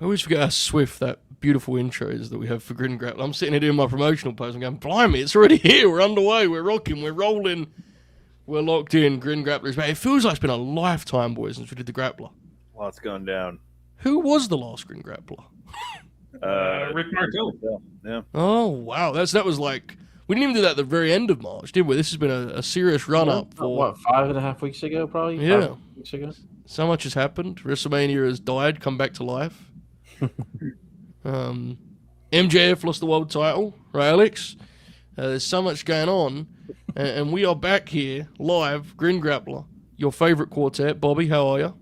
I always forget how swift that beautiful intro is that we have for Grin Grappler. I'm sitting here doing my promotional post and going, blimey, it's already here. We're underway. We're rocking. We're rolling. We're locked in. Grin Grappler is back. It feels like it's been a lifetime, boys, since we did the Grappler. Lots going down. Who was the last Grin Grappler? Rick Martel. Yeah. Oh, wow. That was like... We didn't even do that at the very end of March, did we? This has been a serious run-up for... What, 5.5 weeks ago, probably? Yeah. 5 weeks ago? So much has happened. WrestleMania has died, come back to life. MJF lost the world title, right, Alex? There's so much going on, and we are back here, live, Grin Grappler, your favorite quartet. Bobby, how are you?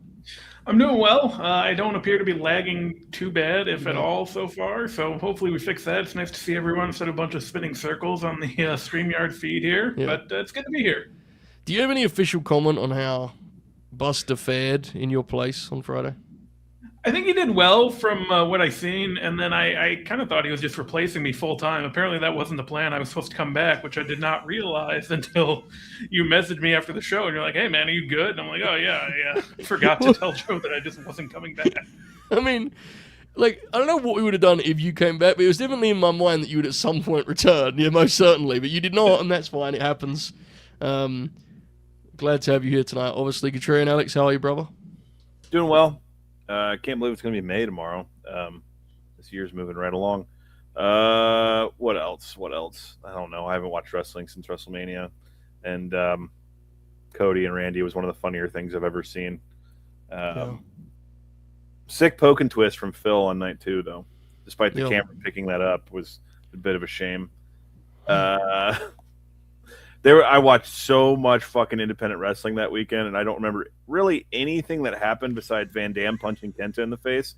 I'm doing well. I don't appear to be lagging too bad, if at all, so far. So hopefully we fix that. It's nice to see everyone instead of a bunch of spinning circles on the StreamYard feed here. Yeah. But it's good to be here. Do you have any official comment on how Buster fared in your place on Friday? I think he did well from what I've seen, and then I kind of thought he was just replacing me full-time. Apparently that wasn't the plan. I was supposed to come back, which I did not realize until you messaged me after the show, and you're like, hey, man, are you good? And I'm like, oh, yeah. I forgot to tell Joe that I just wasn't coming back. I mean, like, I don't know what we would have done if you came back, but it was definitely in my mind that you would at some point return, yeah, most certainly, but you did not, and that's fine. It happens. Glad to have you here tonight. Obviously, Kerry and Alex, how are you, brother? Doing well. I can't believe it's going to be May tomorrow. This year's moving right along. What else? I don't know. I haven't watched wrestling since WrestleMania. And Cody and Randy was one of the funnier things I've ever seen. Sick poke and twist from Phil on night 2, though. Despite the camera picking that up, was a bit of a shame. I watched so much fucking independent wrestling that weekend, and I don't remember really anything that happened besides Van Dam punching Kenta in the face.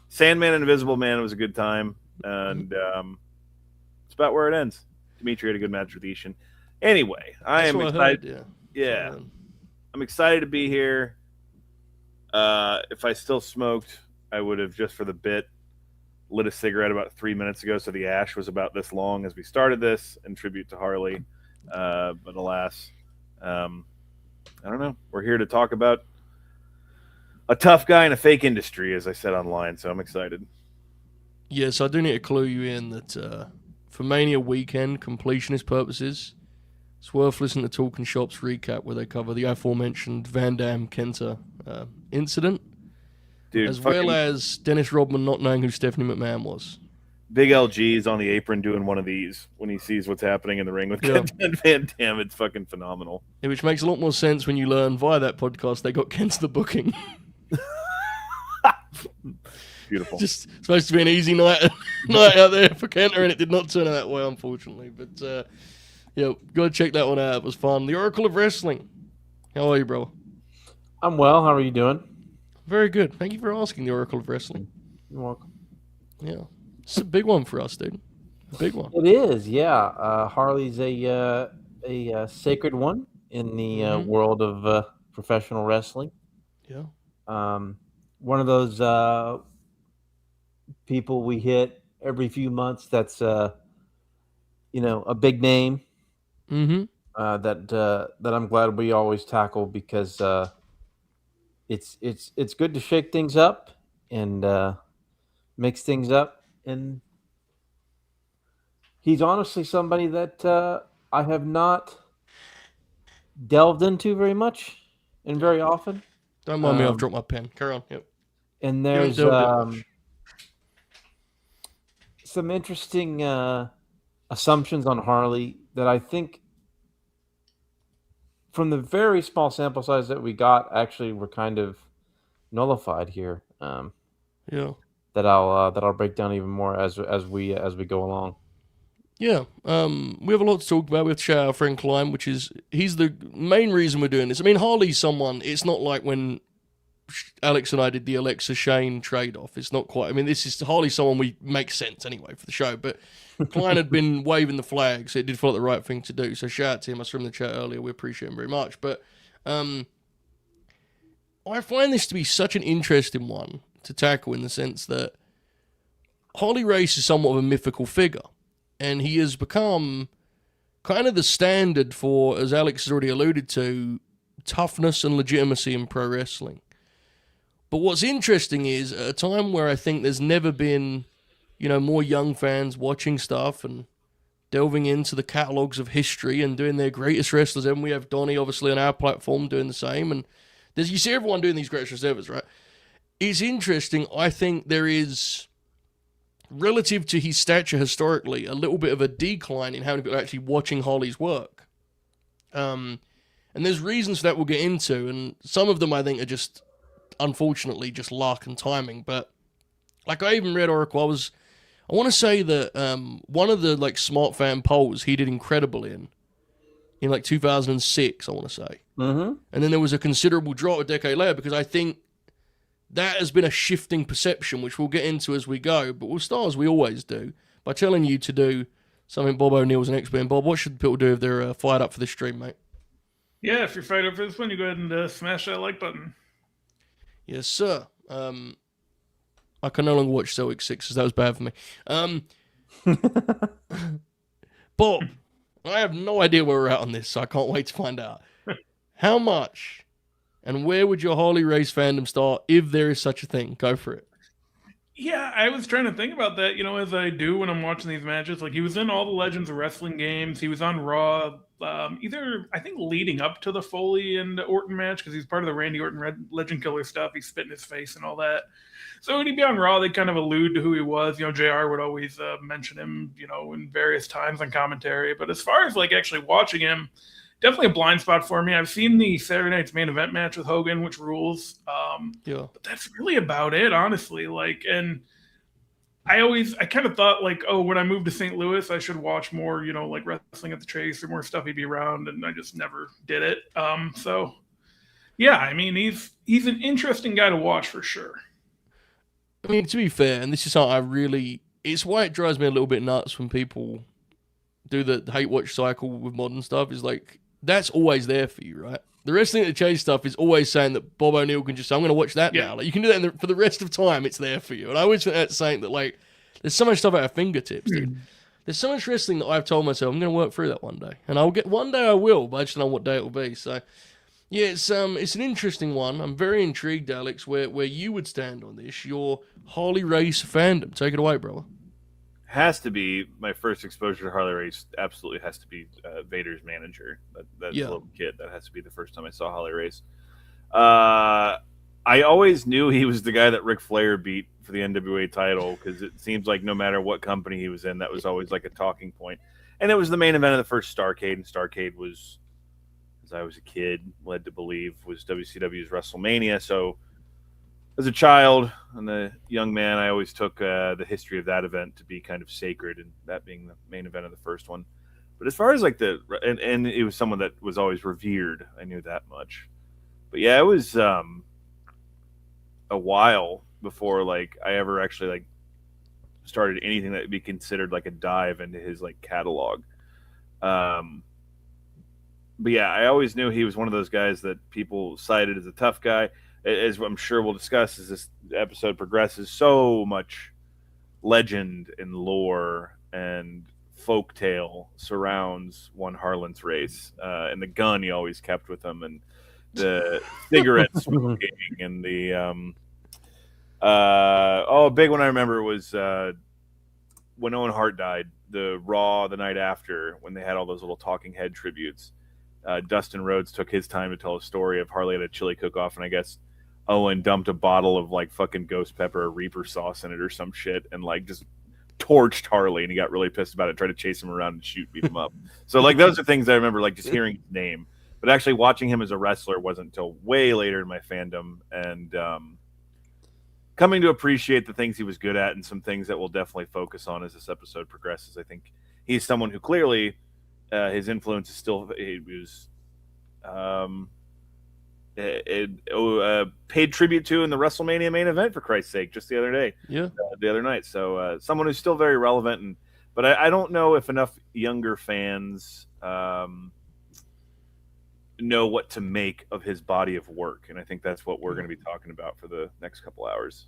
Sandman and Invisible Man was a good time, and it's about where it ends. Dimitri had a good match with Ishin. Anyway, I am excited. Yeah. I'm excited to be here. If I still smoked, I would have, just for the bit, lit a cigarette about 3 minutes ago, so the ash was about this long as we started this in tribute to Harley. But alas, I don't know. We're here to talk about a tough guy in a fake industry, as I said online, so I'm excited. Yes, I do need to clue you in that for Mania weekend, completionist purposes, it's worth listening to Talking Shop's recap where they cover the aforementioned Van Dam Kenta incident. Dude, as well as Dennis Rodman not knowing who Stephanie McMahon was. Big LG's on the apron doing one of these when he sees what's happening in the ring with Kenta and Van Dam. It's fucking phenomenal. Yeah, which makes a lot more sense when you learn via that podcast they got Kenta the booking. Beautiful. Just supposed to be an easy night out there for Kenta, and it did not turn out that way, unfortunately. But, go check that one out. It was fun. The Oracle of Wrestling. How are you, bro? I'm well. How are you doing? Very good. Thank you for asking, the Oracle of Wrestling. You're welcome. Yeah. It's a big one for us, dude. A big one. It is, yeah. Harley's a sacred one in the world of professional wrestling. Yeah. One of those people we hit every few months that's, a big name that I'm glad we always tackle because it's good to shake things up and mix things up, and he's honestly somebody that I have not delved into very much and very often. Don't mind me, I've dropped my pen. Carry on. Yep. And there's some interesting assumptions on Harley that I think, from the very small sample size that we got, actually were kind of nullified here. That I'll break down even more as we go along. Yeah, we have a lot to talk about. We have to shout out our friend Klein, he's the main reason we're doing this. I mean, Harley's someone, it's not like when Alex and I did the Alexa Shane trade-off. It's not quite, I mean, Harley's someone we make sense anyway for the show, but Klein had been waving the flag, so it did feel like the right thing to do. So shout out to him. I saw him in the chat earlier. We appreciate him very much. But I find this to be such an interesting one to tackle in the sense that Harley Race is somewhat of a mythical figure, and he has become kind of the standard for, as Alex has already alluded to, toughness and legitimacy in pro wrestling. But what's interesting is at a time where I think there's never been, more young fans watching stuff and delving into the catalogs of history and doing their greatest wrestlers. And we have Donnie, obviously, on our platform doing the same. And you see everyone doing these greatest wrestlers, right? It's interesting. I think there is, relative to his stature historically, a little bit of a decline in how many people are actually watching Harley's work. And there's reasons for that we'll get into. And some of them I think are just, unfortunately, just luck and timing. But like I even read Oracle, I want to say that one of the like Smart Fan polls he did incredible in like 2006, I want to say. Mm-hmm. And then there was a considerable drop a decade later because I think that has been a shifting perception, which we'll get into as we go. But we'll start as we always do by telling you to do something Bob O'Neill's an expert in. Bob, what should people do if they're fired up for this stream, mate? Yeah, if you're fired up for this one, you go ahead and smash that like button. Yes, sir. I can no longer watch Celtic Sixers. That was bad for me. Bob, I have no idea where we're at on this, so I can't wait to find out. How much and where would your Harley Race fandom start if there is such a thing? Go for it. Yeah, I was trying to think about that, as I do when I'm watching these matches. Like, he was in all the Legends of Wrestling games. He was on Raw, either, I think, leading up to the Foley and Orton match, because he's part of the Randy Orton Legend Killer stuff. He's spit in his face and all that. So when he'd be on Raw, they kind of allude to who he was. JR would always mention him, in various times on commentary. But as far as, like, actually watching him, definitely a blind spot for me. I've seen the Saturday Night's Main Event match with Hogan, which rules. Yeah. But that's really about it, honestly. Like, and I kind of thought, like, oh, when I moved to St. Louis, I should watch more, like Wrestling at the Chase or more stuff he'd be around, and I just never did it. So, yeah, I mean, he's an interesting guy to watch for sure. I mean, to be fair, and this is something it's why it drives me a little bit nuts when people do the hate watch cycle with modern stuff, is like, that's always there for you, right? The Wrestling at the Chase stuff is always saying that Bob O'Neill can just say, I'm going to watch that now. Like, you can do that for the rest of time, it's there for you. And I always think that's saying that, like, there's so much stuff at our fingertips, dude. There's so much wrestling that I've told myself, I'm going to work through that one day. And one day I will, but I just don't know what day it will be. So, yeah, it's an interesting one. I'm very intrigued, Alex, where you would stand on this. Your Harley Race fandom. Take it away, brother. Has to be my first exposure to Harley Race. Absolutely has to be Vader's manager. That little kid. That has to be the first time I saw Harley Race. I always knew he was the guy that Ric Flair beat for the NWA title, because it seems like no matter what company he was in, that was always like a talking point. And it was the main event of the first Starrcade, and Starrcade was, as I was a kid, led to believe, was WCW's WrestleMania. So as a child and a young man, I always took the history of that event to be kind of sacred, and that being the main event of the first one. But as far as like and it was someone that was always revered, I knew that much. But yeah, it was a while before like I ever actually like started anything that would be considered like a dive into his like catalog. But yeah, I always knew he was one of those guys that people cited as a tough guy. As I'm sure we'll discuss as this episode progresses, so much legend and lore and folktale surrounds one Harlan's race, and the gun he always kept with him, and the cigarette smoking, and the a big one I remember was when Owen Hart died, the Raw the night after, when they had all those little talking head tributes. Dustin Rhodes took his time to tell a story of Harley at a chili cook-off, and I guess Owen dumped a bottle of like fucking ghost pepper or Reaper sauce in it or some shit, and like just torched Harley, and he got really pissed about it, tried to chase him around and beat him up. So like those are things I remember, like just hearing his name, but actually watching him as a wrestler wasn't until way later in my fandom, and coming to appreciate the things he was good at and some things that we'll definitely focus on as this episode progresses. I think he's someone who clearly his influence is still, he was paid tribute to in the WrestleMania main event, for Christ's sake, just the other day. Yeah. The other night. So someone who's still very relevant, but I don't know if enough younger fans know what to make of his body of work, and I think that's what we're going to be talking about for the next couple hours.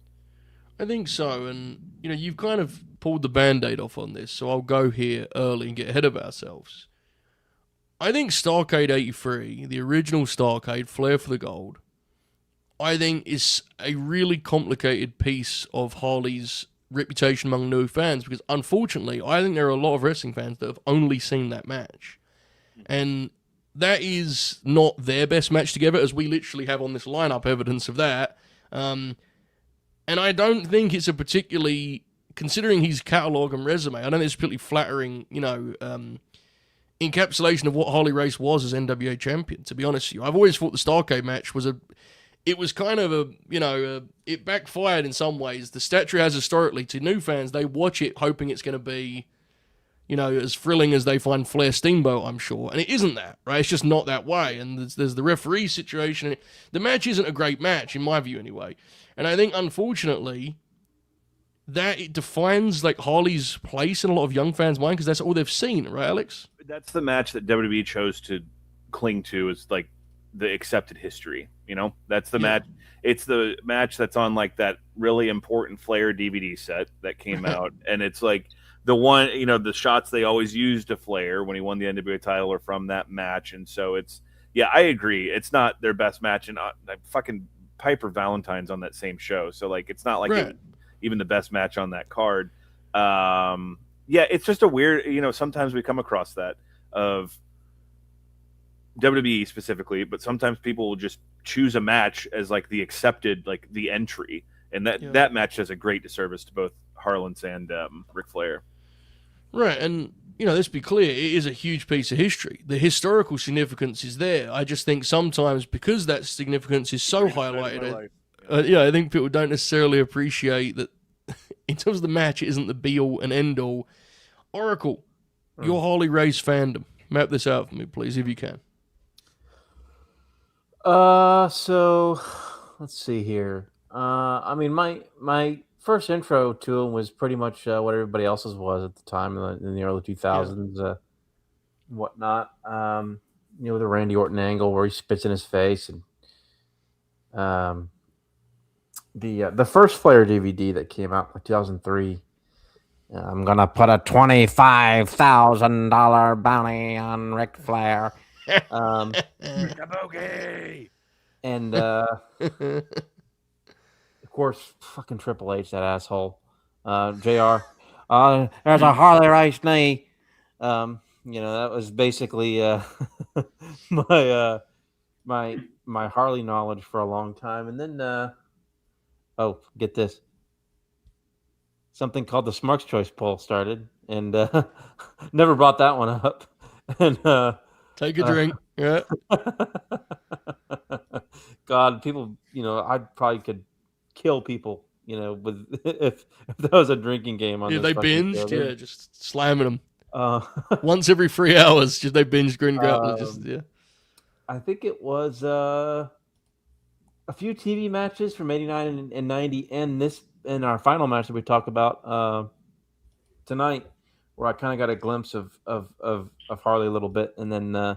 I think so, and you've kind of pulled the Band-Aid off on this, so I'll go here early and get ahead of ourselves. I think Starrcade 83, the original Starrcade, Flair for the Gold, I think is a really complicated piece of Harley's reputation among new fans, because unfortunately, I think there are a lot of wrestling fans that have only seen that match. And that is not their best match together, as we literally have on this lineup evidence of that. And I don't think it's a particularly, considering his catalogue and resume, I don't think it's particularly flattering, encapsulation of what Harley Race was as NWA champion, to be honest with you. I've always thought the Starrcade match was it was kind of it backfired in some ways. The stature has historically, to new fans, they watch it hoping it's going to be, as thrilling as they find Flair Steamboat, I'm sure. And it isn't that, right? It's just not that way. And there's the referee situation. The match isn't a great match, in my view, anyway. And I think, unfortunately, that it defines like Harley's place in a lot of young fans' mind, because that's all they've seen, right, Alex? That's the match that WWE chose to cling to, is like the accepted history. That's the match. It's the match that's on like that really important Flair DVD set that came out, and it's like the one, the shots they always used to Flair when he won the NWA title are from that match. And so I agree. It's not their best match, and fucking Piper Valentine's on that same show. So like, it's not like even the best match on that card. It's just a weird, sometimes we come across that of WWE specifically, but sometimes people will just choose a match as like the accepted, like the entry. And that match does a great disservice to both Harlan's and Ric Flair. Right, and let's be clear, it is a huge piece of history. The historical significance is there. I just think sometimes, because that significance is so highlighted, I think people don't necessarily appreciate that. In terms of the match, it isn't the be-all and end-all. Oracle, your Harley Race fandom. Map this out for me, please, if you can. So let's see here. I mean, my first intro to him was pretty much what everybody else's was at the time in the early 2000s, whatnot. The Randy Orton angle where he spits in his face, and the first Flair DVD that came out in 2003. I'm gonna put a $25,000 bounty on Ric Flair. And of course, fucking Triple H, that asshole. JR. There's a Harley Race knee. That was basically my Harley knowledge for a long time. And then get this. Something called the Smarks Choice poll started, and never brought that one up. And take a drink. Yeah. God, people, I probably could kill people, with if there was a drinking game on. Yeah, they binged. Show. Yeah, just slamming them. Once every 3 hours, they binged Grin Grappler. I think it was a few TV matches from '89 and '90, and our final match that we talked about tonight, where I kind of got a glimpse of Harley a little bit, and then I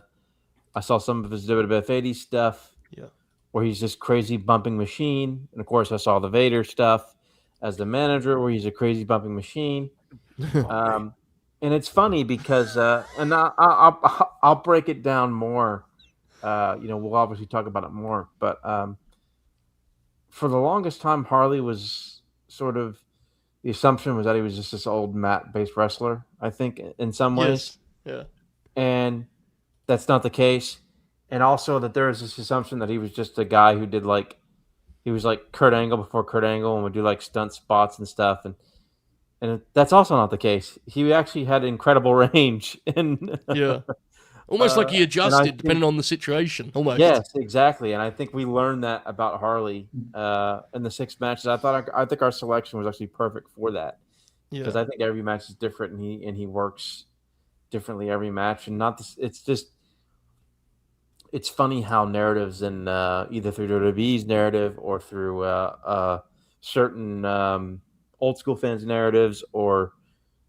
saw some of his WWF 80s stuff. Yeah. Where he's this crazy bumping machine. And of course, I saw the Vader stuff as the manager, where he's a crazy bumping machine. And it's funny because, and I'll break it down more. We'll obviously talk about it more. But for the longest time, Harley was sort of, the assumption was that he was just this old mat-based wrestler, I think, in some ways. Yes. Yeah. And that's not the case. And also that there is this assumption that he was just a guy who did he was like Kurt Angle before Kurt Angle and would do like stunt spots and stuff. And that's also not the case. He actually had incredible range. And almost like he adjusted depending on the situation. Almost. Yes, exactly. And I think we learned that about Harley in the 6 matches. I think our selection was actually perfect for that. Because I think every match is different, and he works differently every match. And it's funny how narratives and either through WWE's narrative or through certain old school fans' narratives or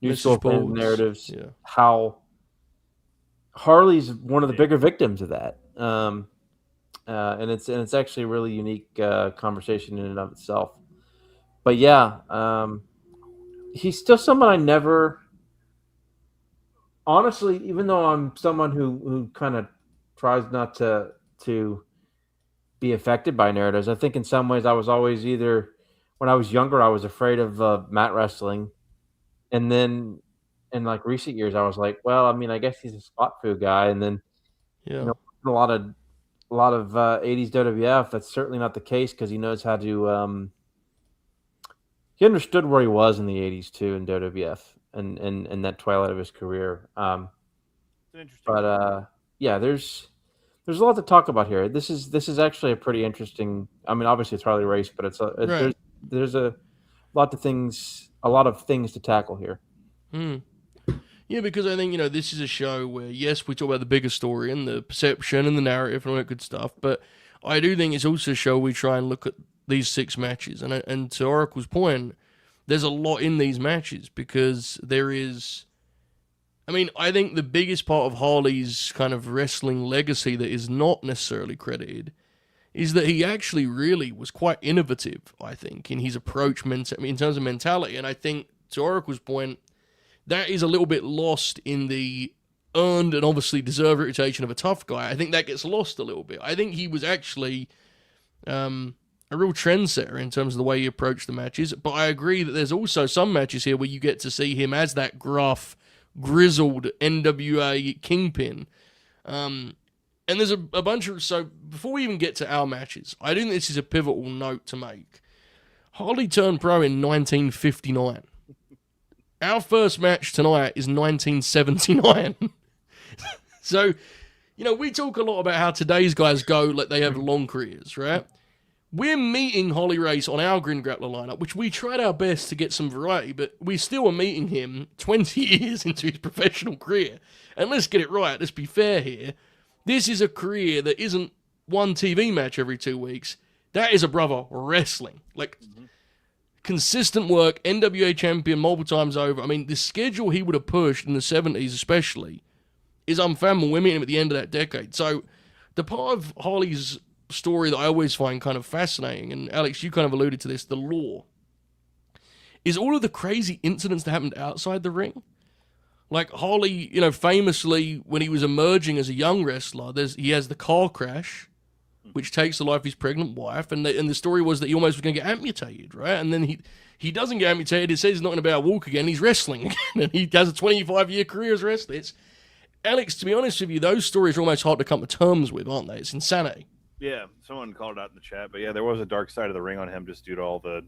new school fans' narratives, how Harley's one of the bigger victims of that. And it's actually a really unique conversation in and of itself. But he's still someone I never, honestly, even though I'm someone who kind of tries not to be affected by narratives. I think in some ways I was always either when I was younger I was afraid of mat wrestling, and then in like recent years I was like, well, I mean, I guess he's a spot food guy, and then Yeah. a lot of 80s WWF. That's certainly not the case because he knows how to. He understood where he was in the 80s too in WWF and that twilight of his career. But yeah, there's a lot to talk about here. This is actually a pretty interesting. I mean, obviously it's Harley Race, but Right. there's a lot of things to tackle here. Yeah, because I think, this is a show where, yes, we talk about the bigger story and the perception and the narrative and all that good stuff, but I do think it's also a show we try and look at these 6 matches. And to Oracle's point, there's a lot in these matches because there is. I mean, I think the biggest part of Harley's kind of wrestling legacy that is not necessarily credited is that he actually really was quite innovative, I think, in his approach in terms of mentality. And I think, to Oracle's point, that is a little bit lost in the earned and obviously deserved reputation of a tough guy. I think that gets lost a little bit. I think he was actually a real trendsetter in terms of the way he approached the matches. But I agree that there's also some matches here where you get to see him as that gruff, grizzled NWA kingpin. And there's a bunch of... So before we even get to our matches, I think this is a pivotal note to make. Harley turned pro in 1959. Our first match tonight is 1979. So, we talk a lot about how today's guys go like they have long careers, right? We're meeting Harley Race on our Grin Grappler lineup, which we tried our best to get some variety, but we still are meeting him 20 years into his professional career. And let's get it right, let's be fair here. This is a career that isn't one TV match every 2 weeks. That is a brother wrestling. Consistent work, NWA champion multiple times over. I mean, the schedule he would have pushed in the 70s especially is unfathomable. We're meeting him at the end of that decade. So the part of Harley's story that I always find kind of fascinating, and Alex, you kind of alluded to this, the lore, is all of the crazy incidents that happened outside the ring. Like Harley, famously, when he was emerging as a young wrestler, he has the car crash, which takes the life of his pregnant wife, and the story was that he almost was going to get amputated, right? And then he doesn't get amputated. He says he's not going to be able to walk again. He's wrestling again, and he has a 25-year career as a wrestler. Alex, to be honest with you, those stories are almost hard to come to terms with, aren't they? It's insanity. Yeah, someone called it out in the chat, but yeah, there was a dark side of the ring on him just due to all the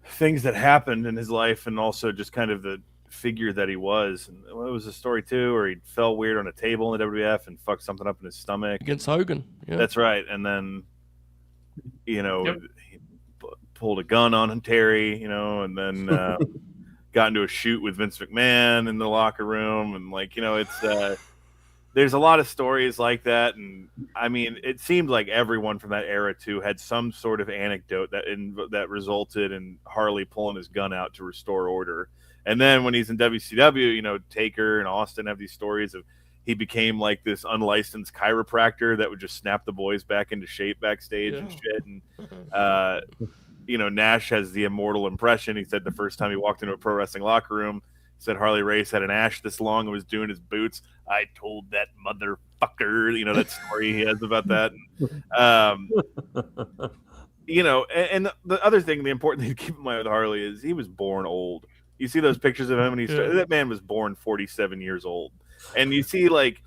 things that happened in his life, and also just kind of the figure that he was. And it was a story too, where he fell weird on a table in the WWF and fucked something up in his stomach against Hogan. Yeah. That's right. And then, he pulled a gun on Terry, and then got into a shoot with Vince McMahon in the locker room, and it's there's a lot of stories like that. And I mean, it seemed like everyone from that era too had some sort of anecdote that resulted in Harley pulling his gun out to restore order. And then when he's in WCW, Taker and Austin have these stories of he became like this unlicensed chiropractor that would just snap the boys back into shape backstage and shit. And Nash has the immortal impression. He said the first time he walked into a pro wrestling locker room, he said Harley Race had an ash this long and was doing his boots. I told that motherfucker, that story he has about that. And the other thing, the important thing to keep in mind with Harley is he was born old. You see those pictures of him, and that man was born 47 years old. And you see like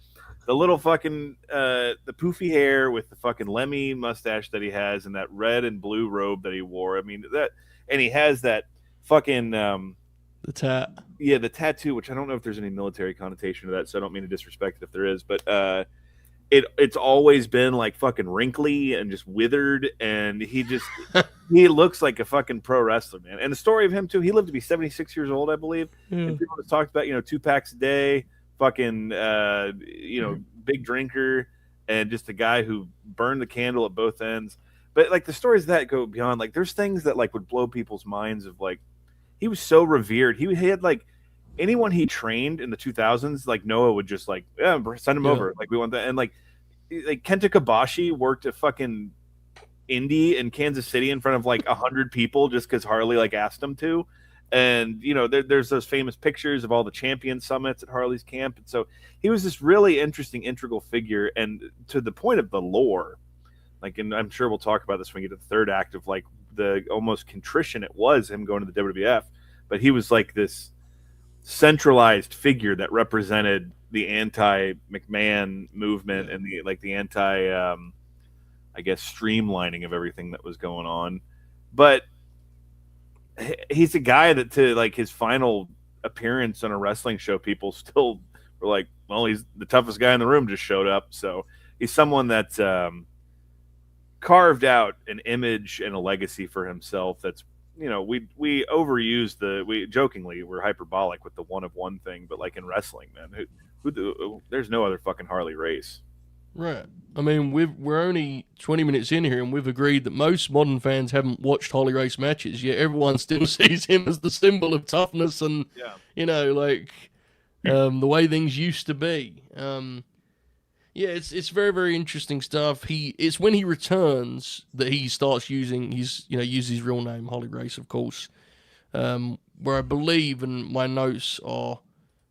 the little fucking the poofy hair with the fucking Lemmy mustache that he has, and that red and blue robe that he wore. I mean and he has that fucking the tat. Yeah, the tattoo, which I don't know if there's any military connotation to that, so I don't mean to disrespect it if there is, but it's always been like fucking wrinkly and just withered, and he looks like a fucking pro wrestler, man. And the story of him too, he lived to be 76 years old, I believe. And people have talked about 2 packs a day, fucking big drinker, and just a guy who burned the candle at both ends. But like the stories that go beyond, like there's things that like would blow people's minds of like he was so revered. He had like anyone he trained in the 2000s, like Noah would just like, send him over. Like we want that. And like Kenta Kobashi worked a fucking indie in Kansas City in front of like 100 people just because Harley like asked him to. And, there's those famous pictures of all the champion summits at Harley's camp. And so he was this really interesting, integral figure. And to the point of the lore, like, and I'm sure we'll talk about this when we get to the third act of like the almost contrition it was him going to the WWF, but he was like this centralized figure that represented the anti-McMahon movement and the anti, I guess, streamlining of everything that was going on. But he's a guy that, to like his final appearance on a wrestling show, people still were like, well, he's the toughest guy in the room, just showed up. So he's someone that's carved out an image and a legacy for himself. That's, we overuse we jokingly, we're hyperbolic with the one of one thing, but like in wrestling, man, there's no other fucking Harley race. Right. I mean, we're only 20 minutes in here, and we've agreed that most modern fans haven't watched Harley race matches, yet everyone still sees him as the symbol of toughness and, the way things used to be. It's very, very interesting stuff. It's when he returns that he starts using uses his real name, Harley Race, of course. Where I believe, and my notes are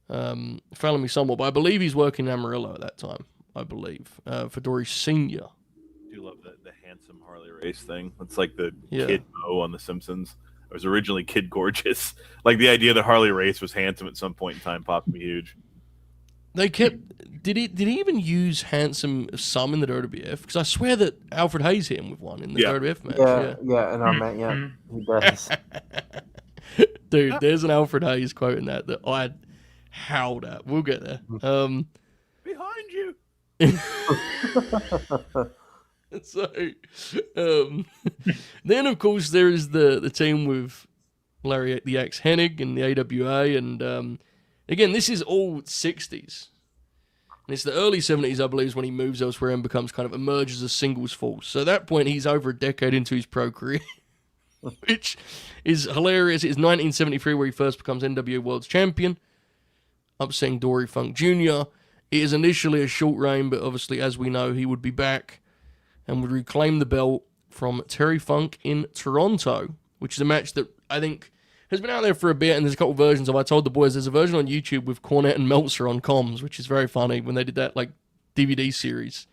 failing me somewhat, but I believe he's working in Amarillo at that time. I believe for Dory Senior. I do love the handsome Harley Race thing. It's like the Kid Mo on The Simpsons. It was originally Kid Gorgeous. Like the idea that Harley Race was handsome at some point in time popped me huge. They kept. Did he even use handsome some in the WWF? Because I swear that Alfred Hayes hit him with one in the WWF match. Yeah, and our man, he does. Dude, there's an Alfred Hayes quote in that I howled at. We'll get there. Behind you. So, then of course there is the team with Larry the Axe Hennig and the AWA, and again, this is all 60s. And it's the early 70s, I believe, is when he moves elsewhere and becomes kind of emerges as singles force. So at that point, he's over a decade into his pro career, which is hilarious. It's 1973 where he first becomes NWA World Champion, upsetting Dory Funk Jr. It is initially a short reign, but obviously, as we know, he would be back and would reclaim the belt from Terry Funk in Toronto, which is a match that I think has been out there for a bit, and there's a couple versions of. I told the boys there's a version on YouTube with Cornette and Meltzer on comms, which is very funny when they did that like DVD series.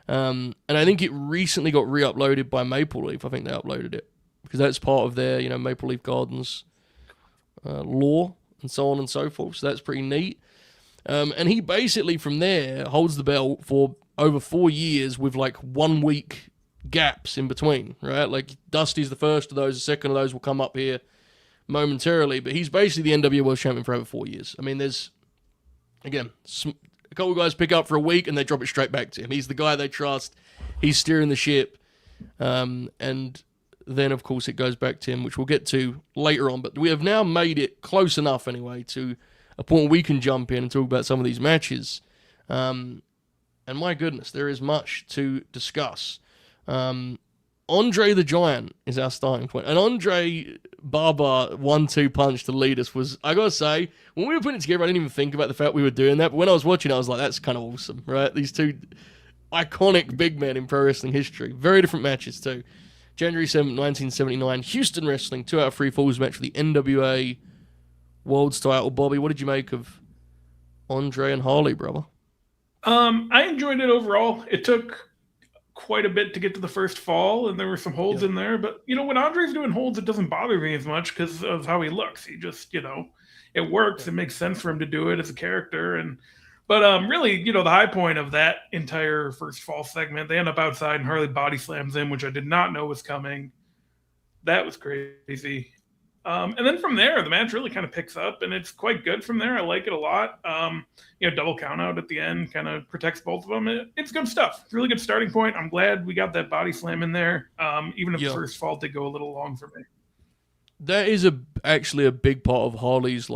And I think it recently got re-uploaded by Maple Leaf. I think they uploaded it because that's part of their Maple Leaf Gardens lore and so on and so forth. So that's pretty neat. And he basically from there holds the belt for over 4 years with like 1 week gaps in between, right? Like Dusty's the first of those, the second of those will come up here momentarily, but he's basically the NWA World Champion for over 4 years. I mean, there's, again, a couple of guys pick up for a week and they drop it straight back to him. He's the guy they trust. He's steering the ship. And then, of course, it goes back to him, which we'll get to later on. But we have now made it close enough, anyway, to a point where we can jump in and talk about some of these matches. And my goodness, there is much to discuss. Andre the Giant is our starting point. And Andre Barber 1-2 punch to lead us was, I gotta say, when we were putting it together, I didn't even think about the fact we were doing that. But when I was watching it, I was like, that's kind of awesome, right? These two iconic big men in pro wrestling history. Very different matches, too. January 7th, 1979, Houston Wrestling, 2 out of 3 falls match for the NWA World's title. Bobby, what did you make of Andre and Harley, brother? I enjoyed it overall. It took quite a bit to get to the first fall, and there were some holds in there. But, when Andre's doing holds, it doesn't bother me as much because of how he looks. He just, it works. It makes sense for him to do it as a character. But really, the high point of that entire first fall segment, they end up outside and Harley body slams in, which I did not know was coming. That was crazy. And then from there, the match really kind of picks up, and it's quite good from there. I like it a lot. Double count out at the end kind of protects both of them. It's good stuff. It's a really good starting point. I'm glad we got that body slam in there, even if the first fall did go a little long for me. That is actually a big part of Harley's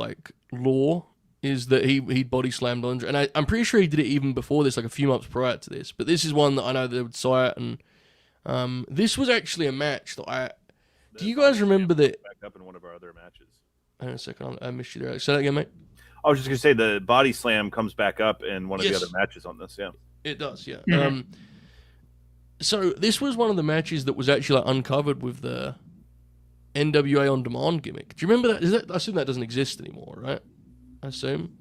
lore, is that he body slammed Andre. And I'm pretty sure he did it even before this, like a few months prior to this. But this is one that I know they would saw it, and this was actually a match that do you guys remember that? Back up in one of our other matches. Hang on a second, I missed you there. Say that again, mate. I was just gonna say the body slam comes back up in one of the other matches on this. Yeah, it does. Yeah. Mm-hmm. So this was one of the matches that was actually uncovered with the NWA On Demand gimmick. Do you remember that? I assume that doesn't exist anymore, right? I assume.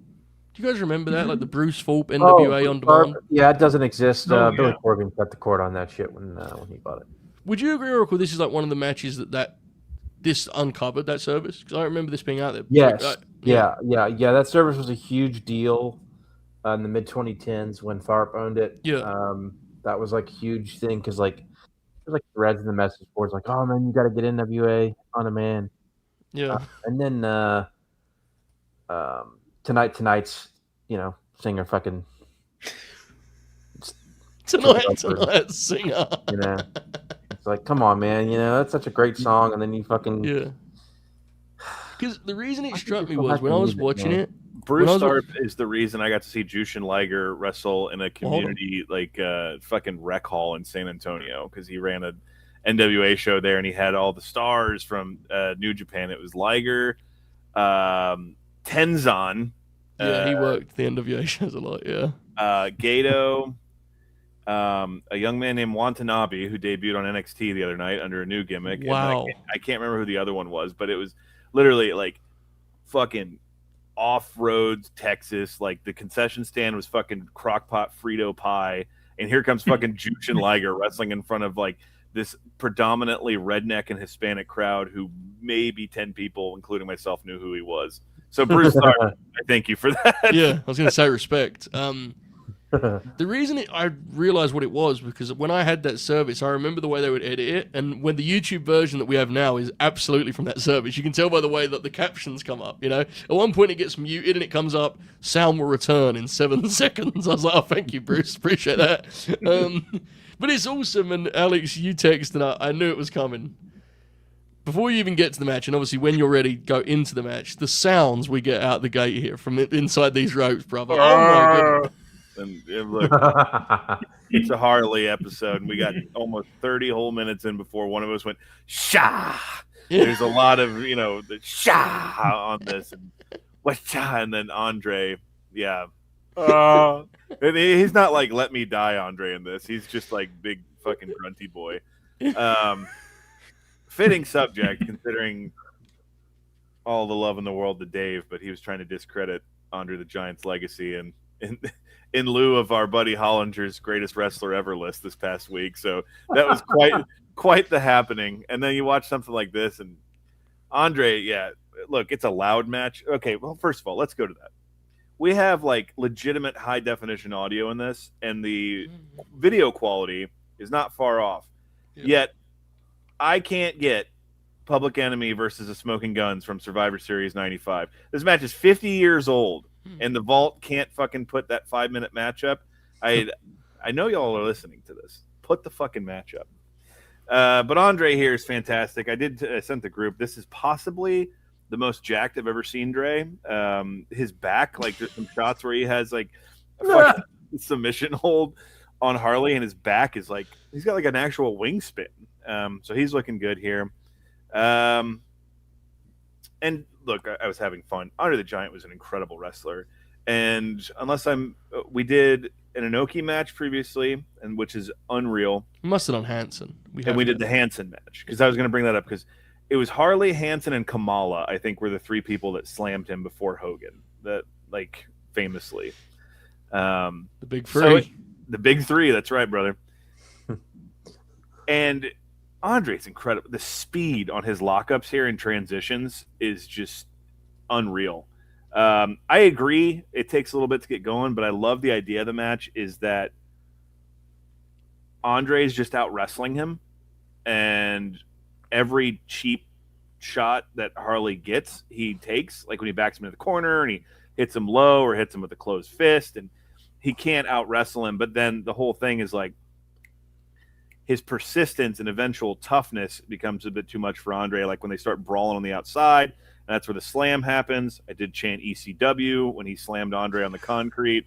Do you guys remember that? Like the Bruce Thorpe NWA on demand? Yeah, it doesn't exist. Oh, Billy yeah. Corgan cut the cord on that shit when he bought it. Would you agree, Oracle? This is like one of the matches that this uncovered that service? Because I remember this being out there. Yes. Yeah. That service was a huge deal in the mid 2010s when Tharp owned it. Yeah. That was like a huge thing because like there's like threads in the message boards like, oh man, you got to get NWA on demand. Yeah. And then tonight's singer fucking Tonight singer. It's like, come on, man, that's such a great song, and then you fucking yeah. Because the reason it struck me was when I was watching it. Bruce Tharp is the reason I got to see Jushin Liger wrestle in a community fucking rec hall in San Antonio because he ran a NWA show there and he had all the stars from New Japan. It was Liger, Tenzan. Yeah, he worked the NWA shows a lot. Yeah. Gato, a young man named Watanabe who debuted on NXT the other night under a new gimmick. Wow. And I can't remember who the other one was, but it was literally like fucking off-road Texas. Like the concession stand was fucking crockpot Frito pie, and here comes fucking Jushin Liger wrestling in front of like this predominantly redneck and Hispanic crowd who maybe 10 people, including myself, knew who he was. So Bruce Tharp, I thank you for that. Yeah, I was going to say respect. The reason I realized what it was because when I had that service, I remember the way they would edit it, and when the YouTube version that we have now is absolutely from that service, you can tell by the way that the captions come up. At one point it gets muted and it comes up, "Sound will return in 7 seconds." I was like, "Oh, thank you, Bruce, appreciate that." But it's awesome, and Alex, you texted, I knew it was coming. Before you even get to the match, and obviously when you're ready, go into the match. The sounds we get out the gate here from inside these ropes, brother. Oh my goodness. And look, it's a Harley episode, and we got almost 30 whole minutes in before one of us went, "Sha!" Yeah. There's a lot of, the "Sha!" on this, and "What-cha?" And then Andre, yeah. And he's not like "Let me die" Andre in this. He's just like big fucking grunty boy. Fitting subject, considering all the love in the world to Dave, but he was trying to discredit Andre the Giant's legacy, and in lieu of our buddy Hollinger's greatest wrestler ever list this past week. So that was quite the happening. And then you watch something like this, and Andre, yeah, look, it's a loud match. Okay, well, first of all, let's go to that. We have like legitimate high definition audio in this, and the video quality is not far off. Yet I can't get Public Enemy versus the Smoking Guns from Survivor Series 95. This match is 50 years old. And the Vault can't fucking put that 5-minute match up. I know y'all are listening to this. Put the fucking match up. But Andre here is fantastic. I sent the group. This is possibly the most jacked I've ever seen Dre. His back, like there's some shots where he has like a fucking submission hold on Harley, and his back is like he's got like an actual wingspan. So he's looking good here. And look, I was having fun. Andre the Giant was an incredible wrestler, and we did an Inoki match previously, and which is unreal. We must have done Hansen. We did the Hansen match because I was going to bring that up because it was Harley, Hansen, and Kamala. I think were the 3 people that slammed him before Hogan. That like famously, the big 3. The big 3. That's right, brother. And Andre's incredible. The speed on his lockups here and transitions is just unreal. I agree. It takes a little bit to get going, but I love the idea of the match is that Andre's just out wrestling him, and every cheap shot that Harley gets, he takes, like when he backs him into the corner and he hits him low or hits him with a closed fist, and he can't out wrestle him. But then the whole thing is like, his persistence and eventual toughness becomes a bit too much for Andre. Like when they start brawling on the outside, and that's where the slam happens. I did chant ECW when he slammed Andre on the concrete.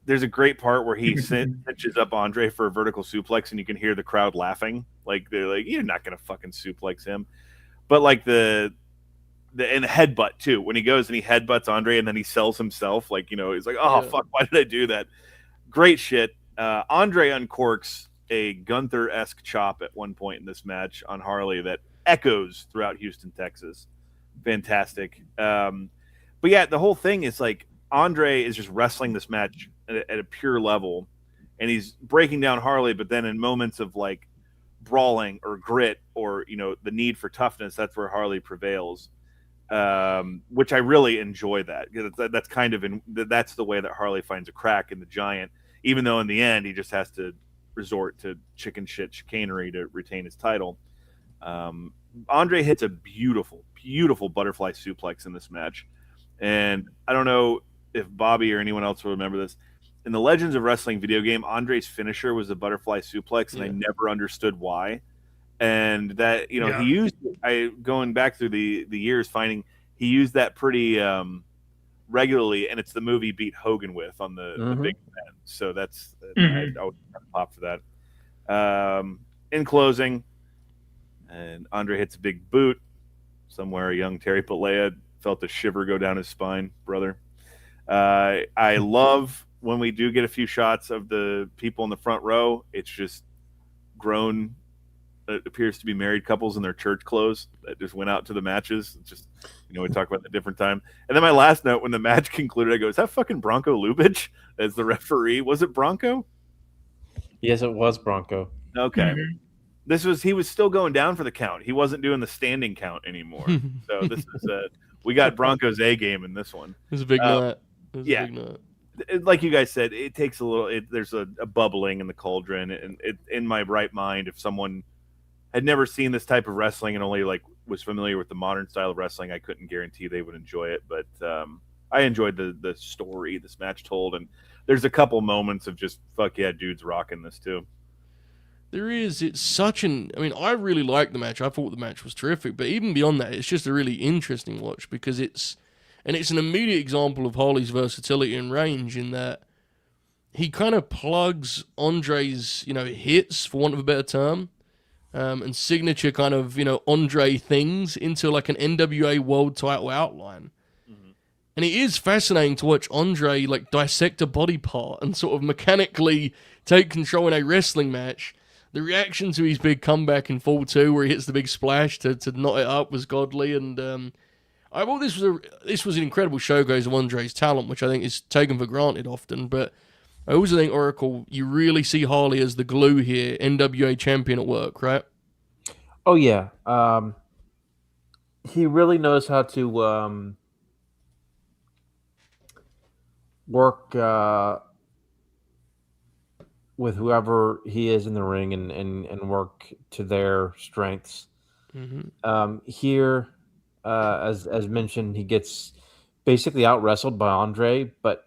There's a great part where he cinches up Andre for a vertical suplex, and you can hear the crowd laughing. Like they're like, "You're not gonna fucking suplex him." But like and the headbutt too. When he goes and he headbutts Andre, and then he sells himself. Like he's like, "Oh fuck, why did I do that?" Great shit. Andre uncorks a Gunther-esque chop at one point in this match on Harley that echoes throughout Houston, Texas. Fantastic. But But yeah, the whole thing is like Andre is just wrestling this match at a pure level, and he's breaking down Harley. But then in moments of like brawling or grit or the need for toughness, that's where Harley prevails. Which I really enjoy that. That's that's the way that Harley finds a crack in the Giant, even though in the end he just has to resort to chicken shit chicanery to retain his title. Andre hits a beautiful butterfly suplex in this match, and I don't know if Bobby or anyone else will remember this. In the Legends of Wrestling video game, Andre's finisher was a butterfly suplex, and I never understood why. And that he used going back through the years, finding he used that pretty regularly, and it's the movie beat Hogan with on the big event. So that's I would pop for that. In closing, and Andre hits a big boot somewhere. Young Terry Bollea felt a shiver go down his spine, brother. I love when we do get a few shots of the people in the front row. It's just grown. It appears to be married couples in their church clothes that just went out to the matches. It's just, we talk about the different time. And then my last note, when the match concluded, I go, is that fucking Bronco Lubitsch as the referee? Was it Bronco? Yes, it was Bronco. Okay. He was still going down for the count. He wasn't doing the standing count anymore. So this is we got Bronco's A game in this one. It was a big night. Yeah. Like you guys said, it takes a little, there's a bubbling in the cauldron, and in my right mind, if someone had never seen this type of wrestling and only was familiar with the modern style of wrestling, I couldn't guarantee they would enjoy it. But I enjoyed the story this match told, and there's a couple moments of just fuck yeah, dudes rocking this too. There is. It's such an. I mean, I really liked the match. I thought the match was terrific. But even beyond that, it's just a really interesting watch because it's an immediate example of Harley's versatility and range in that he kind of plugs Andre's hits, for want of a better term. And signature kind of, Andre things into like an NWA world title outline. Mm-hmm. And it is fascinating to watch Andre dissect a body part and sort of mechanically take control in a wrestling match. The reaction to his big comeback in Fall 2 where he hits the big splash to knot it up was godly. And I thought this was an incredible showcase of Andre's talent, which I think is taken for granted often. But I also think, Oracle, you really see Harley as the glue here, NWA champion at work, right? Oh, yeah. He really knows how to work with whoever he is in the ring and work to their strengths. Mm-hmm. Here, as mentioned, he gets basically out-wrestled by Andre, but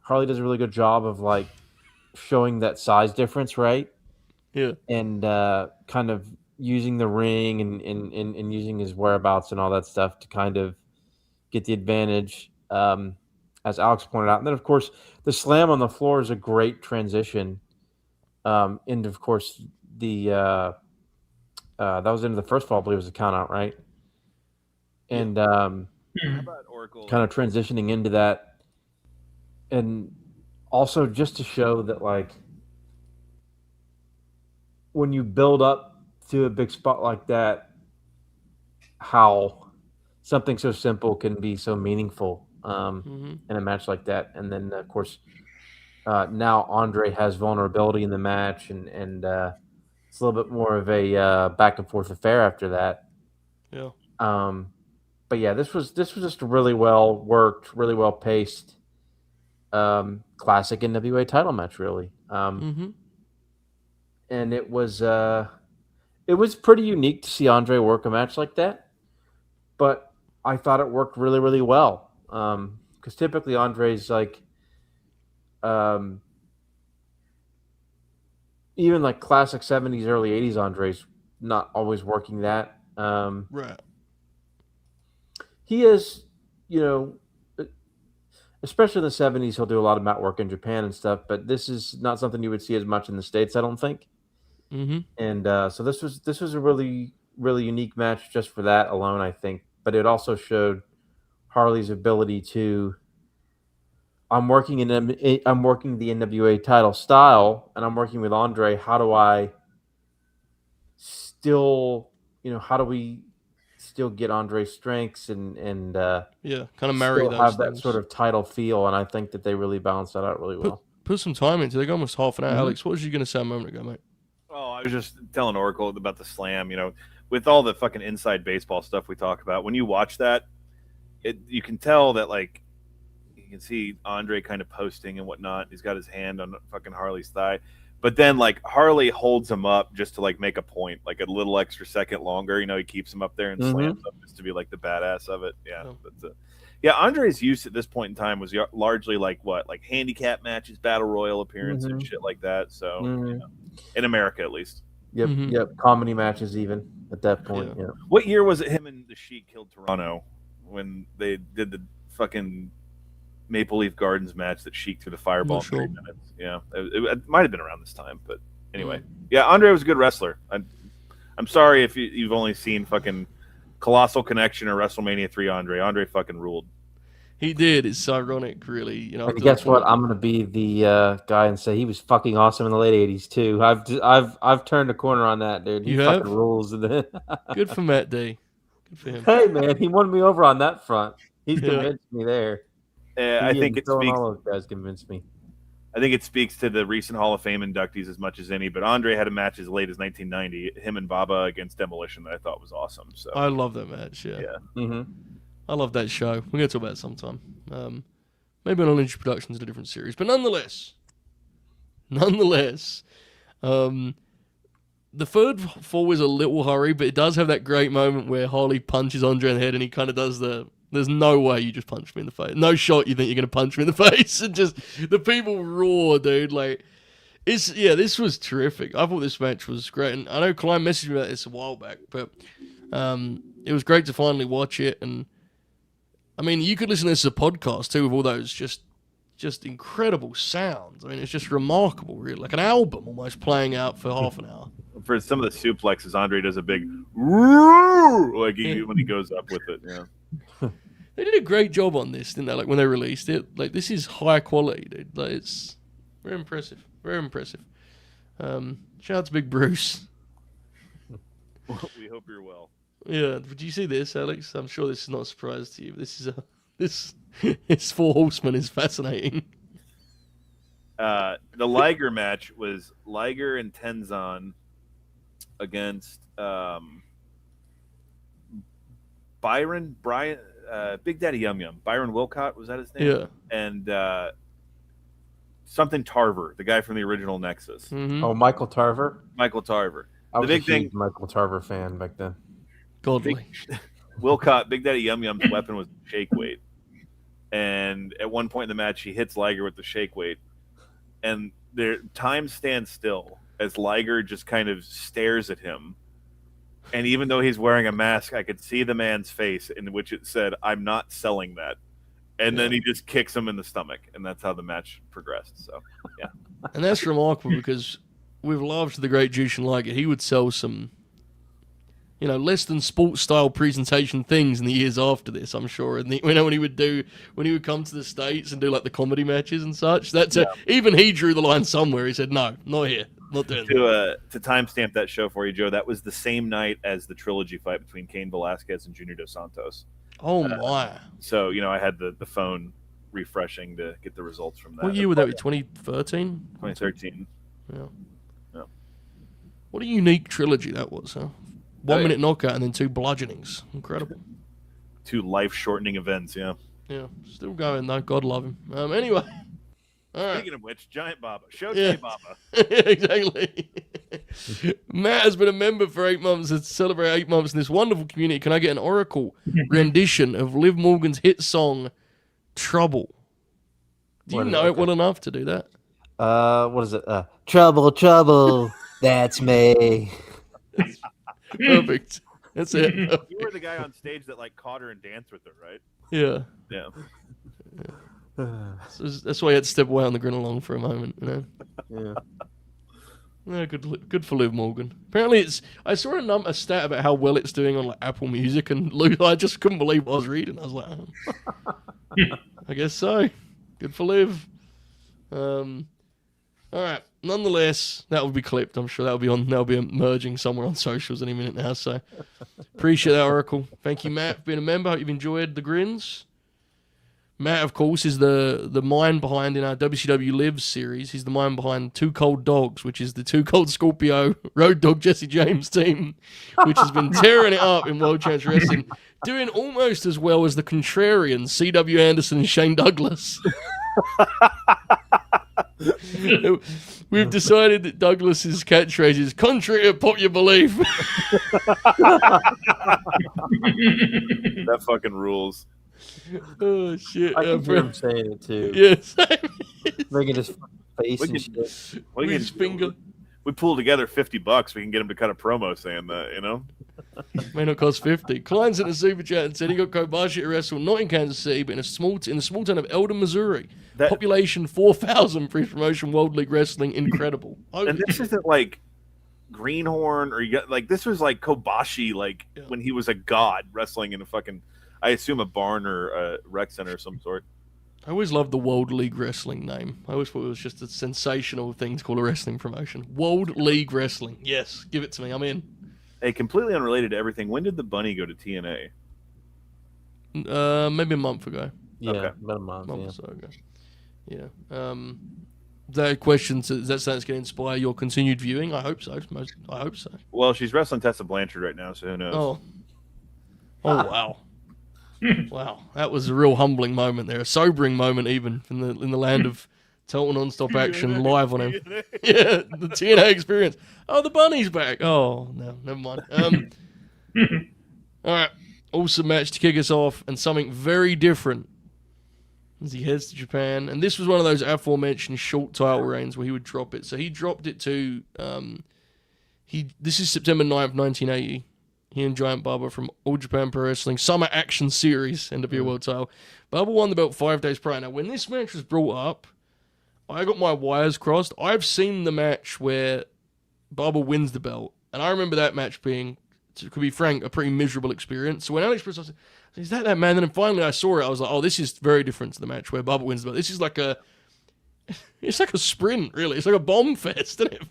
Harley does a really good job of showing that size difference, right? Yeah. And kind of using the ring and using his whereabouts and all that stuff to kind of get the advantage, as Alex pointed out. And then, of course, the slam on the floor is a great transition into, of course, that was into the first fall, I believe it was a count out, right? And kind of transitioning into that. And also just to show that, when you build up to a big spot like that, how something so simple can be so meaningful in a match like that. And then, of course, now Andre has vulnerability in the match, and it's a little bit more of a back and forth affair after that. Yeah. But yeah, this was just a really well worked, really well paced, classic NWA title match, really. And it was pretty unique to see Andre work a match like that, but I thought it worked really, really well. Because typically Andre's even classic 70s, early 80s Andre's not always working that. Right. He is, especially in the 70s, he'll do a lot of mat work in Japan and stuff, but this is not something you would see as much in the States, I don't think. Mm-hmm. And so this was a really, really unique match just for that alone, I think. But it also showed Harley's ability to, I'm working the NWA title style, and I'm working with Andre. How do I still, how do we still get Andre's strengths and Yeah, kind of marry still those have things. that sort of title feel, and I think that they really balance that out really well. Put some time into it. They go almost half an hour. Mhm. Alex, what was you going to say a moment ago, mate? Oh, I was just telling Oracle about the slam. With all the fucking inside baseball stuff we talk about, when you watch that, you can tell that, like, you can see Andre kind of posting and whatnot. He's got his hand on fucking Harley's thigh, but then like Harley holds him up just to like make a point, like a little extra second longer. He keeps him up there and slams him just to be like the badass of it. Yeah, Andre's use at this point in time was largely like handicap matches, battle royal appearances, and shit like that. So in America at least. Yep, comedy matches even at that point. Yeah. What year was it him and the Sheik killed Toronto when they did the fucking Maple Leaf Gardens match that Sheik threw the fireball in 3 minutes? Yeah, it might have been around this time, but anyway. Yeah, Andre was a good wrestler. I'm sorry if you've only seen fucking Colossal Connection or WrestleMania 3 Andre. Andre fucking ruled. He did. It's ironic, really. And guess what? I'm going to be the guy and say he was fucking awesome in the late '80s too. I've turned a corner on that, dude. He fucking rules. Good for Matt D. Good for him. Hey man, he won me over on that front. He's convinced me there. I think it speaks. All those guys convinced me. I think it speaks to the recent Hall of Fame inductees as much as any. But Andre had a match as late as 1990, him and Baba against Demolition, that I thought was awesome. So I love that match. Yeah. I love that show. We're going to talk about it sometime. Maybe on LNG Productions, a different series. But nonetheless, the third fall is a little hurry, but it does have that great moment where Harley punches Andre in the head and he kind of does there's no way you just punch me in the face. No shot you think you're going to punch me in the face. And just, the people roar, dude. Like, this was terrific. I thought this match was great. And I know Klein messaged me about this a while back, but it was great to finally watch it. And I mean, you could listen to this as a podcast too, with all those just incredible sounds. I mean, it's just remarkable, really, like an album almost playing out for half an hour. For some of the suplexes, Andre does a big like when he goes up with it. Yeah, they did a great job on this, didn't they? Like when they released it, like this is high quality, dude. Like it's very impressive, very impressive. Shout out to Big Bruce. We hope you're well. Yeah, did you see this, Alex? I'm sure this is not a surprise to you. But this Four Horsemen is fascinating. The Liger match was Liger and Tenzan against Brian, Big Daddy Yum Yum. Byron Wilcott, was that his name? Yeah. And something Tarver, the guy from the original Nexus. Mm-hmm. Oh, Michael Tarver? Michael Tarver. I was a huge Michael Tarver fan back then. Godly. Wilcott, Big Daddy Yum Yum's weapon was shake weight. And at one point in the match, he hits Liger with the shake weight. And their time stands still as Liger just kind of stares at him. And even though he's wearing a mask, I could see the man's face in which it said, "I'm not selling that." And then he just kicks him in the stomach. And that's how the match progressed. So, yeah. And that's remarkable because with love to the great Jushin Liger, he would sell some, less than sports style presentation things in the years after this, I'm sure. And when he would come to the States and do like the comedy matches and such, even he drew the line somewhere. He said, "No, not here, not doing that." To timestamp that show for you, Joe, that was the same night as the trilogy fight between Cain Velasquez and Junior Dos Santos. Oh my! So I had the phone refreshing to get the results from that. What year would that be? 2013? 2013. Yeah. What a unique trilogy that was, huh? 1 minute knockout and then 2 bludgeonings. Incredible. 2 life-shortening events, yeah. Yeah, still going though. God love him. Anyway. All right. Speaking of which, Giant Baba. Shoji Baba. Exactly. Matt has been a member for 8 months to celebrate 8 months in this wonderful community. Can I get an Oracle rendition of Liv Morgan's hit song, Trouble? Do you know it well enough to do that? What is it? Trouble, trouble, that's me. Perfect. That's it. You were the guy on stage that caught her and danced with her, right? Yeah. Yeah. So that's why I had to step away on the Grin along for a moment, Yeah. Yeah, good for Liv Morgan. Apparently, I saw a stat about how well it's doing on Apple Music, and I just couldn't believe what I was reading. I was like, I guess so. Good for Liv. All right, nonetheless, that will be clipped. I'm sure that'll be emerging somewhere on socials any minute now. So appreciate that, Oracle. Thank you, Matt, for being a member. Hope you've enjoyed the grins. Matt, of course, is the mind behind in our WCW Lives series. He's the mind behind Two Cold Dogs, which is the Two Cold Scorpio Road Dogg Jesse James team, which has been tearing it up in World Championship Wrestling, doing almost as well as the contrarians, C.W. Anderson and Shane Douglas. We've decided that Douglas's catchphrase is contrary to popular belief. That fucking rules. Oh shit! I can hear him saying it too. Yes, Making his face and shit. with his finger. We pull together $50. We can get him to cut a promo saying that. You know. May not cost 50. Klein sent a super chat and said he got Kobashi to wrestle not in Kansas City, but in the small town of Eldon, Missouri. Population 4,000 for his promotion, World League Wrestling. Incredible. And this isn't like Greenhorn or you got like this was like Kobashi, when he was a god wrestling in a fucking, I assume a barn or a rec center of some sort. I always loved the World League Wrestling name. I always thought it was just a sensational thing to call a wrestling promotion. World League Wrestling. Yes, give it to me. I'm in. Hey, completely unrelated to everything. When did the bunny go to TNA? Maybe a month ago. Yeah, Okay. about a month. Or so ago. Yeah. That question, does that sound to inspire your continued viewing? I hope so. I hope so. Well, she's wrestling Tessa Blanchard right now, so who knows? Oh, wow. Wow. That was a real humbling moment there. A sobering moment even in the land of total non-stop action live on him. Yeah, the TNA experience. Oh, the bunny's back. Oh, no, never mind. All right. Awesome match to kick us off, and something very different as he heads to Japan. And this was one of those aforementioned short title reigns where he would drop it. So he dropped it to this is September 9th, 1980. He and Giant Baba from All Japan Pro Wrestling Summer Action Series, NWA World title. Baba won the belt 5 days prior. Now, when this match was brought up, I got my wires crossed. I've seen the match where Baba wins the belt, and I remember that match being, to be frank, a pretty miserable experience. So when Alex Press, I said, is that man? And then finally I saw it. I was like, oh, this is very different to the match where Baba wins the belt. This is like it's like a sprint, really. It's like a bomb fest, isn't it?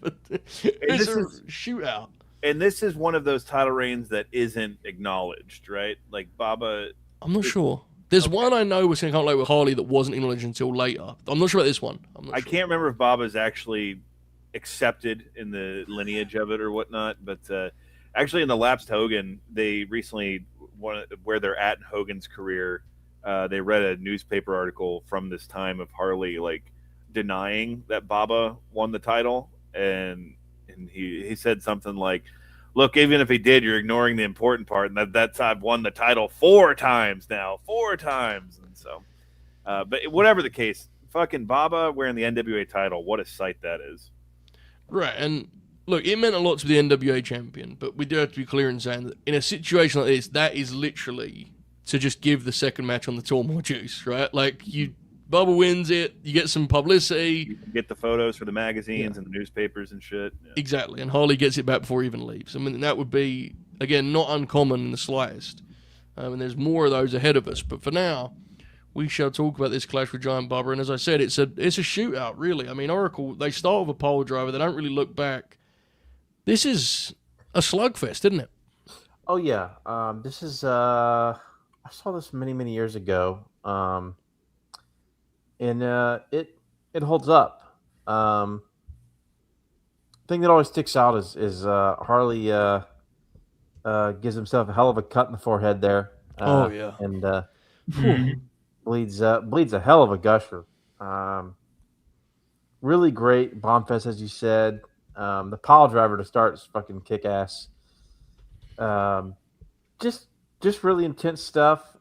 It's a shootout. And this is one of those title reigns that isn't acknowledged, right? Like Baba. I'm not sure. There's one I know was going to come late with Harley that wasn't acknowledged until later. I'm not sure about this one. I can't remember if Baba's actually accepted in the lineage of it or whatnot, but actually in the Lapsed Hogan, they recently, where they're at in Hogan's career, they read a newspaper article from this time of Harley, like denying that Baba won the title, and he said something like, look, even if he did, you're ignoring the important part, and that's I've won the title 4 times now. 4 times. And so, but whatever the case, fucking Baba wearing the NWA title, what a sight that is. Right, and look, it meant a lot to be the NWA champion, but we do have to be clear in saying that in a situation like this, that is literally to just give the second match on the tour more juice, right? Like, Baba wins it, you get some publicity. You can get the photos for the magazines and the newspapers and shit. Yeah. Exactly, and Harley gets it back before he even leaves. I mean, that would be, again, not uncommon in the slightest. And there's more of those ahead of us. But for now, we shall talk about this clash with Giant Baba. And as I said, it's a shootout, really. I mean, Oracle, they start with a pole driver. They don't really look back. This is a slugfest, isn't it? Oh, yeah. This is, I saw this many, many years ago. And it holds up. Thing that always sticks out is Harley gives himself a hell of a cut in the forehead there. And bleeds a hell of a gusher. Really great bomb fest, as you said. The pile driver to start is fucking kick ass. Just really intense stuff.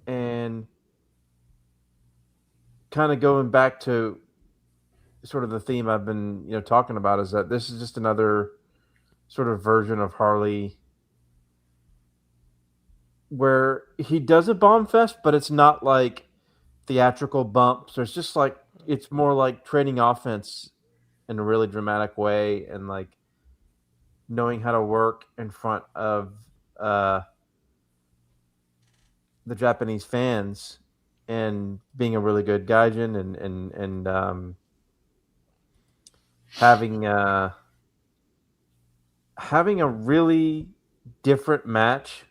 And kind of going back to sort of the theme I've been, talking about, is that this is just another sort of version of Harley where he does a bomb fest, but it's not like theatrical bumps. It's just like, it's more like trading offense in a really dramatic way, and like knowing how to work in front of the Japanese fans and being a really good gaijin and having a really different match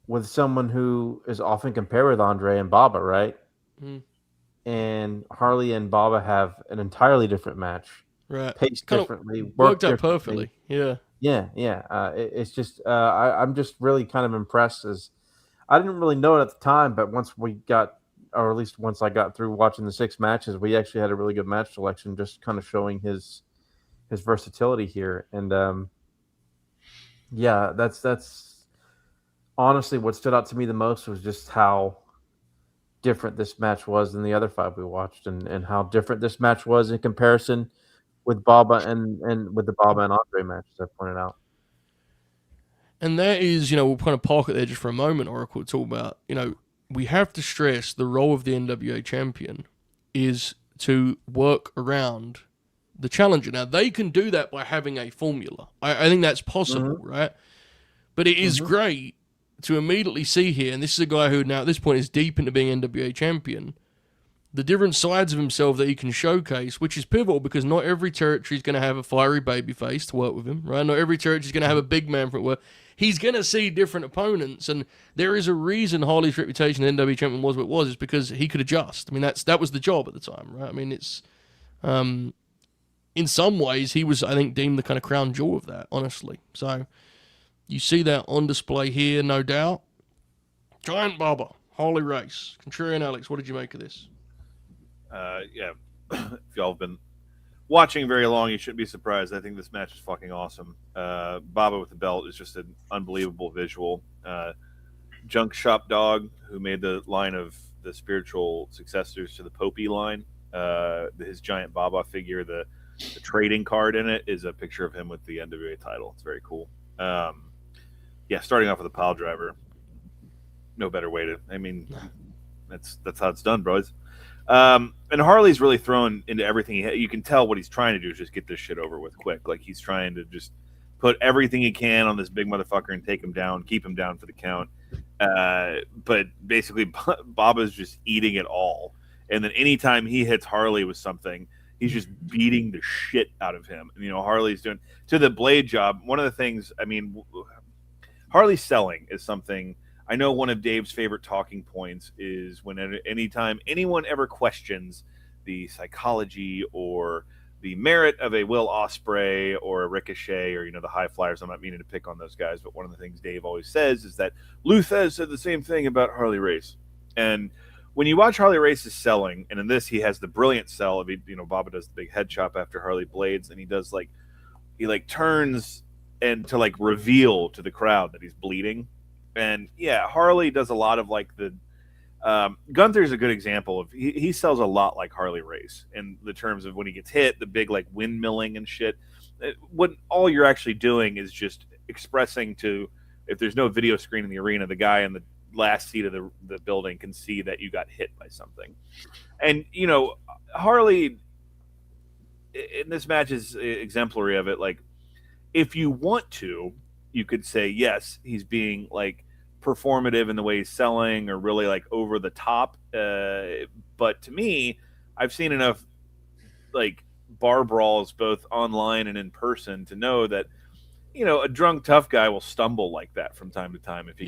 with someone who is often compared with Andre and Baba, right? Mm. And Harley and Baba have an entirely different match, Right. paced Kind of differently, worked worked out differently. perfectly. Yeah. Yeah. It's just I'm just really kind of impressed. As I didn't really know it at the time, but once we got, or at least once I got through watching the 6 matches, we actually had a really good match selection, just kind of showing his versatility here. And yeah, that's honestly what stood out to me the most was just how different this match was than the other 5 we watched, and how different this match was in comparison with Baba and with the Baba and Andre match, as I pointed out. And that is, we'll kind of park it there just for a moment, Oracle, to talk about, we have to stress the role of the NWA champion is to work around the challenger. Now, they can do that by having a formula. I think that's possible, right? But it is great to immediately see here, and this is a guy who now at this point is deep into being NWA champion, the different sides of himself that he can showcase, which is pivotal because not every territory is going to have a fiery babyface to work with him, right? Not every territory is going to have a big man for it work. He's going to see different opponents, and there is a reason Harley's reputation as NWA champion was what it was, is because he could adjust. I mean, that was the job at the time, right? I mean, it's in some ways he was, I think, deemed the kind of crown jewel of that, honestly. So you see that on display here, no doubt. Giant Baba, Harley Race, Contrarian Alex, what did you make of this? Yeah, if y'all have been watching very long, you shouldn't be surprised. I think this match is fucking awesome. Baba with the belt is just an unbelievable visual. Junk Shop Dog, who made the line of the spiritual successors to the Popey line, his giant Baba figure, the trading card in it is a picture of him with the NWA title. It's very cool. Yeah, starting off with a pile driver. No better way to. I mean, that's how it's done, bros. And Harley's really thrown into everything. You can tell what he's trying to do is just get this shit over with quick. Like he's trying to just put everything he can on this big motherfucker and take him down, keep him down for the count. But basically, Baba's just eating it all. And then anytime he hits Harley with something, he's just beating the shit out of him. And, Harley's doing to the blade job. One of the things, I mean, Harley's selling is something. I know one of Dave's favorite talking points is when anytime anyone ever questions the psychology or the merit of a Will Ospreay or a Ricochet or, the high flyers. I'm not meaning to pick on those guys, but one of the things Dave always says is that Lou Thesz said the same thing about Harley Race. And when you watch Harley Race's selling, and in this he has the brilliant sell of, Baba does the big head chop after Harley blades, and he does he turns and to reveal to the crowd that he's bleeding. And yeah, Harley does a lot of the Gunther's a good example of he sells a lot like Harley Race in the terms of when he gets hit, the big windmilling and shit. What all you're actually doing is just expressing to, if there's no video screen in the arena, the guy in the last seat of the building can see that you got hit by something. And Harley in this match is exemplary of it. If you want to, you could say yes, he's being performative in the way he's selling or really over the top. But to me, I've seen enough bar brawls both online and in person to know that a drunk tough guy will stumble like that from time to time if he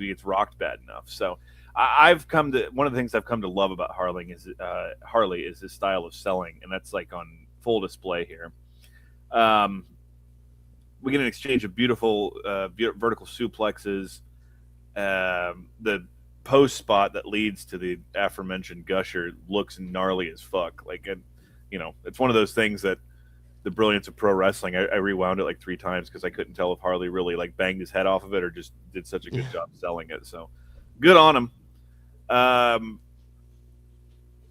gets rocked bad enough. So I've come to, one of the things I've come to love about Harley is his style of selling, and that's on full display here. We get an exchange of beautiful vertical suplexes. The post spot that leads to the aforementioned gusher looks gnarly as fuck. It's one of those things that the brilliance of pro wrestling. I rewound it 3 times because I couldn't tell if Harley really banged his head off of it or just did such a good job selling it. So good on him.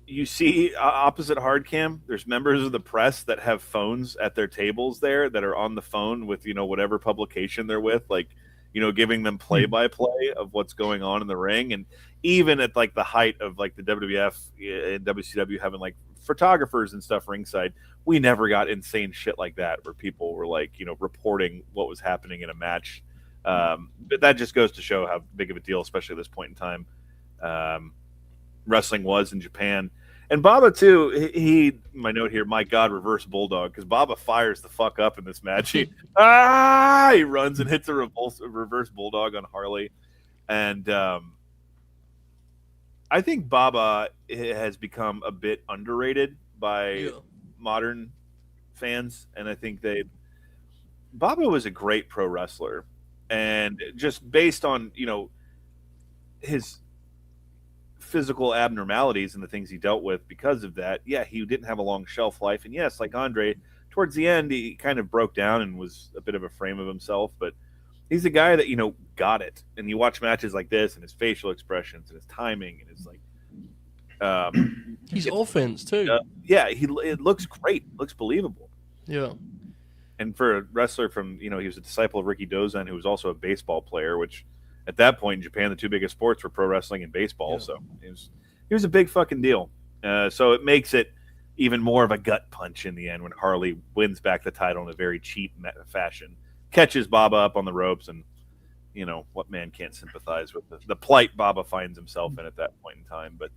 You see opposite Hardcam, there's members of the press that have phones at their tables there that are on the phone with, whatever publication they're with, giving them play-by-play of what's going on in the ring. And even at the height of the WWF and WCW having photographers and stuff ringside, we never got insane shit like that where people were reporting what was happening in a match. But that just goes to show how big of a deal, especially at this point in time. wrestling was in Japan. And Baba too. He my note here. My God, reverse bulldog, because Baba fires the fuck up in this match. He runs and hits a reverse bulldog on Harley, and I think Baba has become a bit underrated by modern fans, and I think Baba was a great pro wrestler, and just based on his physical abnormalities and the things he dealt with because of that, he didn't have a long shelf life. And yes, like Andre, towards the end he kind of broke down and was a bit of a frame of himself, but he's a guy that got it. And you watch matches like this and his facial expressions and his timing and his his offense too. It looks great, looks believable. And for a wrestler from he was a disciple of Ricky Dozan, who was also a baseball player, which at that point in Japan, the two biggest sports were pro wrestling and baseball. So he was a big fucking deal. So it makes it even more of a gut punch in the end when Harley wins back the title in a very cheap fashion, catches Baba up on the ropes, and what man can't sympathize with the plight Baba finds himself in at that point in time. But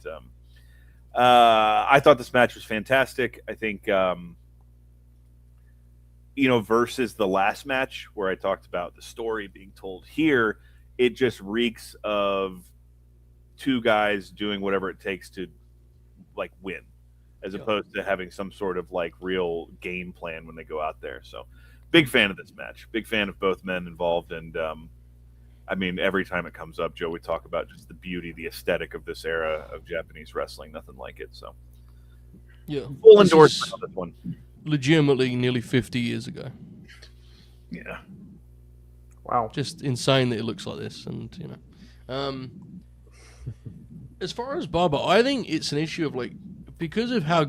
I thought this match was fantastic. I think versus the last match where I talked about the story being told here, it just reeks of two guys doing whatever it takes to win, as opposed to having some sort of real game plan when they go out there. So big fan of this match, big fan of both men involved. And I mean, every time it comes up, Joe, we talk about just the beauty, the aesthetic of this era of Japanese wrestling, nothing like it. So full endorsement on this one. Legitimately nearly 50 years ago. Wow. Just insane that it looks like this. And, as far as Baba, I think it's an issue of because of how,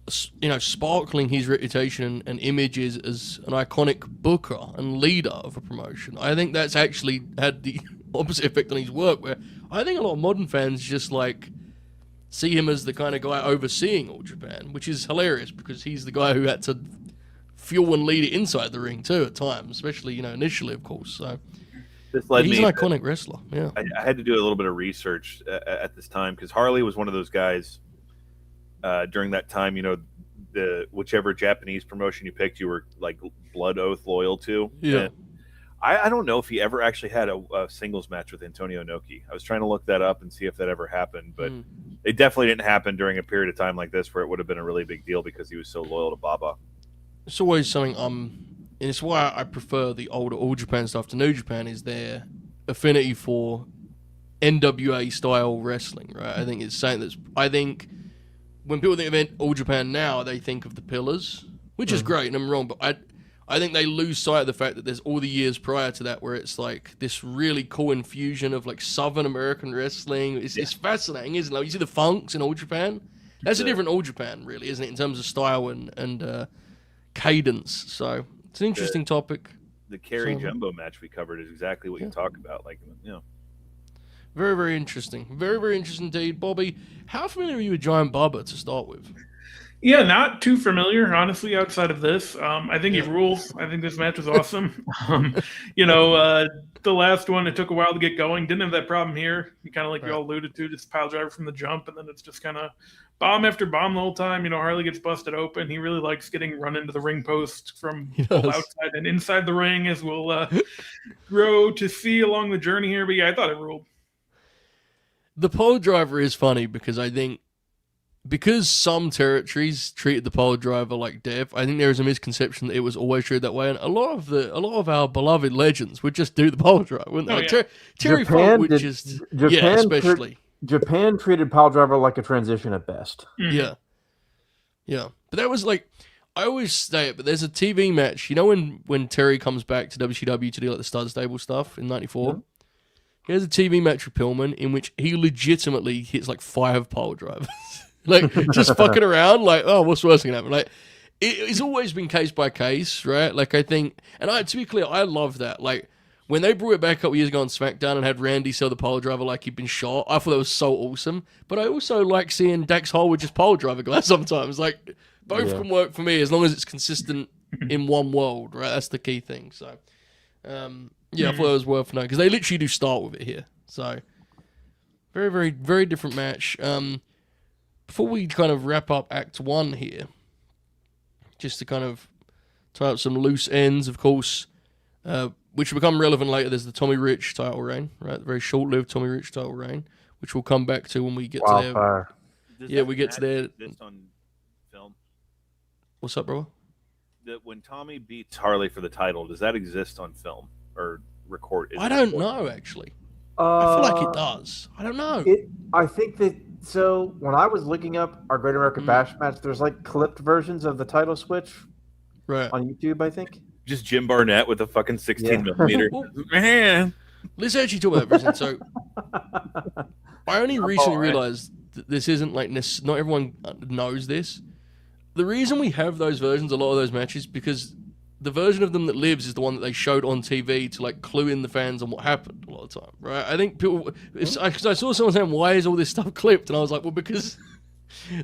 sparkling his reputation and image is as an iconic booker and leader of a promotion. I think that's actually had the opposite effect on his work, where I think a lot of modern fans just see him as the kind of guy overseeing All Japan, which is hilarious because he's the guy who had to fuel and lead it inside the ring too at times, especially initially, of course. So he's an iconic wrestler. I had to do a little bit of research at this time because Harley was one of those guys during that time. The whichever Japanese promotion you picked, you were blood oath loyal to. And I don't know if he ever actually had a singles match with Antonio Inoki. I was trying to look that up and see if that ever happened, but it definitely didn't happen during a period of time like this where it would have been a really big deal because he was so loyal to Baba. It's always something and it's why I prefer the older All Japan stuff to New Japan, is their affinity for NWA style wrestling, right? I think it's saying that when people think of All Japan now, they think of the Pillars, which is great, and I'm wrong, but I think they lose sight of the fact that there's all the years prior to that where it's this really cool infusion of Southern American wrestling. It's fascinating, isn't it? You see the Funks in All Japan. That's a different All Japan, really, isn't it, in terms of style and cadence. So it's an interesting topic. The Kerry Jumbo match we covered is exactly what you talk about. Very, very interesting. Very, very interesting indeed. Bobby, how familiar are you with Giant Baba to start with? Yeah, not too familiar, honestly, outside of this. I think he rules. I think this match was awesome. The last one, it took a while to get going. Didn't have that problem here. Kind of you all alluded to, just pile driver from the jump, and then it's just kind of bomb after bomb the whole time. Harley gets busted open. He really likes getting run into the ring post from both outside and inside the ring, as we'll grow to see along the journey here. But I thought it ruled. The pole driver is funny because I think some territories treated the pole driver like death. I think there is a misconception that it was always treated that way, and a lot of our beloved legends would just do the pole driver, wouldn't they? Terry Funk would especially. Japan treated pile driver like a transition at best. Yeah. But that was I always say it, but there's a TV match. When Terry comes back to WCW to do the Stud Stable stuff in '94. Yeah. Here's a TV match with Pillman in which he legitimately hits 5 pole drivers. Just fucking around, what's worse gonna happen? It's always been case by case, right? I think, and to be clear, I love that. When they brought it back a couple years ago on SmackDown and had Randy sell the pole driver like he'd been shot, I thought that was so awesome. But I also like seeing Dax Harwood just pole driver guys sometimes. Both can work for me as long as it's consistent in one world, right? That's the key thing. So, I thought it was worth knowing because they literally do start with it here. So, Very, very, very different match. Before we kind of wrap up Act 1 here, just to kind of tie up some loose ends, of course, which will become relevant later. There's the Tommy Rich title reign, right? The very short-lived Tommy Rich title reign, which we'll come back to when we get to there. Does we get to there. Exist on film? What's up, bro? When Tommy beats Harley for the title, does that exist on film or record? I don't know, actually. I feel like it does. I don't know. I think that, so when I was looking up our Great American Bash match, there's like clipped versions of the title switch on YouTube, I think. Just Jim Barnett with a fucking 16 millimeter. Man. Let's actually talk about that for a second. So, I only recently realized that this isn't like not everyone knows this. The reason we have those versions, a lot of those matches, because the version of them that lives is the one that they showed on TV to like clue in the fans on what happened a lot of the time, right? I think people, because I saw someone saying, "Why is all this stuff clipped?" And I was like, "Well, because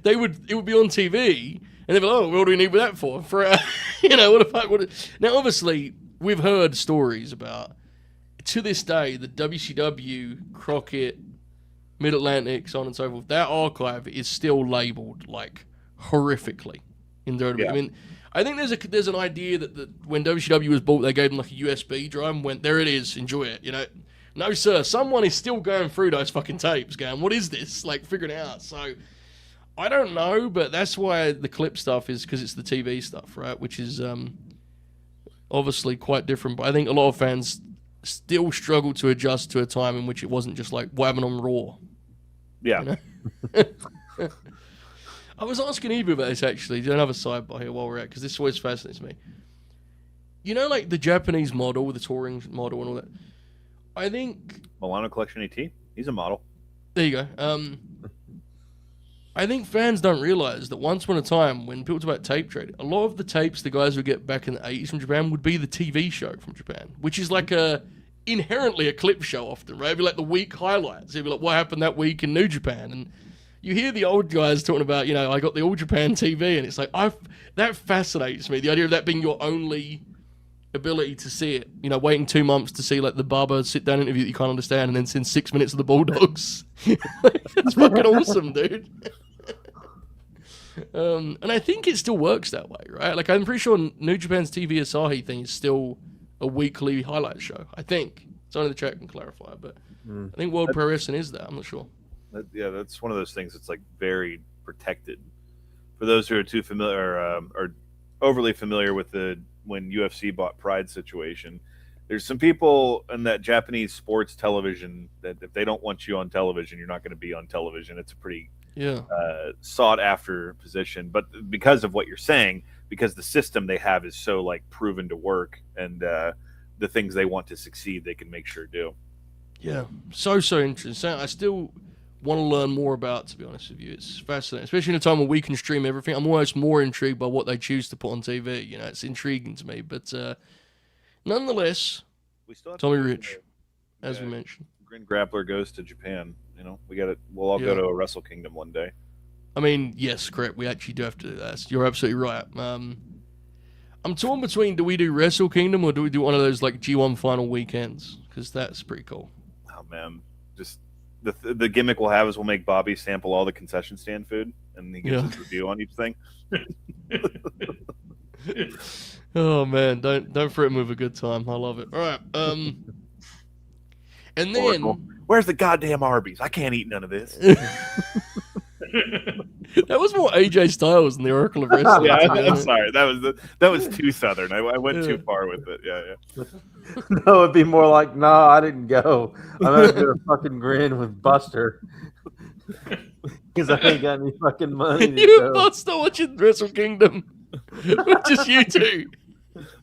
it would be on TV, and they'd be like, oh, what do we need that for? For what the fuck? Now, obviously, we've heard stories about, to this day, the WCW, Crockett, Mid-Atlantic, so on and so forth, that archive is still labeled like horrifically in WWE. Yeah. I mean, I think there's an idea that when WCW was bought, they gave them like a USB drive and went, there it is, enjoy it, you know. No, sir, someone is still going through those fucking tapes going, what is this? Like, figuring it out. So, I don't know, but that's why the clip stuff is, because it's the TV stuff, right? Which is obviously quite different. But I think a lot of fans still struggle to adjust to a time in which it wasn't just like what happened on Raw. Yeah. You know? I was asking Eva about this, actually. Do another sidebar here while we're at, because this always fascinates me. You know, like the Japanese model, the touring model and all that? I think... Milano Collection AT? He's a model. There you go. I think fans don't realize that once upon a time, when people talk about tape trading, a lot of the tapes the guys would get back in the 80s from Japan would be the TV show from Japan, which is like inherently a clip show often, right? It'd be like the week highlights. It'd be like, what happened that week in New Japan? And you hear the old guys talking about, I got the All Japan TV, and it's like, that fascinates me. The idea of that being your only ability to see it, waiting 2 months to see like the Barber sit-down interview that you can't understand, and then seeing 6 minutes of the Bulldogs. That's fucking awesome, dude. And I think it still works that way, right? Like, I'm pretty sure New Japan's TV Asahi thing is still a weekly highlight show. I think. It's only the chat can clarify, but I think World Pro Wrestling is that. I'm not sure. That's one of those things that's like very protected. For those who are too familiar or overly familiar with when UFC bought Pride situation, there's some people in that Japanese sports television that if they don't want you on television, you're not going to be on television. It's a pretty sought after position, but because of what you're saying, because the system they have is so like proven to work, and the things they want to succeed, they can make sure do. Yeah, so interesting. I still want to learn more about, to be honest with you. It's fascinating, especially in a time when we can stream everything. I'm almost more intrigued by what they choose to put on TV. It's intriguing to me, but nonetheless, we still have Tommy Rich, as we mentioned. Grin Grappler goes to Japan. We got it. We'll all go to a Wrestle Kingdom one day. I mean, yes, correct. We actually do have to do that. You're absolutely right. I'm torn between, do we do Wrestle Kingdom or do we do one of those like G1 final weekends? Because that's pretty cool. Oh man, just the gimmick we'll have is we'll make Bobby sample all the concession stand food, and he gives his review on each thing. Oh man, don't threaten with a good time. I love it. All right. And then, where's the goddamn Arby's? I can't eat none of this. That was more AJ Styles than the Oracle of Wrestling. Yeah, I'm sorry. That was too southern. I went too far with it. Yeah. No, it'd be more like, no, I didn't go. I'm gonna do a fucking Grin with Buster because I ain't got any fucking money. You and Buster watching Wrestle Kingdom, just you two.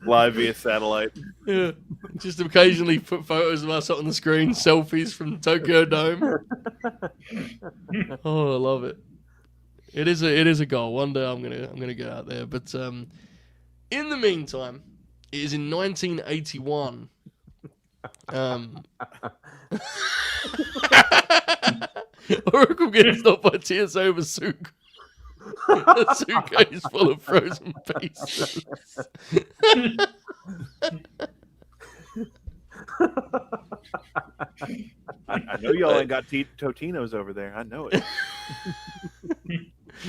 Live via satellite. Yeah, just occasionally put photos of us up on the screen, selfies from Tokyo Dome. Oh, I love it. It is a goal. One day I'm gonna get out there. But in the meantime, it is in 1981. Oracle gets stopped by TSA over a suitcase full of frozen pieces. I know y'all ain't got Totinos over there. I know it.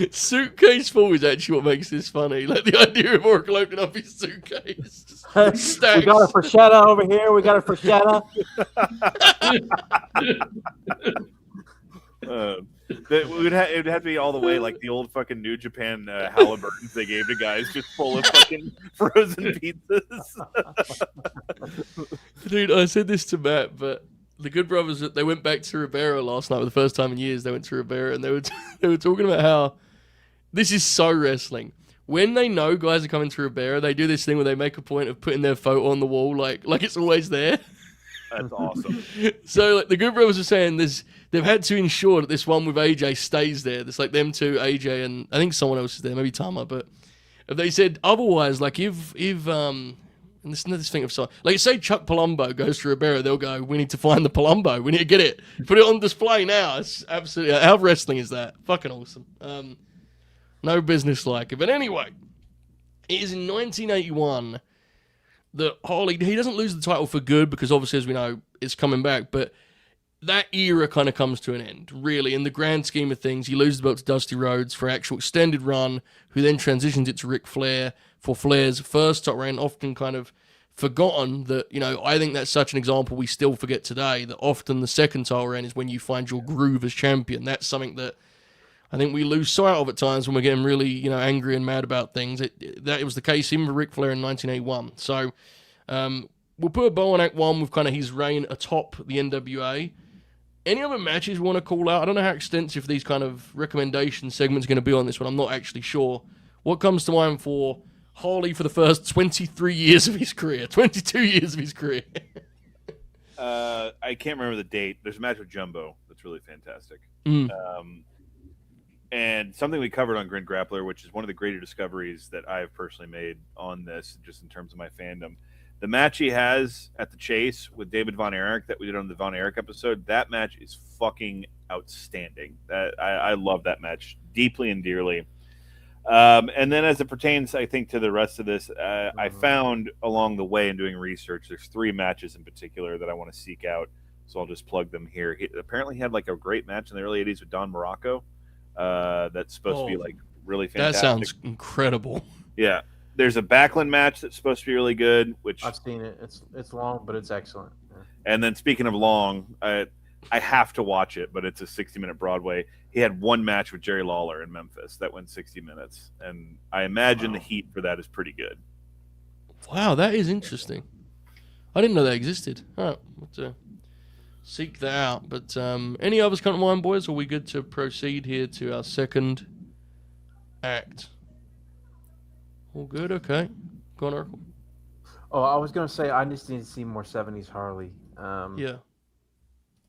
Suitcase full is actually what makes this funny. Like the idea of Oracle opening up his suitcase. We got a Freshetta over here. We got a Freshetta. It would have to be all the way like the old fucking New Japan Halliburtons they gave to guys, just full of fucking frozen pizzas. Dude, I said this to Matt, but the Good Brothers, they went back to Ribera last night for the first time in years. They went to Ribera and they were talking about how this is so wrestling. When they know guys are coming to Ribera, they do this thing where they make a point of putting their photo on the wall, like it's always there. That's awesome. So like the Good Brothers are saying they've had to ensure that this one with AJ stays there. There's like them two, AJ, and I think someone else is there, maybe Tama. But if they said otherwise, like if and this thing of so like say Chuck Palumbo goes to Ribera, they'll go, we need to find the Palumbo. We need to get it, put it on display now. It's absolutely how wrestling is that fucking awesome. No business like it. But anyway, it is in 1981. That Harley, he doesn't lose the title for good because obviously, as we know, it's coming back. But that era kind of comes to an end, really. In the grand scheme of things, he loses the belt to Dusty Rhodes for actual extended run, who then transitions it to Ric Flair for Flair's first top reign, often kind of forgotten that, I think that's such an example we still forget today, that often the second title reign is when you find your groove as champion. That's something that I think we lose sight of at times when we're getting really, angry and mad about things. That was the case even for Ric Flair in 1981. So we'll put a bow on Act 1 with kind of his reign atop the NWA. Any other matches we want to call out? I don't know how extensive these kind of recommendation segments are going to be on this one. I'm not actually sure. What comes to mind for Harley for the first 23 years of his career? 22 years of his career. I can't remember the date. There's a match with Jumbo that's really fantastic. And something we covered on Grin Grappler, which is one of the greater discoveries that I have personally made on this, just in terms of my fandom. The match he has at the Chase with David Von Erich that we did on the Von Erich episode, that match is fucking outstanding. I love that match deeply and dearly. And then as it pertains, I think, to the rest of this, I found along the way in doing research, there's 3 matches in particular that I want to seek out. So I'll just plug them here. He apparently had like a great match in the early 80s with Don Morocco. That's supposed to be like really fantastic. That sounds incredible. Yeah. There's a Backlund match that's supposed to be really good, which I've seen it. It's long, but it's excellent. Yeah. And then speaking of long, I have to watch it, but it's a 60-minute Broadway. He had one match with Jerry Lawler in Memphis that went 60 minutes, and I imagine the heat for that is pretty good. Wow, that is interesting. I didn't know that existed. All right, we'll seek that out. But any others come to mind, boys? Or are we good to proceed here to our second act? All good? Okay. Go on, Oracle. Oh, I was going to say I just need to see more 70s Harley. Yeah.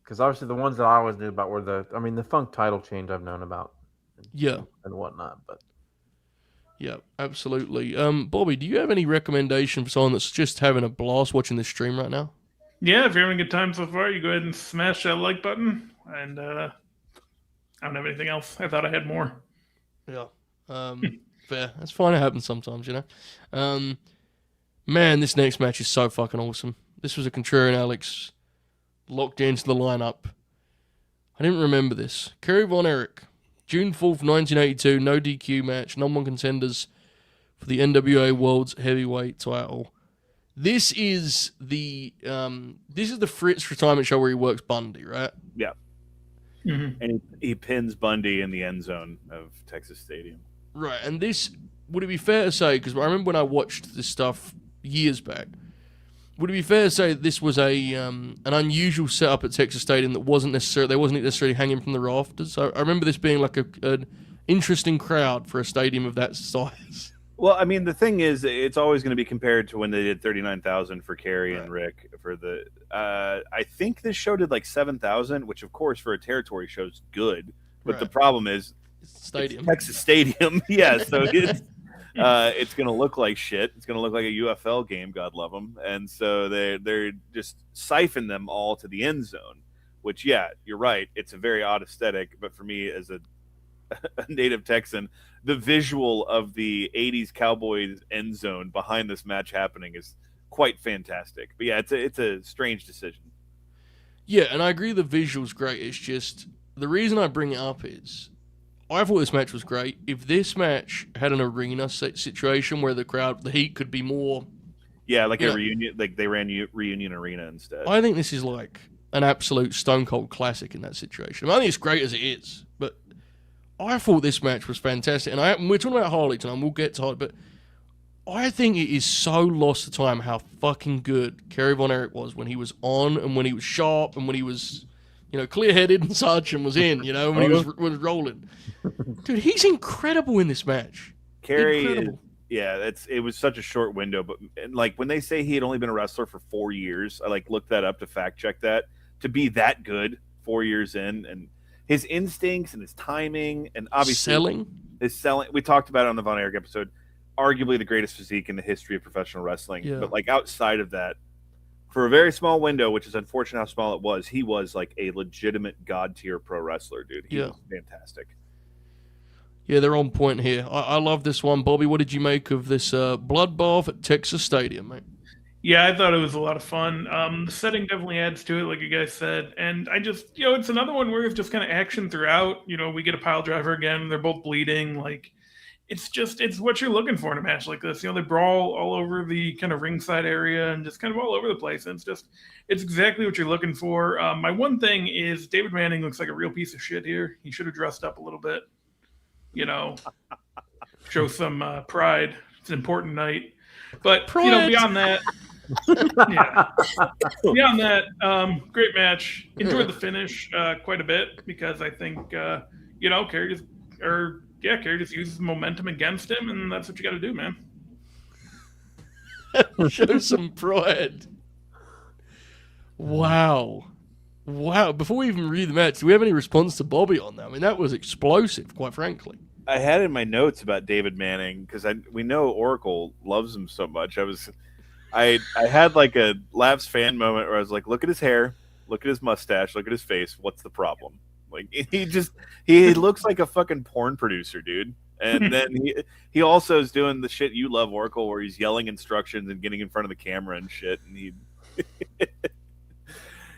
Because obviously the ones that I always knew about were the Funk title change I've known about. Yeah. And whatnot. But yeah, absolutely. Bobby, do you have any recommendation for someone that's just having a blast watching this stream right now? Yeah, if you're having a good time so far, you go ahead and smash that like button. And I don't have anything else. I thought I had more. Yeah. Fair. That's fine. It happens sometimes, Man, this next match is so fucking awesome. This was a Contrarian Alex locked into the lineup. I didn't remember this. Kerry Von Erich, June 4th, 1982, no DQ match, number 1 contenders for the NWA World's Heavyweight title. This is the Fritz retirement show where he works Bundy, right? Yeah. Mm-hmm. And he pins Bundy in the end zone of Texas Stadium. Right, and this, would it be fair to say, because I remember when I watched this stuff years back, would it be fair to say that this was an unusual setup at Texas Stadium that wasn't necessarily hanging from the rafters? I remember this being like an interesting crowd for a stadium of that size. Well, I mean, the thing is, it's always going to be compared to when they did 39,000 for Kerry and Rick for the. I think this show did like 7,000, which of course for a territory show is good, but the problem is stadium, it's Texas Stadium, yeah. So it's going to look like shit. It's going to look like a UFL game, God love them, and so they're just siphon them all to the end zone. Which, yeah, you're right. It's a very odd aesthetic, but for me as a native Texan, the visual of the 80s Cowboys end zone behind this match happening is quite fantastic. But yeah, it's a strange decision. Yeah, and I agree the visual's great. It's just the reason I bring it up is I thought this match was great. If this match had an arena situation where the heat could be more, Yeah, like a reunion, like they ran reunion arena instead. I think this is like an absolute Stone Cold classic in that situation. I think it's great as it is, but I thought this match was fantastic. And we're talking about Harley tonight, and we'll get to Harley, but I think it is so lost to time how fucking good Kerry Von Erich was when he was on and when he was sharp and when he was, clear-headed and such and was in, when he was rolling. Dude, he's incredible in this match. Kerry, it was such a short window, but like when they say he had only been a wrestler for 4 years, I like looked that up to fact check that. To be that good 4 years in, and his instincts and his timing and obviously his selling. We talked about it on the Von Erich episode. Arguably the greatest physique in the history of professional wrestling. Yeah. But like outside of that, for a very small window, which is unfortunate how small it was, he was like a legitimate god tier pro wrestler, dude. He was fantastic. Yeah, they're on point here. I love this one. Bobby, what did you make of this bloodbath at Texas Stadium, mate? Yeah, I thought it was a lot of fun. The setting definitely adds to it, like you guys said. And I just, it's another one where it's just kind of action throughout. We get a pile driver again. They're both bleeding. Like, it's what you're looking for in a match like this. They brawl all over the kind of ringside area and just kind of all over the place. And it's exactly what you're looking for. My one thing is David Manning looks like a real piece of shit here. He should have dressed up a little bit, show some pride. It's an important night. But, beyond that, beyond that, great match. Enjoyed the finish quite a bit because I think, Kerry just uses momentum against him, and that's what you got to do, man. Show some pride. Wow. Before we even read the match, do we have any response to Bobby on that? I mean, that was explosive, quite frankly. I had in my notes about David Manning because we know Oracle loves him so much. I had like a Labs fan moment where I was like, look at his hair, look at his mustache, look at his face. What's the problem? Like he looks like a fucking porn producer, dude. And then he also is doing the shit you love, Oracle, where he's yelling instructions and getting in front of the camera and shit. And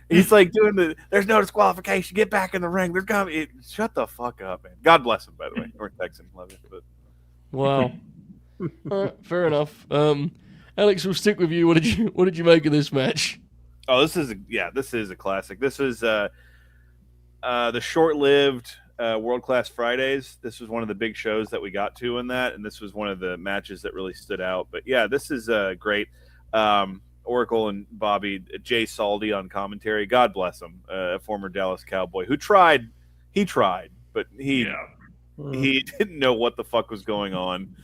he's like doing there's no disqualification. Get back in the ring. Shut the fuck up, man. God bless him, by the way. North Texan, love you. But. Wow. All right, fair enough. Alex, we'll stick with you. What did you make of this match? Oh, this is a classic. This is the short-lived World Class Fridays. This was one of the big shows that we got to in that, and this was one of the matches that really stood out. But yeah, this is great. Oracle and Bobby, Jay Saldy on commentary. God bless him, a former Dallas Cowboy who tried. He tried, but he didn't know what the fuck was going on.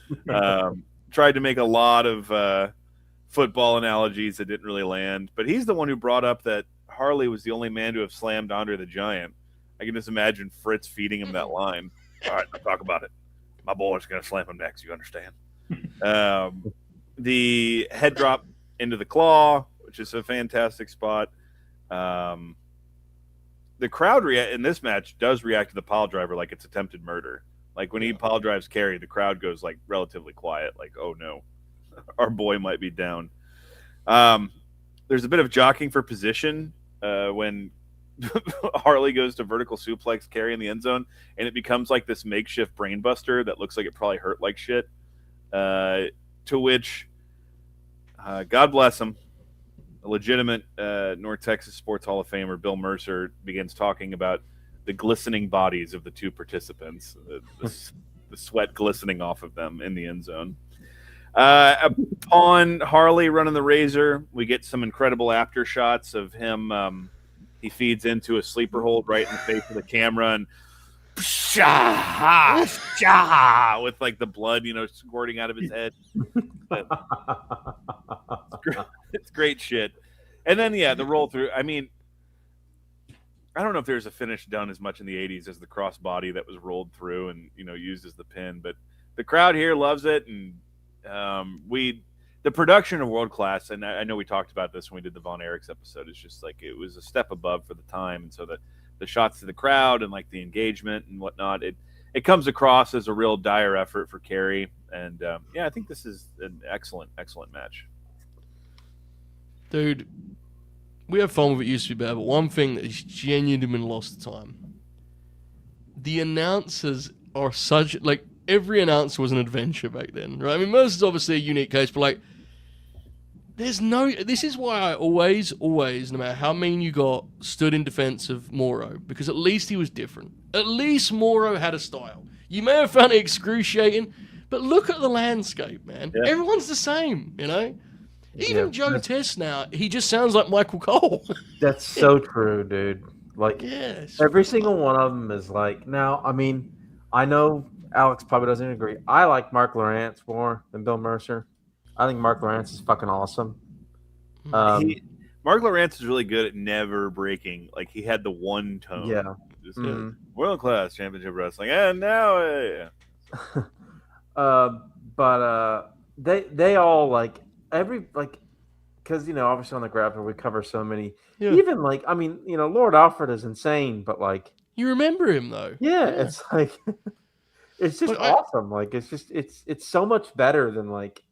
Tried to make a lot of football analogies that didn't really land. But he's the one who brought up that Harley was the only man to have slammed Andre the Giant. I can just imagine Fritz feeding him that line. All right, I'll talk about it. My boy's going to slam him next, you understand? The head drop into the claw, which is a fantastic spot. The crowd in this match does react to the pile driver like it's attempted murder. Like when he pile drives Kerry, the crowd goes like relatively quiet, like, oh no, our boy might be down. There's a bit of jockeying for position when Harley goes to vertical suplex Kerry in the end zone, and it becomes like this makeshift brainbuster that looks like it probably hurt like shit. To which, God bless him, a legitimate North Texas Sports Hall of Famer, Bill Mercer, begins talking about the glistening bodies of the two participants, the sweat glistening off of them in the end zone. Upon Harley running the razor, we get some incredible after shots of him. He feeds into a sleeper hold right in the face of the camera and with like the blood, squirting out of his head. It's great shit. And then, the roll through. I mean, I don't know if there's a finish done as much in the 80s as the crossbody that was rolled through and, used as the pin. But the crowd here loves it. And the production of World Class, and I know we talked about this when we did the Von Erichs episode, is just like it was a step above for the time. And so the shots to the crowd and like the engagement and whatnot, it comes across as a real dire effort for Kerry. And I think this is an excellent, excellent match. Dude, we have fun with it used to be better, but one thing that has genuinely been lost to time. The announcers are such, like, every announcer was an adventure back then, right? I mean, Mercer's obviously a unique case, but, like, this is why I always, no matter how mean you got, stood in defense of Moro, because at least he was different. At least Moro had a style. You may have found it excruciating, but look at the landscape, man. Yeah. Everyone's the same, you know? Even Joe Test now, he just sounds like Michael Cole. That's so true, dude. Like, every single one of them is like, now, I mean, I know Alex probably doesn't agree. I like Mark Lawrence more than Bill Mercer. I think Mark Lawrence is fucking awesome. Mark Lawrence is really good at never breaking. Like, he had the one tone. Yeah. Just, world class championship wrestling. And now, they all like because obviously on the Grappler we cover so many. Yeah. Even like, I mean, Lord Alfred is insane, but like, you remember him though. Yeah. It's like it's just awesome. Like, it's so much better than like.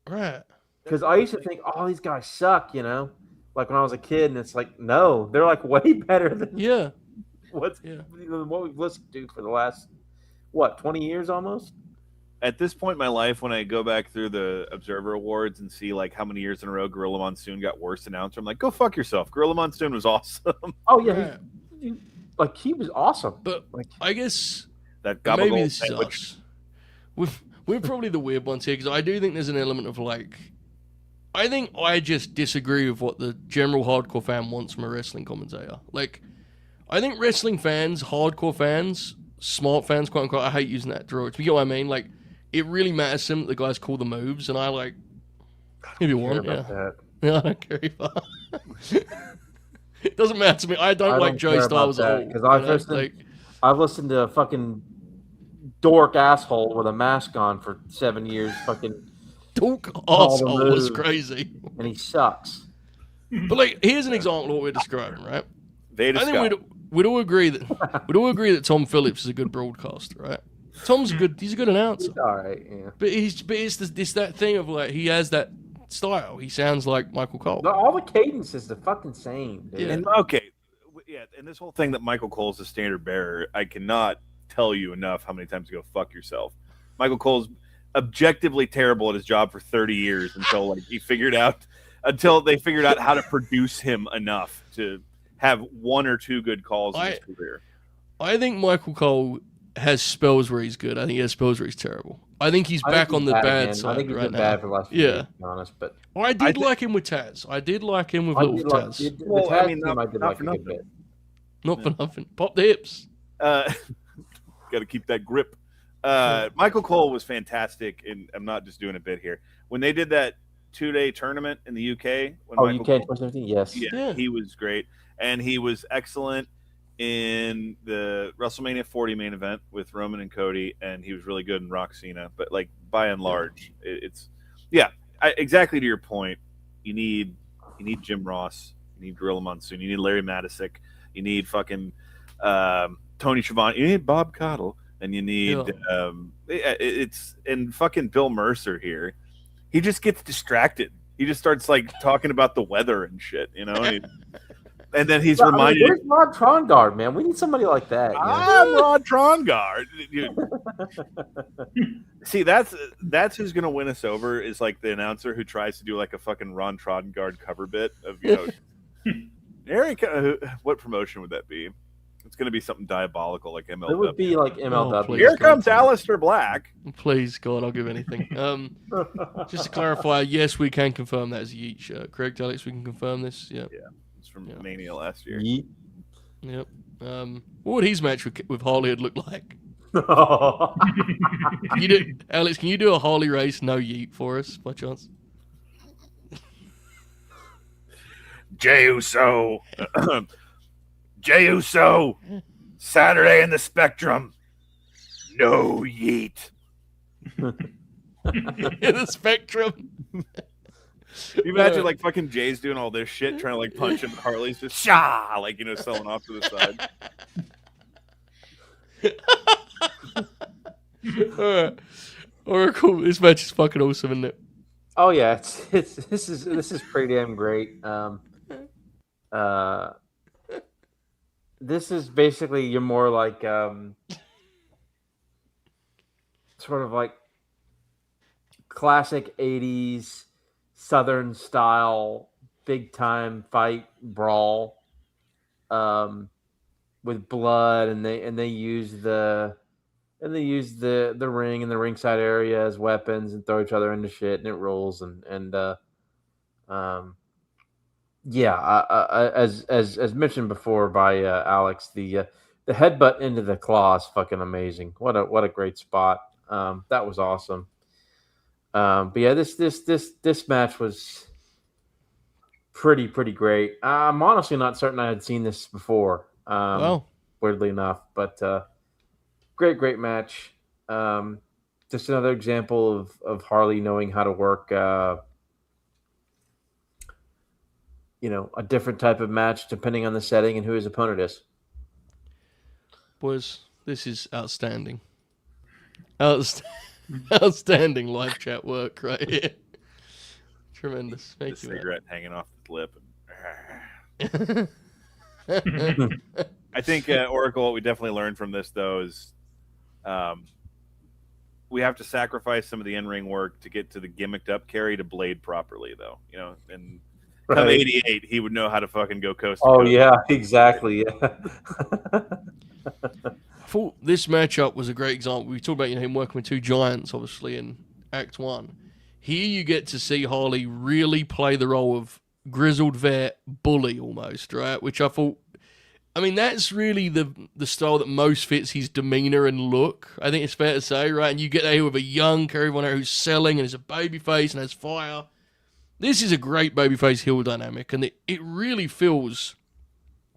Right. Because I used to think, oh, these guys suck, like when I was a kid, and it's like, no, they're like way better than what we've listened to for the last 20 years almost. At this point in my life, when I go back through the Observer Awards and see like how many years in a row Gorilla Monsoon got worst announcer, I'm like, go fuck yourself. Gorilla Monsoon was awesome. Oh yeah, he was awesome. But like, I guess that maybe this is us. We're probably the weird ones here, because I do think there's an element of like, I think I just disagree with what the general hardcore fan wants from a wrestling commentator. Like, I think wrestling fans, hardcore fans, smart fans, quote unquote, I hate using that derogatory, but you get what I mean? Like, it really matters to them that the guys call the moves, and I like, if you want, yeah, I don't care either. It doesn't matter to me. I don't like Joey Styles at all. Because I've listened to a fucking dork asshole with a mask on for 7 years. Fucking dork asshole was crazy, and he sucks. But like, here's an example of what we're describing, right? I think we'd all agree that Tom Phillips is a good broadcaster, right? He's a good announcer. He's all right, yeah. But it's that thing of like, he has that style. He sounds like Michael Cole. All the cadences are fucking same, dude. Yeah. And, and this whole thing that Michael Cole's the standard bearer, I cannot tell you enough how many times to go fuck yourself. Michael Cole's objectively terrible at his job for 30 years until they figured out how to produce him enough to have one or two good calls in his career. I think Michael Cole has spells where he's good. I think he has spells where he's terrible. I think he's back on the bad side. I think he's right been now. bad for the last few years, to be honest. But I did like him with Taz. I did like him with little Taz. I did like a good bit. Not for nothing. Pop the hips. Got to keep that grip. Michael Cole was fantastic, and I'm not just doing a bit here. When they did that 2-day tournament in the UK, UK 2017, yes, he was great, and he was excellent in the WrestleMania 40 main event with Roman and Cody, and he was really good in Rock Cena. But like, by and large, it's exactly to your point. You need Jim Ross, you need Gorilla Monsoon, you need Larry Matisic, you need fucking Tony Schiavone, you need Bob Caudle, and you need and fucking Bill Mercer here. He just gets distracted. He just starts like talking about the weather and shit, and then he's reminded. Where's Rod Trongard, man? We need somebody like that. I'm Rod Trongard. See, that's who's gonna win us over, is like the announcer who tries to do like a fucking Ron Trongard cover bit of Erich. What promotion would that be? It's going to be something diabolical like MLW. It would be like MLW. Here comes Aleister Black. Please, God, I'll give anything. Just to clarify, yes, we can confirm that as a Yeet shirt. Correct, Alex? We can confirm this? Yeah. Yeah. It's from Mania last year. Yeet. Yep. What would his match with Harley had looked like? Alex, can you do a Harley race, no Yeet for us, by chance? Jey Uso. Jey Uso, Saturday in the Spectrum. No Yeet. In the Spectrum. You imagine like fucking Jay's doing all this shit, trying to like punch him. Harley's just shah, like selling off to the side. Oracle, this match is fucking awesome, isn't it? Oh yeah, this is pretty damn great. This is basically you're more like sort of like classic 80s Southern style big time fight brawl with blood, and they use the ring and the ringside area as weapons and throw each other into shit, and it rolls and um yeah, as mentioned before by Alex, the headbutt into the claw is fucking amazing. What a great spot. That was awesome. But yeah, this match was pretty great. I'm honestly not certain I had seen this before. Wow. Weirdly enough, but great match. Just another example of Harley knowing how to work. A different type of match depending on the setting and who his opponent is. Boys, this is outstanding. Outstanding live chat work right here. Tremendous. The Thank you. cigarette hanging off the lip. Man. I think Oracle. What we definitely learned from this, though, is we have to sacrifice some of the in-ring work to get to the gimmicked up Kerry to blade properly, though. And come 88, he would know how to fucking go coast to coast. Oh yeah, exactly. Yeah. I thought this matchup was a great example. We talked about him working with two giants, obviously, in Act 1. Here you get to see Harley really play the role of grizzled vet bully almost, right? Which I thought, that's really the style that most fits his demeanor and look. I think it's fair to say, right? And you get here with a young Kerry Von Erich who's selling and is a babyface and has fire. This is a great babyface heel dynamic, and it really feels,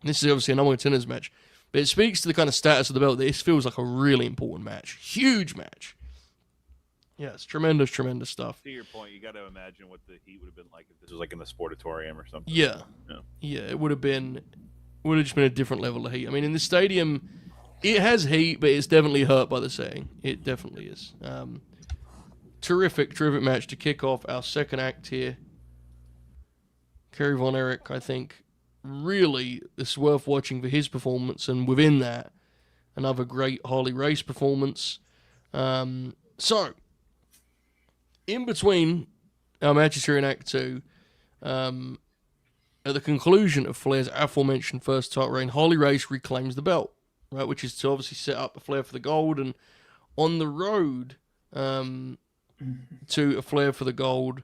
this is obviously a number one contenders match, but it speaks to the kind of status of the belt. This feels like a really important match. Huge match. Yeah, it's tremendous stuff. To your point, you got to imagine what the heat would have been like if this was like in the Sportatorium or something. Yeah, it would have just been a different level of heat. In the stadium, it has heat, but it's definitely hurt by the setting. It definitely is. Terrific match to kick off our second act here. Kerry Von Erich, I think, really is worth watching for his performance, and within that, another great Harley Race performance. So, in between our matches here in Act 2, at the conclusion of Flair's aforementioned first title reign, Harley Race reclaims the belt, right, which is to obviously set up a Flair for the gold, and on the road to a Flair for the gold,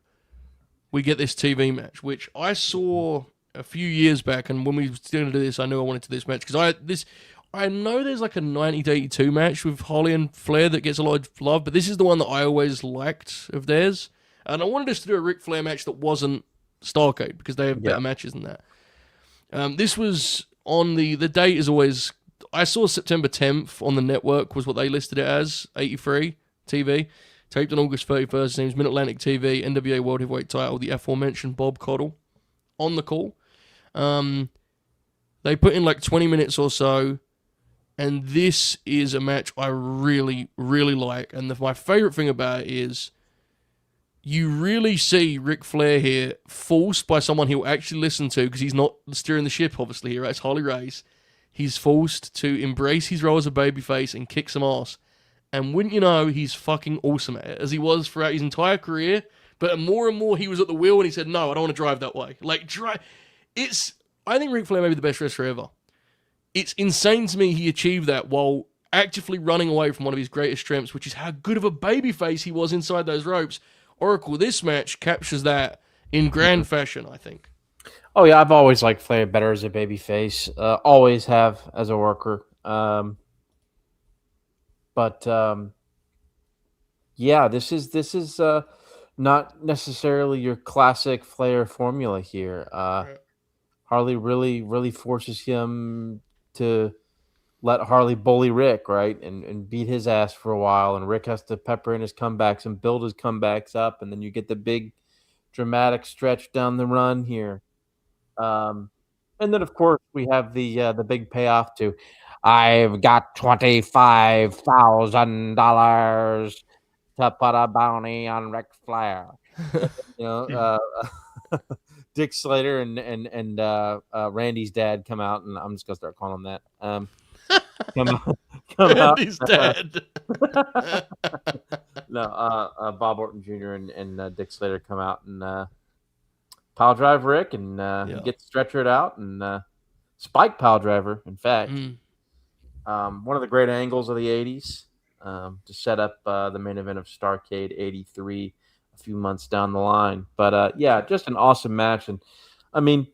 we get this TV match, which I saw a few years back, and when we were going to do this, I knew I wanted to do this match, because I know there's like a 1982 match with Harley and Flair that gets a lot of love, but this is the one that I always liked of theirs, and I wanted us to do a Ric Flair match that wasn't Starrcade, because they have better matches than that. This was on the date is always, I saw September 10th on the network was what they listed it as, 83 TV. Taped on August 31st. His name's Mid-Atlantic TV, NWA World Heavyweight title, the aforementioned Bob Caudle on the call. They put in like 20 minutes or so, and this is a match I really, really like. And my favorite thing about it is you really see Ric Flair here forced by someone he'll actually listen to, because he's not steering the ship, obviously, here. Right? It's Harley Race. He's forced to embrace his role as a babyface and kick some ass. And wouldn't you know, he's fucking awesome at it, as he was throughout his entire career. But more and more, he was at the wheel and he said, no, I don't want to drive that way. I think Ric Flair may be the best wrestler ever. It's insane to me he achieved that while actively running away from one of his greatest strengths, which is how good of a babyface he was inside those ropes. Oracle, this match captures that in grand fashion, I think. Oh, yeah, I've always liked Flair better as a babyface. Always have as a worker. But yeah, this is not necessarily your classic Flair formula here. Right. Harley really forces him to let Harley bully Rick, right, and beat his ass for a while, and Rick has to pepper in his comebacks and build his comebacks up, and then you get the big dramatic stretch down the run here. And then of course we have the big payoff to, I've got $25,000 to put a bounty on Ric Flair. Dick Slater and Randy's dad come out, and I'm just gonna start calling him that. Come out, Randy's dad. No, Bob Orton Jr. and Dick Slater come out and pile drive Rick and get stretchered out and spike pile driver. In fact, one of the great angles of the '80s to set up the main event of Starrcade '83 a few months down the line. But yeah, just an awesome match, and I mean,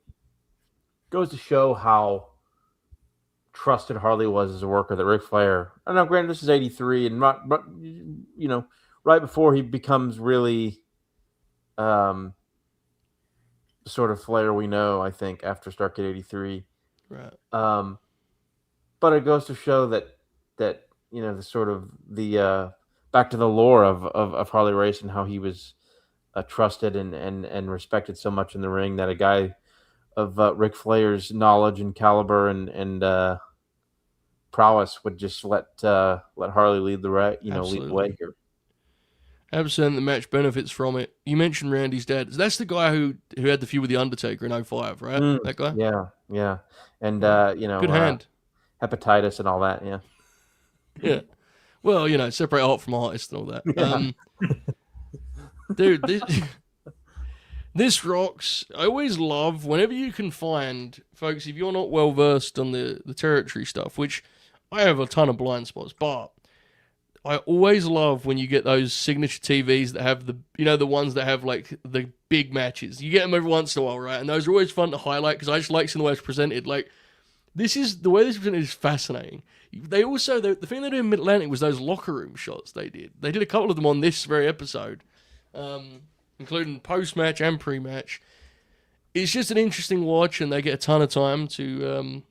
goes to show how trusted Harley was as a worker. That Ric Flair. I know, granted, this is '83, and right before he becomes really sort of Flair we know, I think, after Starrcade '83. Right. But it goes to show that the sort of the back to the lore of Harley Race and how he was trusted and respected so much in the ring, that a guy of Ric Flair's knowledge and caliber and prowess would just let Harley lead the way here. Absolutely, the match benefits from it. You mentioned Randy's dad. That's the guy who had the feud with the Undertaker in '05, right? That guy. Yeah, and good hand. Hepatitis and all that. Yeah. Yeah. Well, separate art from artist and all that. Dude, this rocks. I always love whenever you can find, folks, if you're not well versed on the territory stuff, which I have a ton of blind spots, but I always love when you get those signature TVs that have the ones that have like the big matches. You get them every once in a while, right? And those are always fun to highlight because I just like seeing the way it's presented. Like, the way this is presented is fascinating. They also, the thing they did in Mid-Atlantic was those locker room shots they did. They did a couple of them on this very episode, including post-match and pre-match. It's just an interesting watch, and they get a ton of time to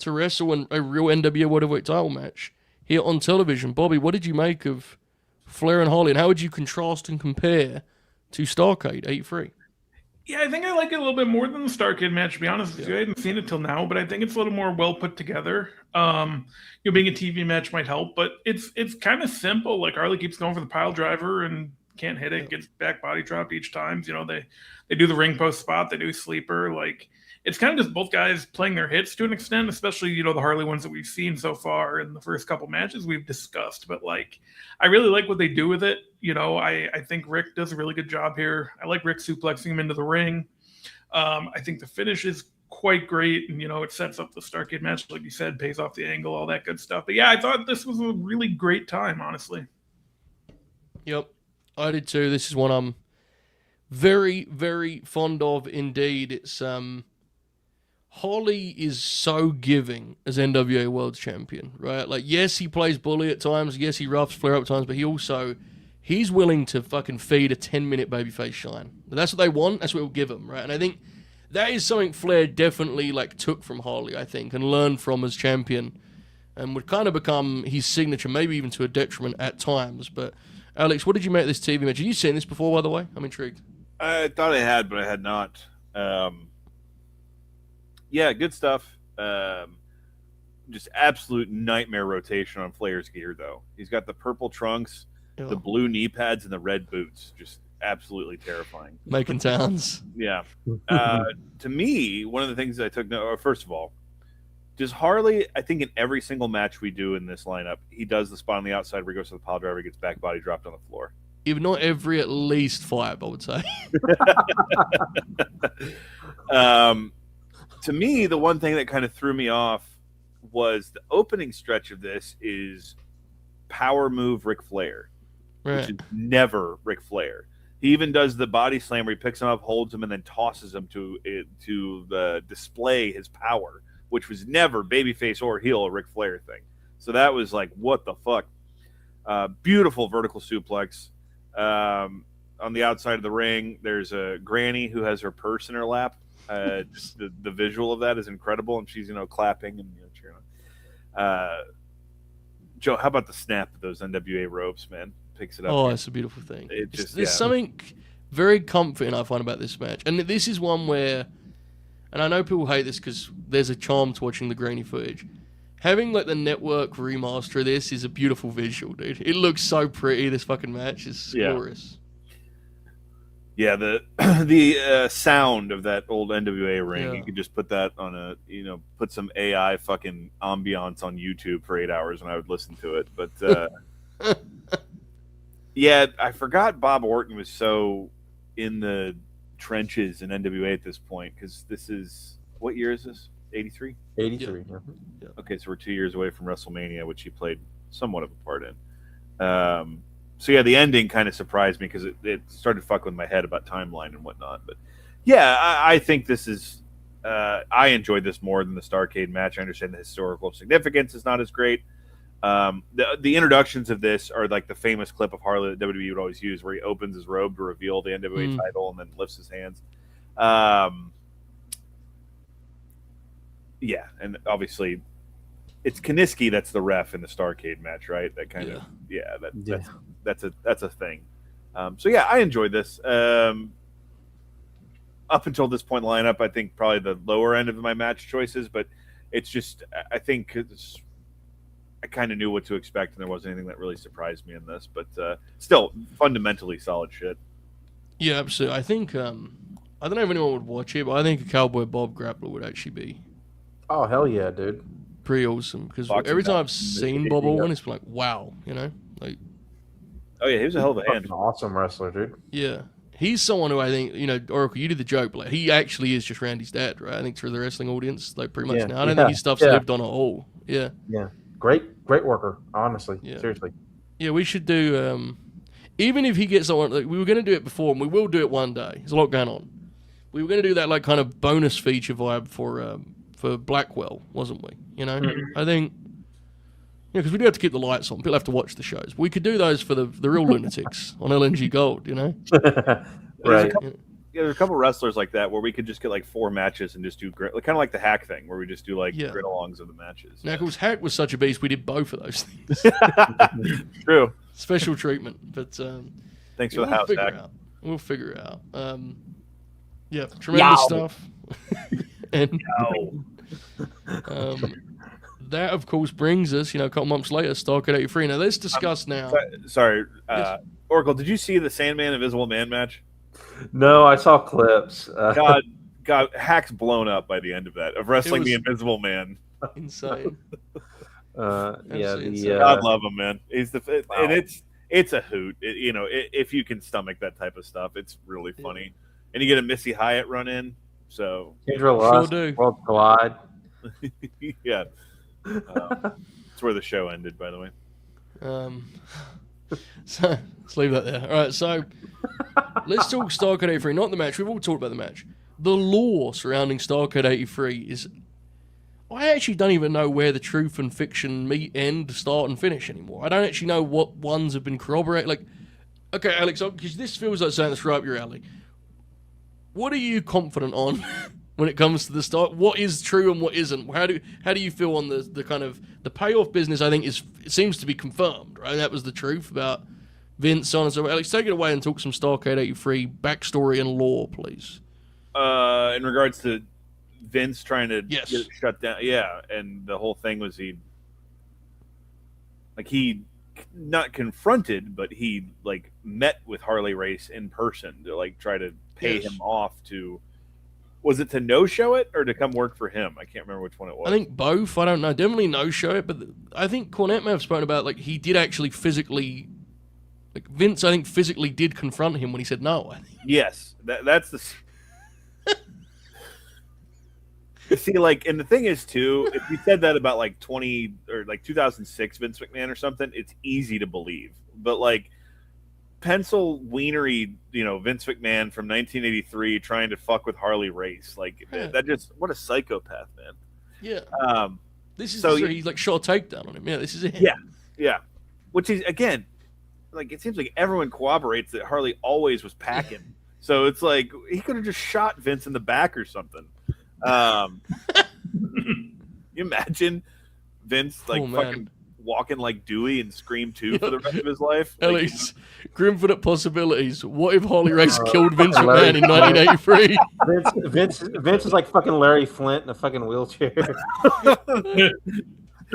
wrestle in a real NWA World Heavyweight title match here on television. Bobby, what did you make of Flair and Harley, and how would you contrast and compare to Starrcade '83? Yeah, I think I like it a little bit more than the Starrcade match, to be honest with you. I hadn't seen it till now, but I think it's a little more well put together. Being a TV match might help, but it's kind of simple. Like, Harley keeps going for the pile driver and can't hit it, gets back body dropped each time. They do the ring post spot, they do sleeper. Like, it's kind of just both guys playing their hits to an extent, especially, the Harley ones that we've seen so far in the first couple matches we've discussed. But, like, I really like what they do with it. I think Rick does a really good job here. I like Rick suplexing him into the ring. I think the finish is quite great. And, it sets up the Starrcade match, like you said, pays off the angle, all that good stuff. But, yeah, I thought this was a really great time, honestly. Yep, I did too. This is one I'm very, very fond of indeed. It's Harley is so giving as NWA World Champion, right? Like, yes, he plays bully at times. Yes, he roughs Flair up at times, but he's willing to fucking feed a 10-minute babyface shine. That's what they want. That's what we'll give him, right? And I think that is something Flair definitely took from Harley, I think, and learned from as champion, and would kind of become his signature, maybe even to a detriment at times. But Alex, what did you make of this TV match? Have you seen this before, by the way? I'm intrigued. I thought I had, but I had not. Yeah, good stuff. Just absolute nightmare rotation on Flair's gear, though. He's got the purple trunks, the blue knee pads, and the red boots. Just absolutely terrifying. Making towns. Yeah. To me, one of the things that I took note of, first of all, does Harley, I think in every single match we do in this lineup, he does the spot on the outside where he goes to the pile driver, gets back body dropped on the floor. If not every, at least 5, I would say. To me, the one thing that kind of threw me off was the opening stretch of this is power move Ric Flair, which is never Ric Flair. He even does the body slam where he picks him up, holds him, and then tosses him to display his power, which was never babyface or heel a Ric Flair thing. So that was like, what the fuck? Beautiful vertical suplex. On the outside of the ring, there's a granny who has her purse in her lap. Just the visual of that is incredible, and she's clapping and cheering on. Joe, how about the snap of those NWA ropes, man? Picks it up. Oh, it's a beautiful thing. There's something very comforting I find about this match, and this is one where, and I know people hate this because there's a charm to watching the grainy footage. Having the network remaster of this is a beautiful visual, dude. It looks so pretty. This fucking match is glorious. Yeah, the sound of that old NWA ring, Yeah. you could just put that on put some AI fucking ambiance on YouTube for 8 hours and I would listen to it. But yeah, I forgot Bob Orton was so in the trenches in NWA at this point, because this is, what year is this? 83? 83. Yeah. Okay, so we're 2 years away from WrestleMania, which he played somewhat of a part in. So yeah, the ending kind of surprised me because it started fucking with my head about timeline and whatnot. But yeah, I think this is. I enjoyed this more than the Starrcade match. I understand the historical significance is not as great. The introductions of this are like the famous clip of Harley that WWE would always use, where he opens his robe to reveal the NWA title and then lifts his hands. Yeah, and obviously it's Kaniski that's the ref in the Starrcade match, right? That kind of that's a thing. So yeah, I enjoyed this. Up until this point in the lineup, I think probably the lower end of my match choices, but it's just, I think I kind of knew what to expect, and there wasn't anything that really surprised me in this. But still, fundamentally solid shit. Yeah, absolutely. I think I don't know if anyone would watch it, but I think a Cowboy Bob Grappler would actually be Oh, hell yeah, dude. pretty awesome, because Boxing every time match. I've seen Bob Orton, it's like, wow, like, Oh yeah, he was a hell of a hand. Fucking awesome wrestler, dude. yeah. He's someone who I think, Oracle, you did the joke, but like, he actually is just Randy's dad, right? I think through the wrestling audience, like pretty much now. I don't think his stuff's lived on at all. Yeah. Yeah. Great worker, honestly. Yeah. Seriously. Yeah, we should do, even if he gets someone, like, we were going to do it before, and we will do it one day. There's a lot going on. We were going to do that, like, kind of bonus feature vibe for Blackwell, wasn't we? I think, because we do have to keep the lights on. People have to watch the shows. We could do those for the real lunatics on LNG Gold, Right. There's a couple wrestlers like that where we could just get like 4 matches and just do kind of like the Hack thing, where we just do like grid-alongs of the matches. Now, of course, Hack was such a beast, we did both of those things. True. Special treatment. But Thanks for the house, Hack. We'll figure it out. Yeah, tremendous stuff. And that, of course, brings us, a couple months later, Starrcade 83. Now, let's discuss now. Sorry, Yes. Oracle, did you see the Sandman Invisible Man match? No, I saw clips. God, Hack's blown up by the end of that, of wrestling the Invisible Man. Insane. God love him, man. He's and it's a hoot. If you can stomach that type of stuff, it's really funny. And you get a Missy Hyatt run in, so Kendra Lust, do. World Collide. yeah. That's where the show ended, by the way. So let's leave that there. All right, so let's talk Starrcade 83. Not the match. We've all talked about the match. The lore surrounding Starrcade 83 is... I actually don't even know where the truth and fiction meet, end, start, and finish anymore. I don't actually know what ones have been corroborated. Like, okay, Alex, because this feels like something that's right up your alley. What are you confident on when it comes to the start? What is true and what isn't? How do you feel on the kind of the payoff business? I think it seems to be confirmed, right? That was the truth about Vince, so on and so forth. Alex, take it away and talk some Starrcade 83 backstory and lore, please. In regards to Vince trying to Yes. get it shut down, yeah, and the whole thing was he not confronted, but he like met with Harley Race in person to like try to pay him off to. Was it to no-show it or to come work for him? I can't remember which one it was. I think both. I don't know. Definitely no-show it, but I think Cornette may have spoken about, like, he did actually physically... Like, Vince, I think, physically did confront him when he said no. Yes. That's the... See, like, and the thing is, too, if you said that about, like, 20... or, like, 2006 Vince McMahon or something, it's easy to believe. But, like... pencil wienery, Vince McMahon from 1983 trying to fuck with Harley Race. Like, that just, what a psychopath, man. Yeah. This is so he's like shot a takedown on him. Yeah, this is it. Yeah. Which is, again, like, it seems like everyone corroborates that Harley always was packing. So it's like, he could have just shot Vince in the back or something. You imagine Vince, like, fucking walking like Dewey and Scream 2 for the rest of his life? At least, Grimford Possibilities. What if Harley Race killed Vince McMahon in 1983? Vince is like fucking Larry Flint in a fucking wheelchair.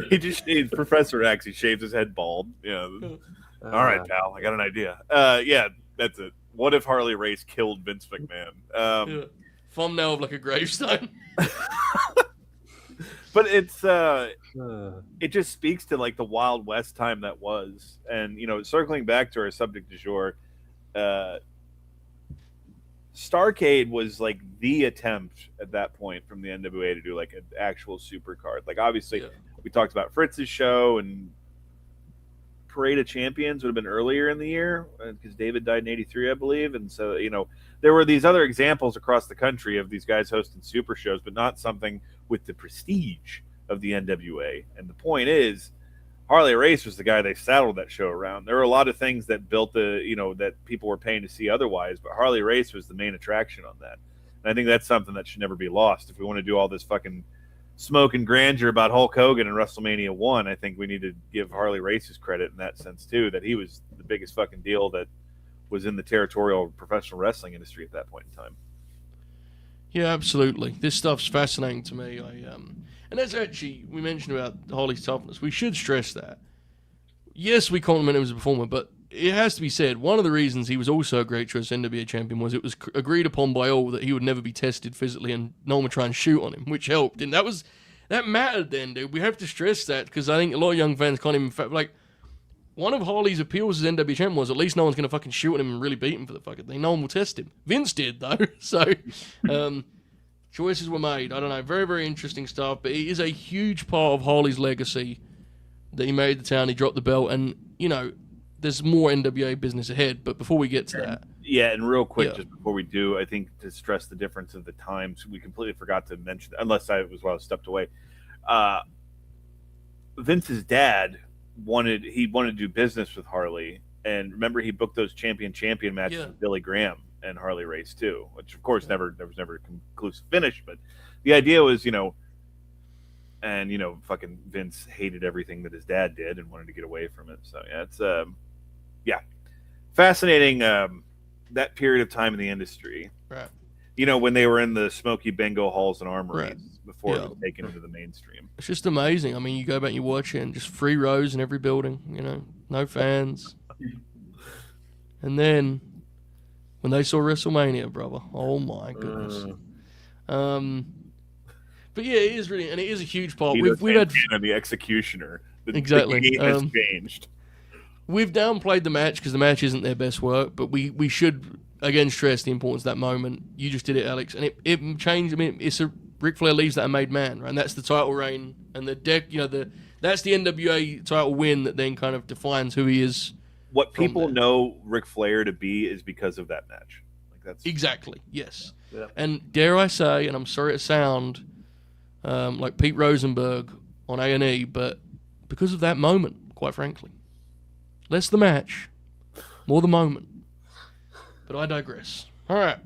He just shaved Professor X. He shaved his head bald. Yeah. All right, pal. I got an idea. Yeah, that's it. What if Harley Race killed Vince McMahon? Yeah. Thumbnail of like a gravestone. But it's it just speaks to like the Wild West time that was, and circling back to our subject du jour, Starrcade was like the attempt at that point from the NWA to do like an actual super card. Like obviously we talked about Fritz's show, and Parade of Champions would have been earlier in the year because David died in '83, I believe, and so there were these other examples across the country of these guys hosting super shows, but not something with the prestige of the NWA. And the point is, Harley Race was the guy they saddled that show around. There were a lot of things that built that people were paying to see otherwise, but Harley Race was the main attraction on that. And I think that's something that should never be lost. If we want to do all this fucking smoke and grandeur about Hulk Hogan and WrestleMania 1, I think we need to give Harley Race his credit in that sense too, that he was the biggest fucking deal that was in the territorial professional wrestling industry at that point in time. Yeah, absolutely. This stuff's fascinating to me. And that's actually, we mentioned about Harley's toughness. We should stress that. Yes, we compliment him as a performer, but it has to be said, one of the reasons he was also a great choice NWA champion was it was agreed upon by all that he would never be tested physically and no one would try and shoot on him, which helped. And that mattered then, dude. We have to stress that because I think a lot of young fans can't even, like, one of Harley's appeals as NWA champion was at least no one's going to fucking shoot on him and really beat him for the fucking thing. No one will test him. Vince did, though. So, choices were made. I don't know. Very, very interesting stuff. But it is a huge part of Harley's legacy that he made the town, he dropped the belt, and, there's more NWA business ahead. But before we get to that. Yeah, and real quick, just before we do, I think to stress the difference of the times, we completely forgot to mention, unless I stepped away. Vince's dad wanted to do business with Harley, and remember he booked those champion matches with Billy Graham and Harley Race too, which of course there was never a conclusive finish, but the idea was fucking Vince hated everything that his dad did and wanted to get away from it. So yeah, it's fascinating that period of time in the industry, right? When they were in the Smoky Bingo halls and armories before it was taken into the mainstream. It's just amazing. I mean, you go back and you watch it, and just free rows in every building. No fans. And then when they saw WrestleMania, brother, oh my goodness. But yeah, it is really, and it is a huge part. We've had the Executioner. Exactly. The game has changed. We've downplayed the match because the match isn't their best work, but we should again stress the importance of that moment. You just did it, Alex, and it changed. I mean, Ric Flair leaves that a made man, right? And that's the title reign and the deck. That's the NWA title win that then kind of defines who he is. What people know Ric Flair to be is because of that match. Like that's exactly yes. Yeah. And dare I say, and I'm sorry to sound like Pete Rosenberg on A&E, but because of that moment, quite frankly, less the match, more the moment. But I digress. All right.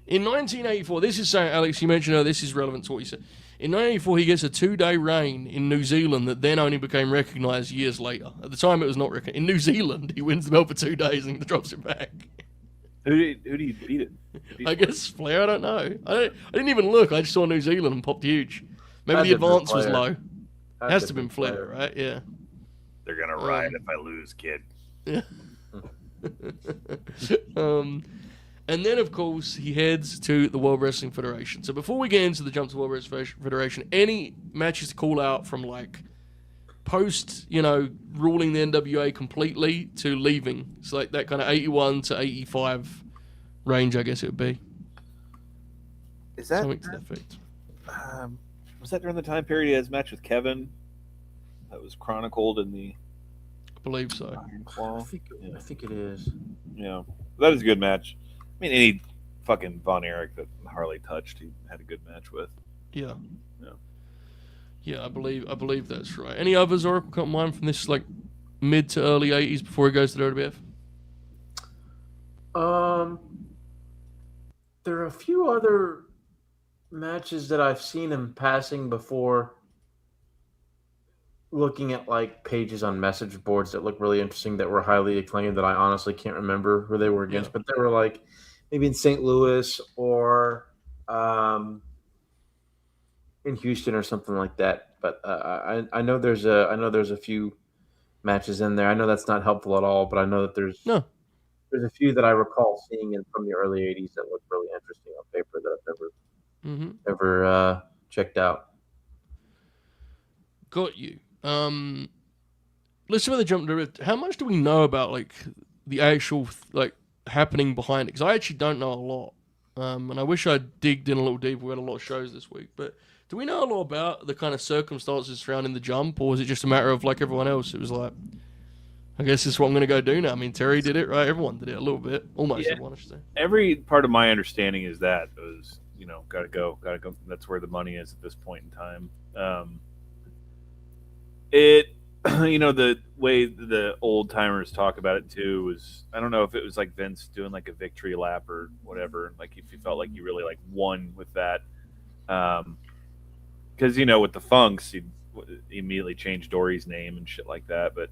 In 1984, this is saying, Alex, you mentioned, this is relevant to what you said. In 1984, he gets a 2-day reign in New Zealand that then only became recognised years later. At the time, it was not recognised. In New Zealand, he wins the belt for 2 days and drops it back. Who did he beat it? I guess Flair, I don't know. I didn't even look. I just saw New Zealand and popped huge. Maybe the advance was low. It has to have been Flair, right? Yeah. They're going to ride if I lose, kid. Yeah. And then, of course, he heads to the World Wrestling Federation. So before we get into the jump to the World Wrestling Federation, any matches to call out from, like, post, ruling the NWA completely to leaving? It's like that kind of 81 to 85 range, I guess it would be. Is that... Something to that effect. Was that during the time period he has a match with Kevin? That was chronicled in the... I believe so. I think it is. Yeah. That is a good match. I mean, any fucking Von Erich that Harley touched, he had a good match with. Yeah. Yeah, I believe that's right. Any others, Oracle, come to mind from this, like, mid to early 80s before he goes to the WWF? There are a few other matches that I've seen him passing before, looking at, like, pages on message boards that look really interesting that were highly acclaimed that I honestly can't remember who they were against, but they were, like, maybe in St. Louis or in Houston or something like that. But I know there's a few matches in there. I know that's not helpful at all, but I know that there's there's a few that I recall seeing from the early '80s that look really interesting on paper that I've never checked out. Got you. Let's see where they jump to. How much do we know about like the actual like happening behind it? Because I actually don't know a lot. And I wish I digged in a little deeper. We had a lot of shows this week, but do we know a lot about the kind of circumstances surrounding the jump, or is it just a matter of like everyone else? It was like, I guess this is what I'm going to go do now. I mean, Terry did it, right? Everyone did it a little bit, almost everyone, I should say. Every part of my understanding is that it was, gotta go. That's where the money is at this point in time. The way the old timers talk about it too was, I don't know if it was like Vince doing like a victory lap or whatever, like if you felt like you really like won with that, because with the Funks he immediately changed Dory's name and shit like that. But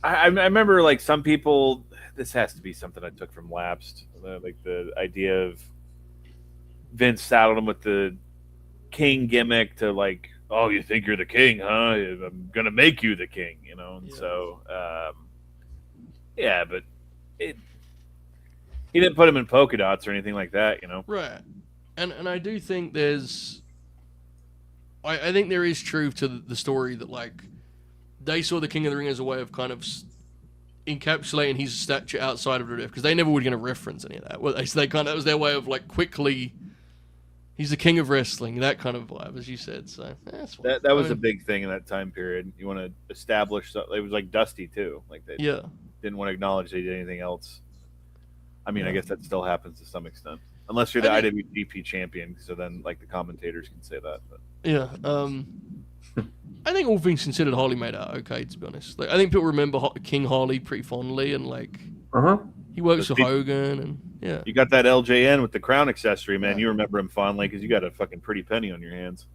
I remember like some people, this has to be something I took from Lapsed, like the idea of Vince saddled him with the king gimmick to like, oh, you think you're the king, huh? I'm gonna make you the king, And so, but he didn't put him in polka dots or anything like that, Right, and I do think I think there is truth to the story that like they saw the King of the Ring as a way of kind of encapsulating his stature outside of WWF, because they never were going to reference any of that. Well, that was their way of like quickly. He's the king of wrestling, that kind of vibe, as you said. So that's that was a big thing in that time period. You want to establish it was like Dusty too. Like they didn't want to acknowledge they did anything else. I mean, I guess that still happens to some extent, unless you're the IWGP champion. So then, like the commentators can say that. But. Yeah, I think all things considered, Harley made out okay. To be honest, like I think people remember King Harley pretty fondly, and like he works for Hogan, and you got that LJN with the crown accessory, man. You remember him fondly because you got a fucking pretty penny on your hands.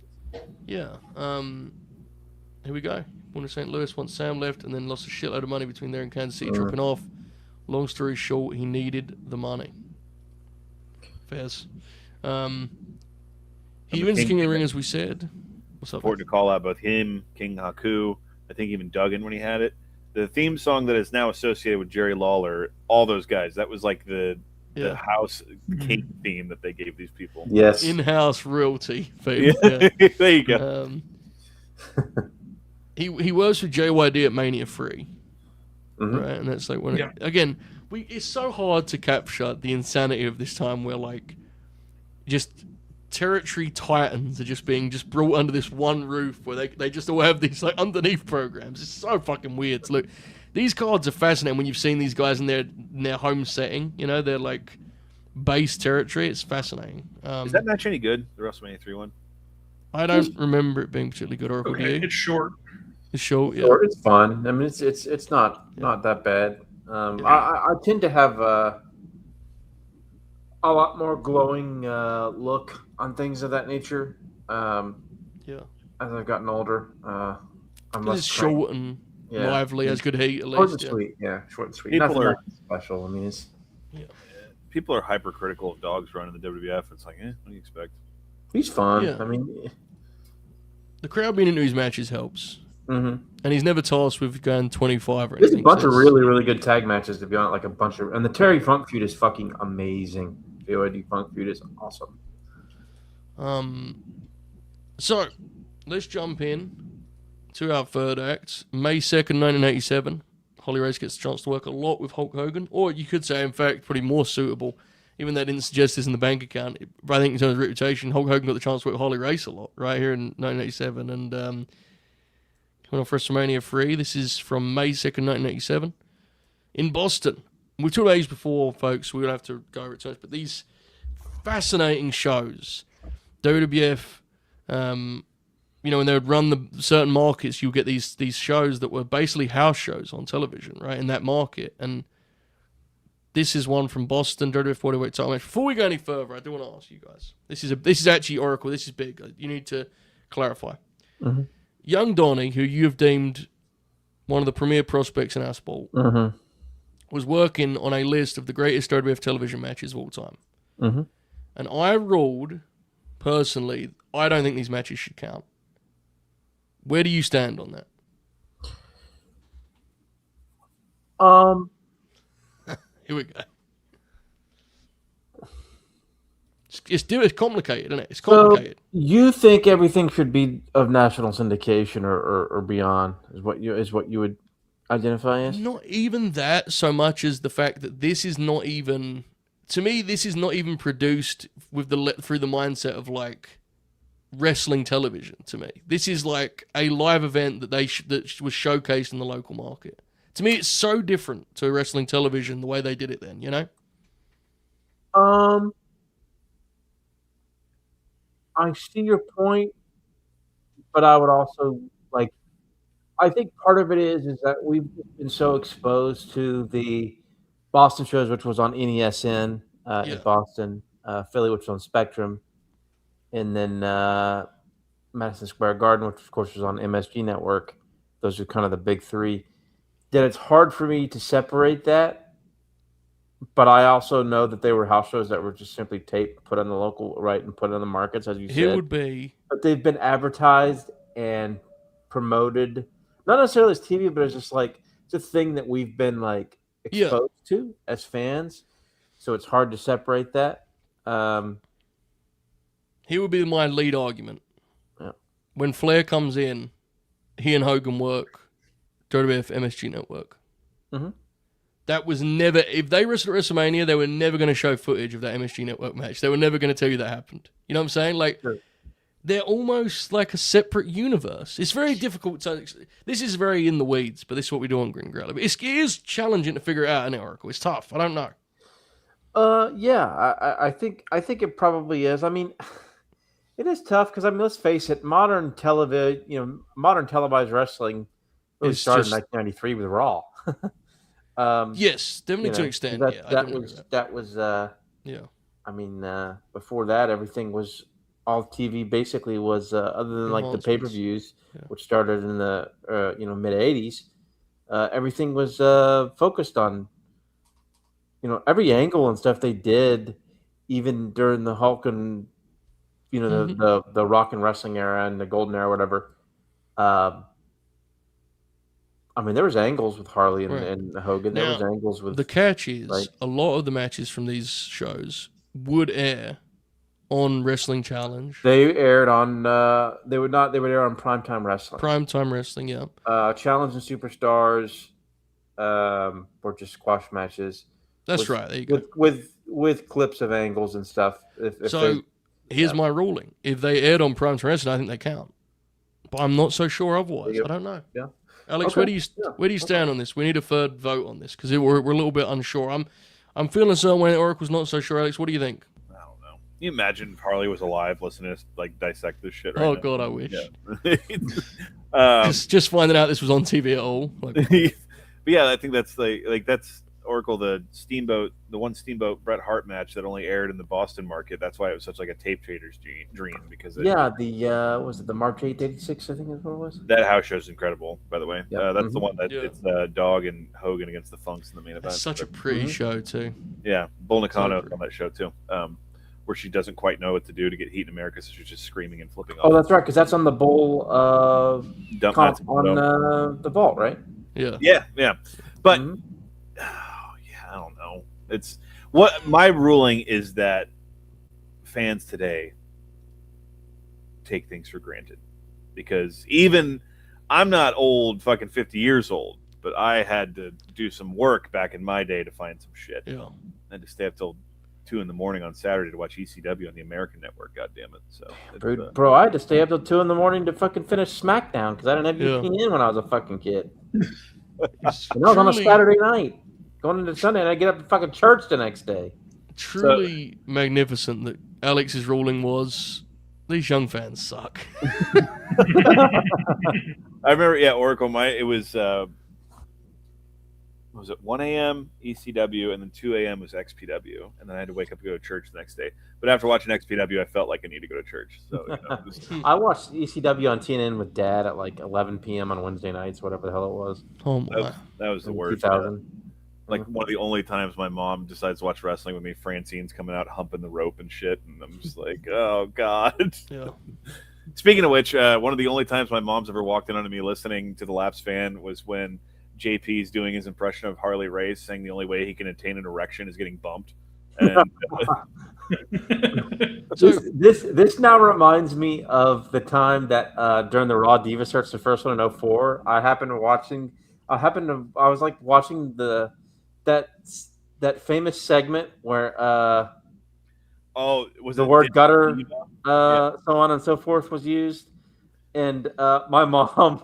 Yeah. Here we go. Born in St. Louis, once Sam left, and then lost a shitload of money between there and Kansas City, dropping off. Long story short, he needed the money. Fairs. He wins King of the Ring, as we said. What's up? Important to call out both him, King Haku, I think even Duggan when he had it. The theme song that is now associated with Jerry Lawler, all those guys, that was like the house king theme that they gave these people. Yes. In-house royalty theme. Yeah. There you go. He works with JYD at Mania 3. Right? And that's like when it's so hard to capture the insanity of this time where like just territory titans are just being brought under this one roof where they just all have these like underneath programs. It's so fucking weird to look. These cards are fascinating when you've seen these guys in their home setting. They're like base territory. It's fascinating. Is that match any good? The WrestleMania 3 one? I don't remember it being particularly good. Oracle, okay, it's short. It's short. Yeah, it's fun. I mean, it's not that bad. I tend to have a lot more glowing look on things of that nature. As I've gotten older, I'm less short and lively, has good heat at least. Short and sweet, short and sweet. Nothing special. I mean, people are hypercritical of dogs running the WWF. It's like, what do you expect? He's fun. Yeah. I mean, the crowd being into his matches helps. And he's never tasked with going 25 or anything. There's a bunch of really, really good tag matches, to be honest. Like a bunch of, and the Terry Funk feud is fucking amazing. The OID Funk feud is awesome. So let's jump in to our third act. May 2nd, 1987. Harley Race gets a chance to work a lot with Hulk Hogan, or you could say, in fact, probably more suitable. Even though they didn't suggest this in the bank account, but I think in terms of reputation, Hulk Hogan got the chance to work with Harley Race a lot right here in 1987, and coming off WrestleMania 3. This is from May 2nd, 1987, in Boston. We've talked about these before, folks. We're going to have to go over it first, but these fascinating shows, WWF, when they would run the certain markets, you would get these shows that were basically house shows on television, right, in that market. And this is one from Boston, WWF 40-weight title match. Before we go any further, I do want to ask you guys. This is actually Oracle. This is big. You need to clarify. Young Donnie, who you have deemed one of the premier prospects in our sport, was working on a list of the greatest WWF television matches of all time. And I ruled, personally, I don't think these matches should count. Where do you stand on that? Here we go. It's complicated, isn't it? It's complicated. So you think everything should be of national syndication or beyond is what you would identify as? Not even that so much as the fact that this is not even, to me, this is not even produced with through the mindset of like wrestling television. To me, this is like a live event that that was showcased in the local market. To me, it's so different to wrestling television the way they did it then. You know. I see your point, but I would also like. I think part of it is that we've been so exposed to the Boston shows, which was on NESN in Boston, Philly, which was on Spectrum, and then Madison Square Garden, which of course was on MSG Network. Those are kind of the big three. That it's hard for me to separate that. But I also know that they were house shows that were just simply taped, put on the local right, and put on the markets, as you said. It would be. But they've been advertised and promoted, not necessarily as TV, but it's just like it's a thing that we've been like exposed to as fans. So it's hard to separate that. Here would be my lead argument. Yeah. When Flair comes in, he and Hogan work WWF MSG Network. Mm-hmm. That was never, if they wrestled at WrestleMania, they were never going to show footage of that MSG Network match. They were never going to tell you that happened. You know what I'm saying? Like, Sure. They're almost like a separate universe. It's very difficult to, this is very in the weeds, but this is what we do on Grin Grappler. But it is challenging to figure it out in Oracle. It's tough. I don't know. Yeah, I think it probably is. I mean, it is tough because, I mean, let's face it, modern televised wrestling really started in 1993 with Raw. Yes, definitely to an extent. That was yeah. I mean, before that, everything was all TV. Basically, was other than like the pay-per-views, which started in the mid '80s. Everything was focused on every angle and stuff they did, even during the Hulk and the Rock and Wrestling era and the Golden era, whatever. I mean, there was angles with Harley and Hogan. There was angles with the catch is a lot of the matches from these shows would air on Wrestling Challenge. They aired on they would air on Primetime Wrestling. Primetime Wrestling, yeah. Challenge and Superstars, or just squash matches. That's right. There you go. With clips of angles and stuff. Here's my ruling: if they aired on Primetime Wrestling, I think they count. But I'm not so sure otherwise. I don't know. Yeah. Alex, where do you stand on this? We need a third vote on this because we're a little bit unsure. I'm feeling a certain way. Oracle's not so sure. Alex, what do you think? I don't know. Can you imagine if Harley was alive listening to us like dissect this shit right now? Oh God, I wish. Yeah. just finding out this was on TV at all. Like, but yeah, I think that's like that's Oracle, the one Steamboat Bret Hart match that only aired in the Boston market. That's why it was such like a tape trader's dream because was it the March 8th, 86? I think is what it was. That house show is incredible, by the way. Yep. That's the one that it's Dog and Hogan against the Funks in the main event. It's such a pretty show too. Yeah, Bull Nakano on that show too, where she doesn't quite know what to do to get heat in America, so she's just screaming and flipping off. Oh, that's right, because that's on the Bull comp on the Vault, right? Yeah. But. I don't know. It's what my ruling is that fans today take things for granted because even I'm not old, fucking 50 years old, but I had to do some work back in my day to find some shit. Yeah. I had to stay up till 2 a.m. on Saturday to watch ECW on the American network. God damn it! So, bro, I had to stay up till 2 a.m. to fucking finish SmackDown because I didn't have VPN when I was a fucking kid. And that was on a Saturday night. Going into Sunday, and I get up to fucking church the next day. Truly magnificent that Alex's ruling was these young fans suck. I remember, Oracle. It was 1 a.m. ECW, and then 2 a.m. was XPW, and then I had to wake up to go to church the next day. But after watching XPW, I felt like I needed to go to church. So I watched ECW on TNN with Dad at like 11 p.m. on Wednesday nights, whatever the hell it was. Oh my! That was the worst. 2000. Like one of the only times my mom decides to watch wrestling with me, Francine's coming out humping the rope and shit, and I'm just like, oh God. Yeah. Speaking of which, one of the only times my mom's ever walked in on me listening to the Laps Fan was when JP's doing his impression of Harley Race, saying the only way he can attain an erection is getting bumped. And This now reminds me of the time that during the Raw Diva search, the first one in 04, I was like watching that famous segment where was the it word gutter, Yeah. so on and so forth was used, and my mom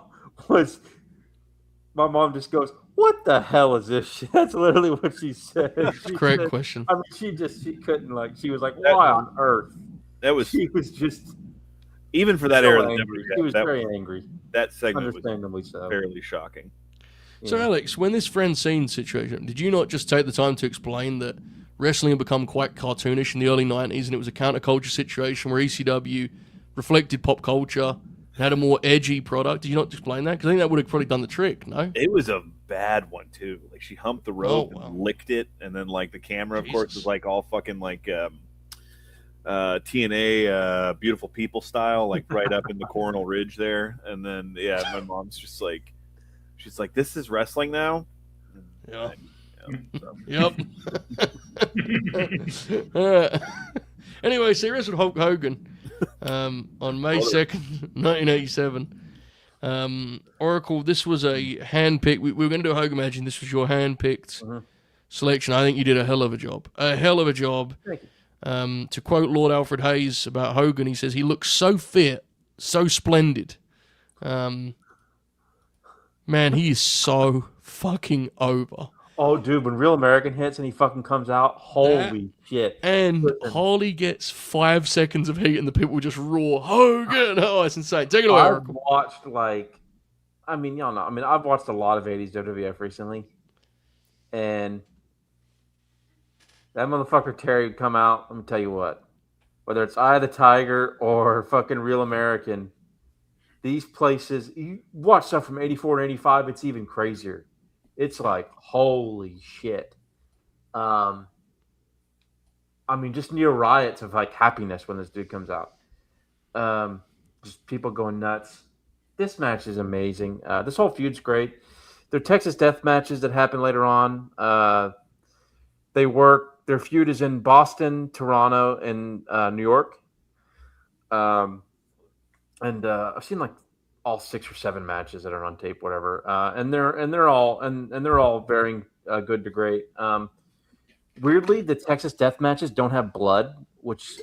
just goes, "What the hell is this shit?" That's literally what she said. Correct question. I mean, she couldn't she was like, "Why on earth?" That was She was just even for that so era. Of the angry. WWF, She was very angry. That segment was Understandably so. fairly shocking. So, Alex, when this Francine situation, did you not just take the time to explain that wrestling had become quite cartoonish in the early 90s and it was a counterculture situation where ECW reflected pop culture and had a more edgy product? Did you not explain that? Because I think that would have probably done the trick, no? It was a bad one, too. Like, she humped the rope Oh, wow. and licked it, and then, like, the camera, of course, Jesus. was, like, all fucking, like, TNA Beautiful People style, like, right up in the coronal ridge there. And then, yeah, my mom's just like, she's like, "This is wrestling now?" Yeah. So. Yep. Anyway, so he wrestled Hulk Hogan on May 2nd, 1987. Oracle, this was a hand-picked. We were going to do a Hogan match, and this was your hand-picked selection. I think you did a hell of a job. A hell of a job. Thank you. To quote Lord Alfred Hayes about Hogan, he says, he looks so fit, so splendid. Man, he is so fucking over. Oh, dude, when Real American hits and he fucking comes out, holy shit. And Harley gets 5 seconds of heat and the people just roar, Hogan! Oh, it's insane. Take it away, I've Oracle. watched, y'all know, I've watched a lot of 80s WWF recently. And that motherfucker Terry would come out, let me tell you what. Whether it's Eye of the Tiger or fucking Real American, these places, you watch stuff from 84 and 85, it's even crazier. It's like, holy shit. Just near riots of like happiness when this dude comes out. Just people going nuts. This match is amazing. This whole feud's great. Their Texas death matches that happen later on. They work. Their feud is in Boston, Toronto, and New York. And I've seen like all 6 or 7 matches that are on tape, whatever. And they're all varying good to great. Weirdly, the Texas death matches don't have blood, which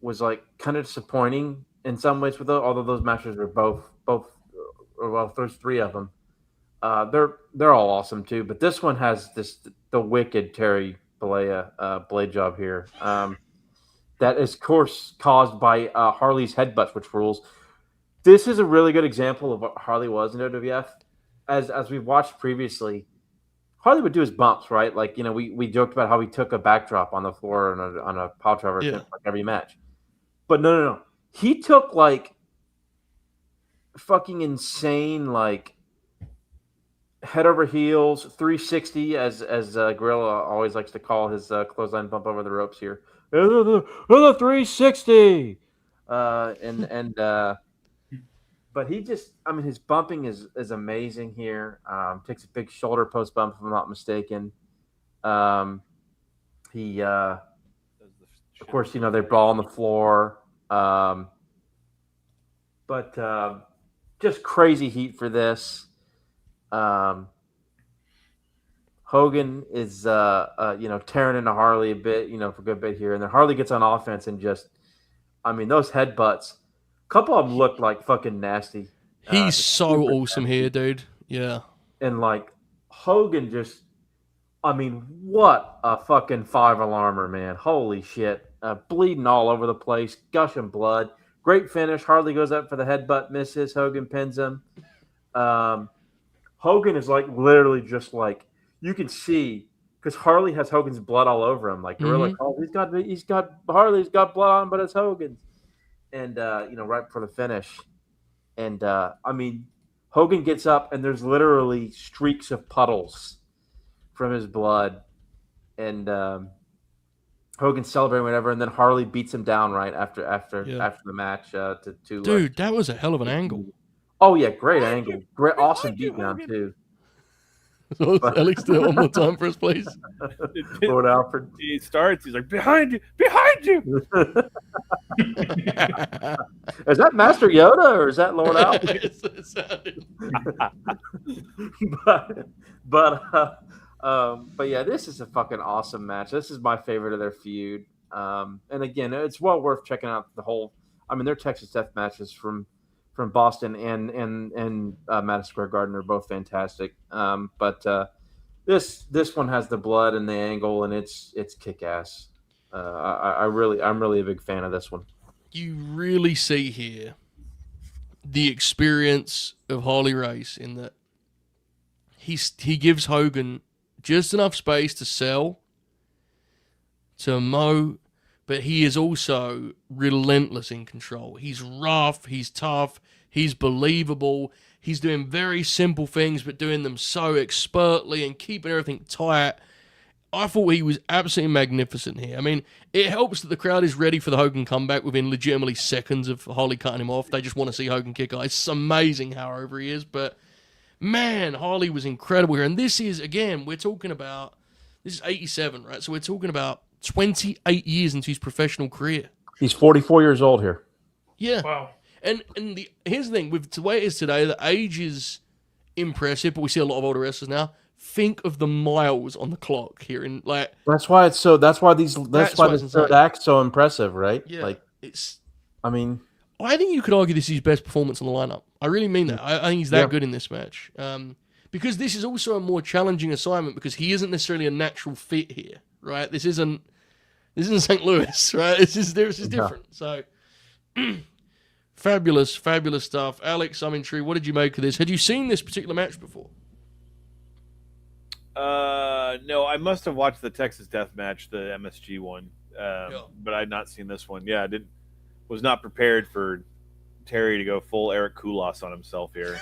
was like kind of disappointing in some ways. Although those matches were both there's 3 of them. They're all awesome too. But this one has the wicked Terry Bollea blade job here. That is, of course, caused by Harley's headbutts, which rules. This is a really good example of what Harley was in WWF. As we've watched previously, Harley would do his bumps, right? Like, we joked about how he took a backdrop on the floor on a pile driver like every match. But no. He took like fucking insane, like head over heels, 360, as Gorilla always likes to call his clothesline bump over the ropes here. The 360. But he just, his bumping is amazing here. Takes a big shoulder post bump, if I'm not mistaken. He, of course, they brawl on the floor. But just crazy heat for this. Hogan is, tearing into Harley a bit, for a good bit here. And then Harley gets on offense and just, those headbutts. A couple of them looked like fucking nasty. He's so awesome nasty here, dude. Yeah. And like Hogan just, what a fucking 5-alarmer, man. Holy shit. Bleeding all over the place, gushing blood. Great finish. Harley goes up for the headbutt, misses. Hogan pins him. Hogan is like literally just like, you can see, because Harley has Hogan's blood all over him. Like, Gorilla, he's got Harley's got blood on him, but it's Hogan's. And, right before the finish. And, Hogan gets up, and there's literally streaks of puddles from his blood. And Hogan's celebrating whatever, and then Harley beats him down right after the match. Dude, that was a hell of an angle. Oh yeah, great Behind angle, you. great, awesome Behind you, beatdown Hogan. too. So Alex, do it one more time for us, please. Lord Alfred. He starts. He's like, behind you, behind you. Is that Master Yoda or is that Lord Alfred? Yes, it sounded- but yeah, this is a fucking awesome match. This is my favorite of their feud. And again, it's well worth checking out the whole. I mean, their Texas Death matches from Boston and Madison Square Garden are both fantastic. But this one has the blood and the angle, and it's kick ass. I'm really a big fan of this one. You really see here the experience of Harley Race in that he gives Hogan just enough space to sell, to mow, but he is also relentless in control. He's rough, he's tough, he's believable. He's doing very simple things, but doing them so expertly and keeping everything tight. I thought he was absolutely magnificent here. I mean, it helps that the crowd is ready for the Hogan comeback within legitimately seconds of Harley cutting him off. They just want to see Hogan kick out. It's amazing how over he is, but man, Harley was incredible here. And this is, again, this is 87, right? So we're talking about 28 years into his professional career. He's 44 years old here. Yeah. Wow. And here's the thing, with the way it is today, the age is impressive, but we see a lot of older wrestlers now. Think of the miles on the clock here, and like That's why this why third insane. act's so impressive, right? yeah, Like, it's. I mean, I think you could argue this is his best performance on the lineup. I really mean that. I think he's that Yeah. good in this match. Because this is also a more challenging assignment because he isn't necessarily a natural fit here, right? This isn't St. Louis, right? This is different. So. Fabulous stuff. Alex, I'm intrigued. What did you make of this? Had you seen this particular match before? No, I must have watched the Texas Death Match, the MSG one, but I'd not seen this one. Yeah, was not prepared for Terry to go full Eric Koulos on himself here.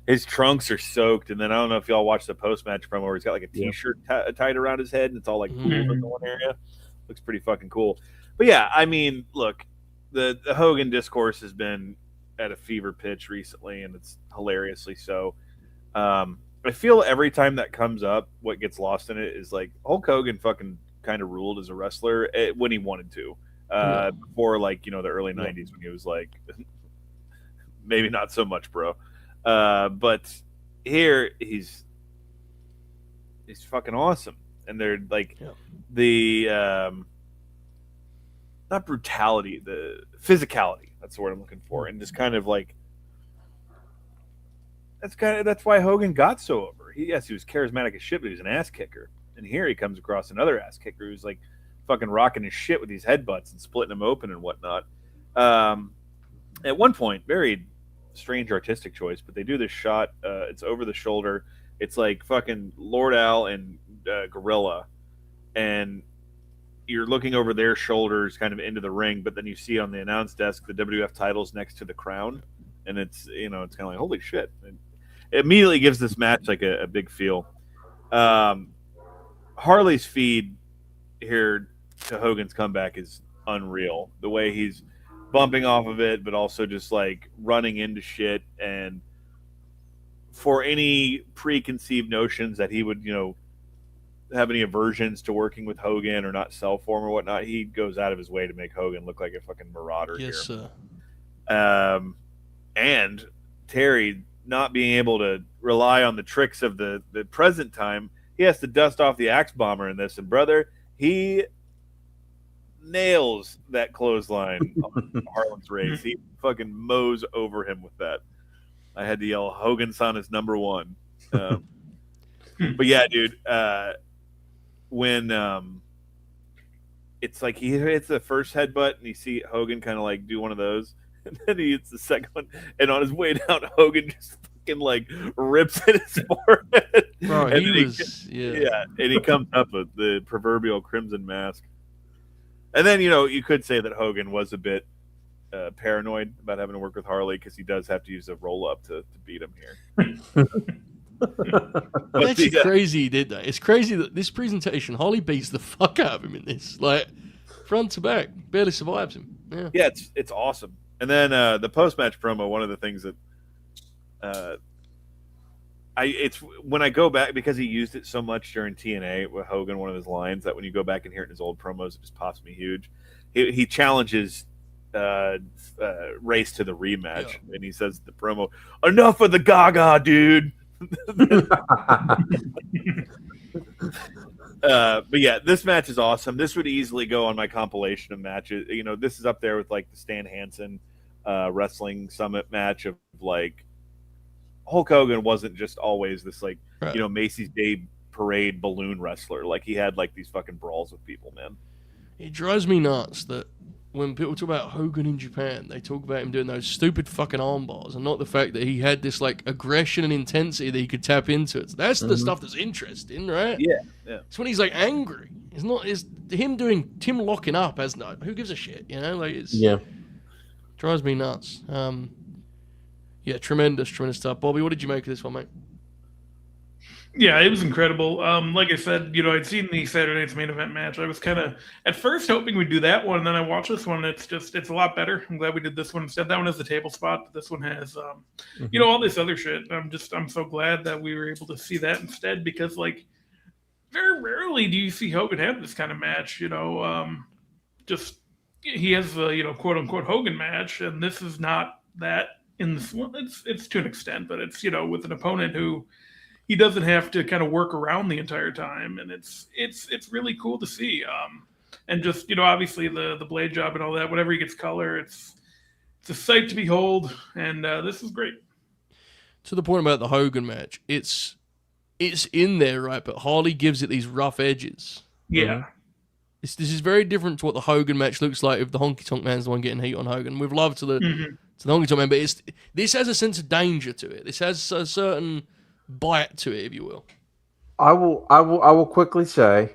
His trunks are soaked, and then I don't know if y'all watched the post-match promo where he's got like a T-shirt tied around his head, and it's all like cool in the one area. Looks pretty fucking cool. But yeah, I mean, look, the Hogan discourse has been at a fever pitch recently, and it's hilariously so. I feel every time that comes up, what gets lost in it is like Hulk Hogan fucking kind of ruled as a wrestler when he wanted to. Before like, the early 90s when he was like, maybe not so much, bro. But here he's fucking awesome. And they're like the not brutality, the physicality. That's the word I'm looking for. And just kind of like that's why Hogan got so over. He was charismatic as shit, but he was an ass kicker. And here he comes across another ass kicker who's like fucking rocking his shit with these headbutts and splitting them open and whatnot. At one point, very strange artistic choice, but they do this shot. It's over the shoulder. It's like fucking Lord Al and Gorilla, and you're looking over their shoulders kind of into the ring, but then you see on the announce desk the WWF titles next to the crown, and it's it's kind of like, holy shit. It immediately gives this match like a big feel. Harley's feed here to Hogan's comeback is unreal. The way he's bumping off of it, but also just like running into shit, and for any preconceived notions that he would, have any aversions to working with Hogan or not sell for him or whatnot, he goes out of his way to make Hogan look like a fucking marauder here. Yes, sir. And Terry not being able to rely on the tricks of the present time, he has to dust off the Axe Bomber in this. And brother, he nails that clothesline on Harlem's race. He fucking mows over him with that. I had to yell, Hogan-san is number one. But yeah, dude, when it's like he hits the first headbutt and you see Hogan kind of like do one of those, and then he hits the second one, and on his way down, Hogan just fucking like rips at his forehead. Bro, and and he comes up with the proverbial crimson mask. And then, you could say that Hogan was a bit paranoid about having to work with Harley because he does have to use a roll-up to beat him here. That's crazy he did that. It's crazy that this presentation, Harley beats the fuck out of him in this. Like, front to back. Barely survives him. Yeah, it's awesome. And then the post-match promo, one of the things that it's when I go back, because he used it so much during TNA with Hogan, one of his lines, that when you go back and hear it in his old promos, it just pops me huge. He challenges Race to the rematch, and he says the promo, "Enough of the Gaga, dude." But yeah, this match is awesome. This would easily go on my compilation of matches. You know, this is up there with like the Stan Hansen Wrestling Summit match of like Hulk Hogan wasn't just always this like Macy's Day Parade balloon wrestler. Like he had like these fucking brawls with people, man. It drives me nuts that when people talk about Hogan in Japan, they talk about him doing those stupid fucking arm bars and not the fact that he had this like aggression and intensity that he could tap into. That's the stuff that's interesting, right? Yeah. It's when he's like angry. It's not. It's him locking up as no. Who gives a shit? You know, like it's drives me nuts. Yeah, tremendous stuff. Bobby, what did you make of this one, mate? Yeah, it was incredible. Like I said, I'd seen the Saturday Night's Main Event match. I was kind of at first hoping we'd do that one, and then I watched this one. And it's a lot better. I'm glad we did this one instead. That one has the table spot, but this one has, all this other shit. I'm so glad that we were able to see that instead, because like very rarely do you see Hogan have this kind of match. Just he has a quote unquote Hogan match, and this is not that in this one. It's to an extent, but it's with an opponent who he doesn't have to kind of work around the entire time, and it's really cool to see. And just obviously the blade job and all that. Whenever he gets color, it's a sight to behold, and this is great. To the point about the Hogan match, it's in there, right? But Harley gives it these rough edges. Yeah. This is very different to what the Hogan match looks like if the Honky Tonk Man's the one getting heat on Hogan. We've loved to the Honky Tonk Man, but this has a sense of danger to it. This has a certain bite to it, if you will. I will quickly say.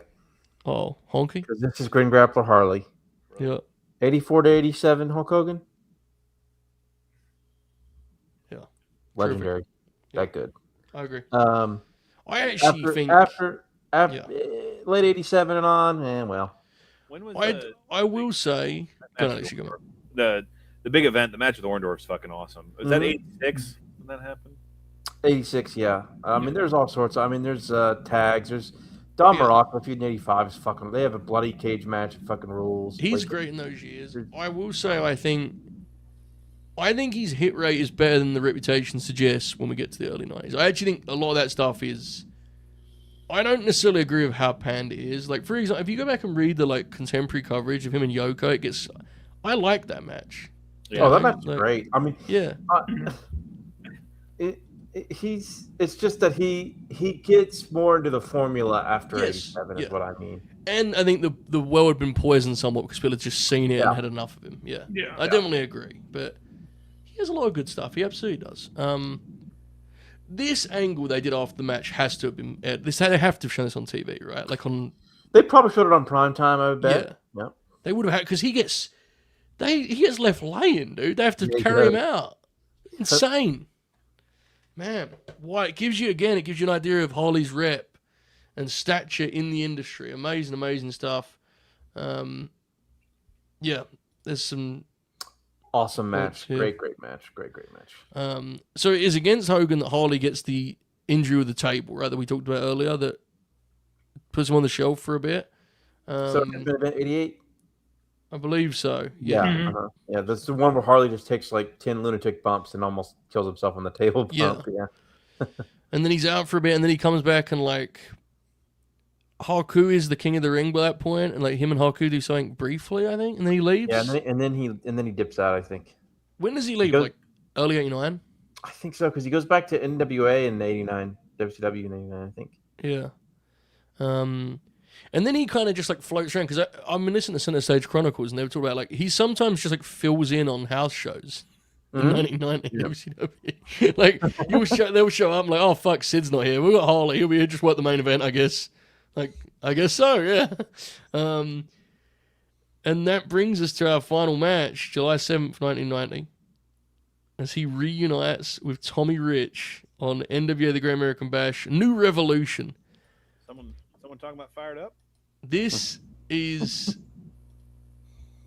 Oh, Honky? Because this is Grin, Grappler, Harley. Yeah. 84 to 87, Hulk Hogan. Yeah. Legendary. That good. I agree. I actually think after late 87 and on, well. When was I will say the big event, the match with Orndorff's fucking awesome. Was that 86 when that happened? 86, yeah. I mean, there's all sorts. There's tags. There's Don Morocco, if you in 85 is fucking. They have a bloody cage match. Fucking rules. He's great in those years. I will say, I think his hit rate is better than the reputation suggests when we get to the early 90s. I actually think a lot of that stuff is. I don't necessarily agree with how panned it is. Like, for example, if you go back and read the like contemporary coverage of him and Yoko, I like that match. Yeah, that match is great. I mean, yeah. It's just that he gets more into the formula after 87 is what I mean. And I think the well had been poisoned somewhat because people had just seen it and had enough of him. Yeah. I definitely agree. But he has a lot of good stuff. He absolutely does. This angle they did after the match has to have been they have to have shown this on TV, right? Like they probably showed it on primetime, I would bet. Yeah. They would have had, because he gets left laying, dude. They have to carry him out. Insane. Man, why it gives you an idea of Harley's rep and stature in the industry. Amazing stuff. Yeah, there's some awesome match. Great match. Great match. So it is against Hogan that Harley gets the injury with the table, right? That we talked about earlier, that puts him on the shelf for a bit. So it's been event 88. I believe so. Yeah. Yeah, that's the one where Harley just takes like 10 lunatic bumps and almost kills himself on the table bump. Yeah. And then he's out for a bit, and then he comes back and like Haku is the king of the ring by that point, and like him and Haku do something briefly, I think, and then he leaves. Yeah, and then he dips out, I think. When does he leave? Like early 89? I think so, because he goes back to NWA in 89, WCW in 89, I think. Yeah. And then he kind of just like floats around, because I'm listening to Center Stage Chronicles, and they were talking about like he sometimes just like fills in on house shows in 1990 WCW. Like they'll show up and like, oh fuck, Sid's not here. We got Harley. He'll be here, just work the main event, I guess. Like, I guess so, yeah. And that brings us to our final match, July 7th, 1990, as he reunites with Tommy Rich on NWA The Great American Bash, New Revolution. Someone talking about Fired Up? This is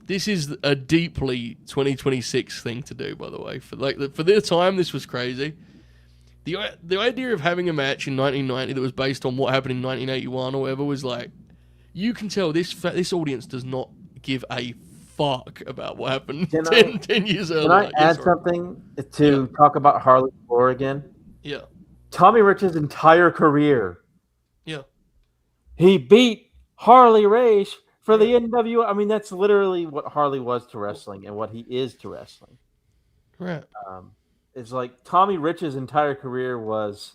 This is a deeply 2026 thing to do, by the way. For their time, this was crazy. The idea of having a match in 1990 that was based on what happened in 1981 or whatever was like, you can tell this audience does not give a fuck about what happened 10 years earlier. Can I add something to talk about Harley Flair again? Yeah. Tommy Rich's entire career. Yeah. He beat Harley Race for the NWO. I mean, that's literally what Harley was to wrestling and what he is to wrestling. Right. It's like Tommy Rich's entire career was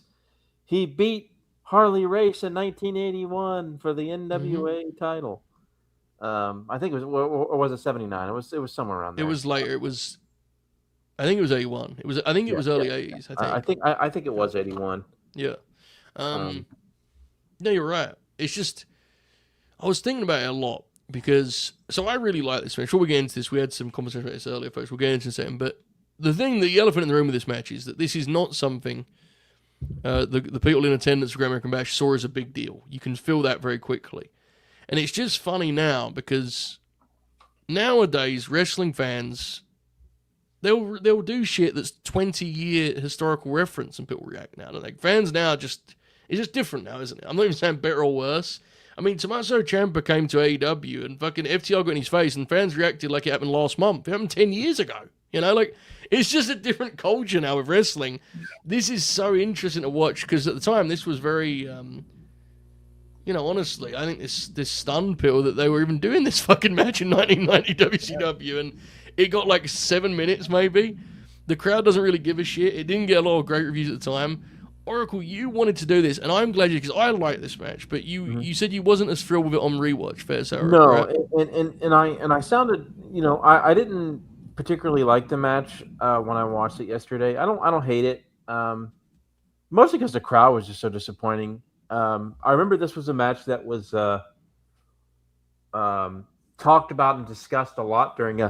he beat Harley Race in 1981 for the NWA title. I think it was, or was it 79? It was somewhere around there. It was later. I think it was 81. I think it was early 80s. I think it was 81. Yeah. No, you're right. It's just, I was thinking about it a lot because, so I really like this match. Before we get into this, we had some conversation about this earlier, folks. We'll get into it in a second. But the elephant in the room with this match is that this is not something the people in attendance for Great American Bash saw as a big deal. You can feel that very quickly. And it's just funny now because nowadays wrestling fans, they'll do shit that's 20-year historical reference and people react now. Like fans now it's just different now, isn't it? I'm not even saying better or worse. I mean, Tommaso Ciampa came to AEW and fucking FTR got in his face and fans reacted like it happened last month. It happened 10 years ago. You know, like, it's just a different culture now with wrestling. This is so interesting to watch because at the time this was very, honestly, I think this stunned people that they were even doing this fucking match in 1990 WCW and it got like 7 minutes maybe. The crowd doesn't really give a shit. It didn't get a lot of great reviews at the time. Oracle, you wanted to do this, and I'm glad you, because I like this match, but you said you wasn't as thrilled with it on rewatch. Fair, Sarah? No, right? and I sounded, I didn't particularly like the match when I watched it yesterday. I don't hate it, mostly because the crowd was just so disappointing. I remember this was a match that was talked about and discussed a lot during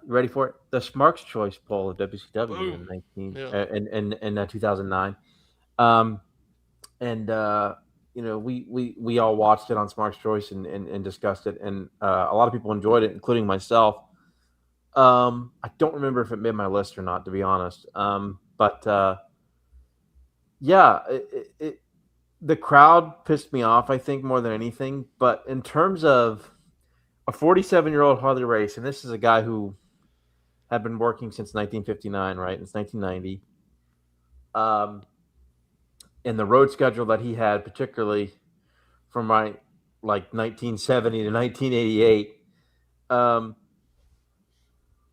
ready for it, the Smarks Choice poll of WCW in 2009. We all watched it on Smarks Choice and discussed it, and a lot of people enjoyed it, including myself. I don't remember if it made my list or not, to be honest. The crowd pissed me off, I think, more than anything. But in terms of a 47-year-old Harley Race, and this is a guy who had been working since 1959, right? It's 1990. And the road schedule that he had, particularly from 1970 to 1988,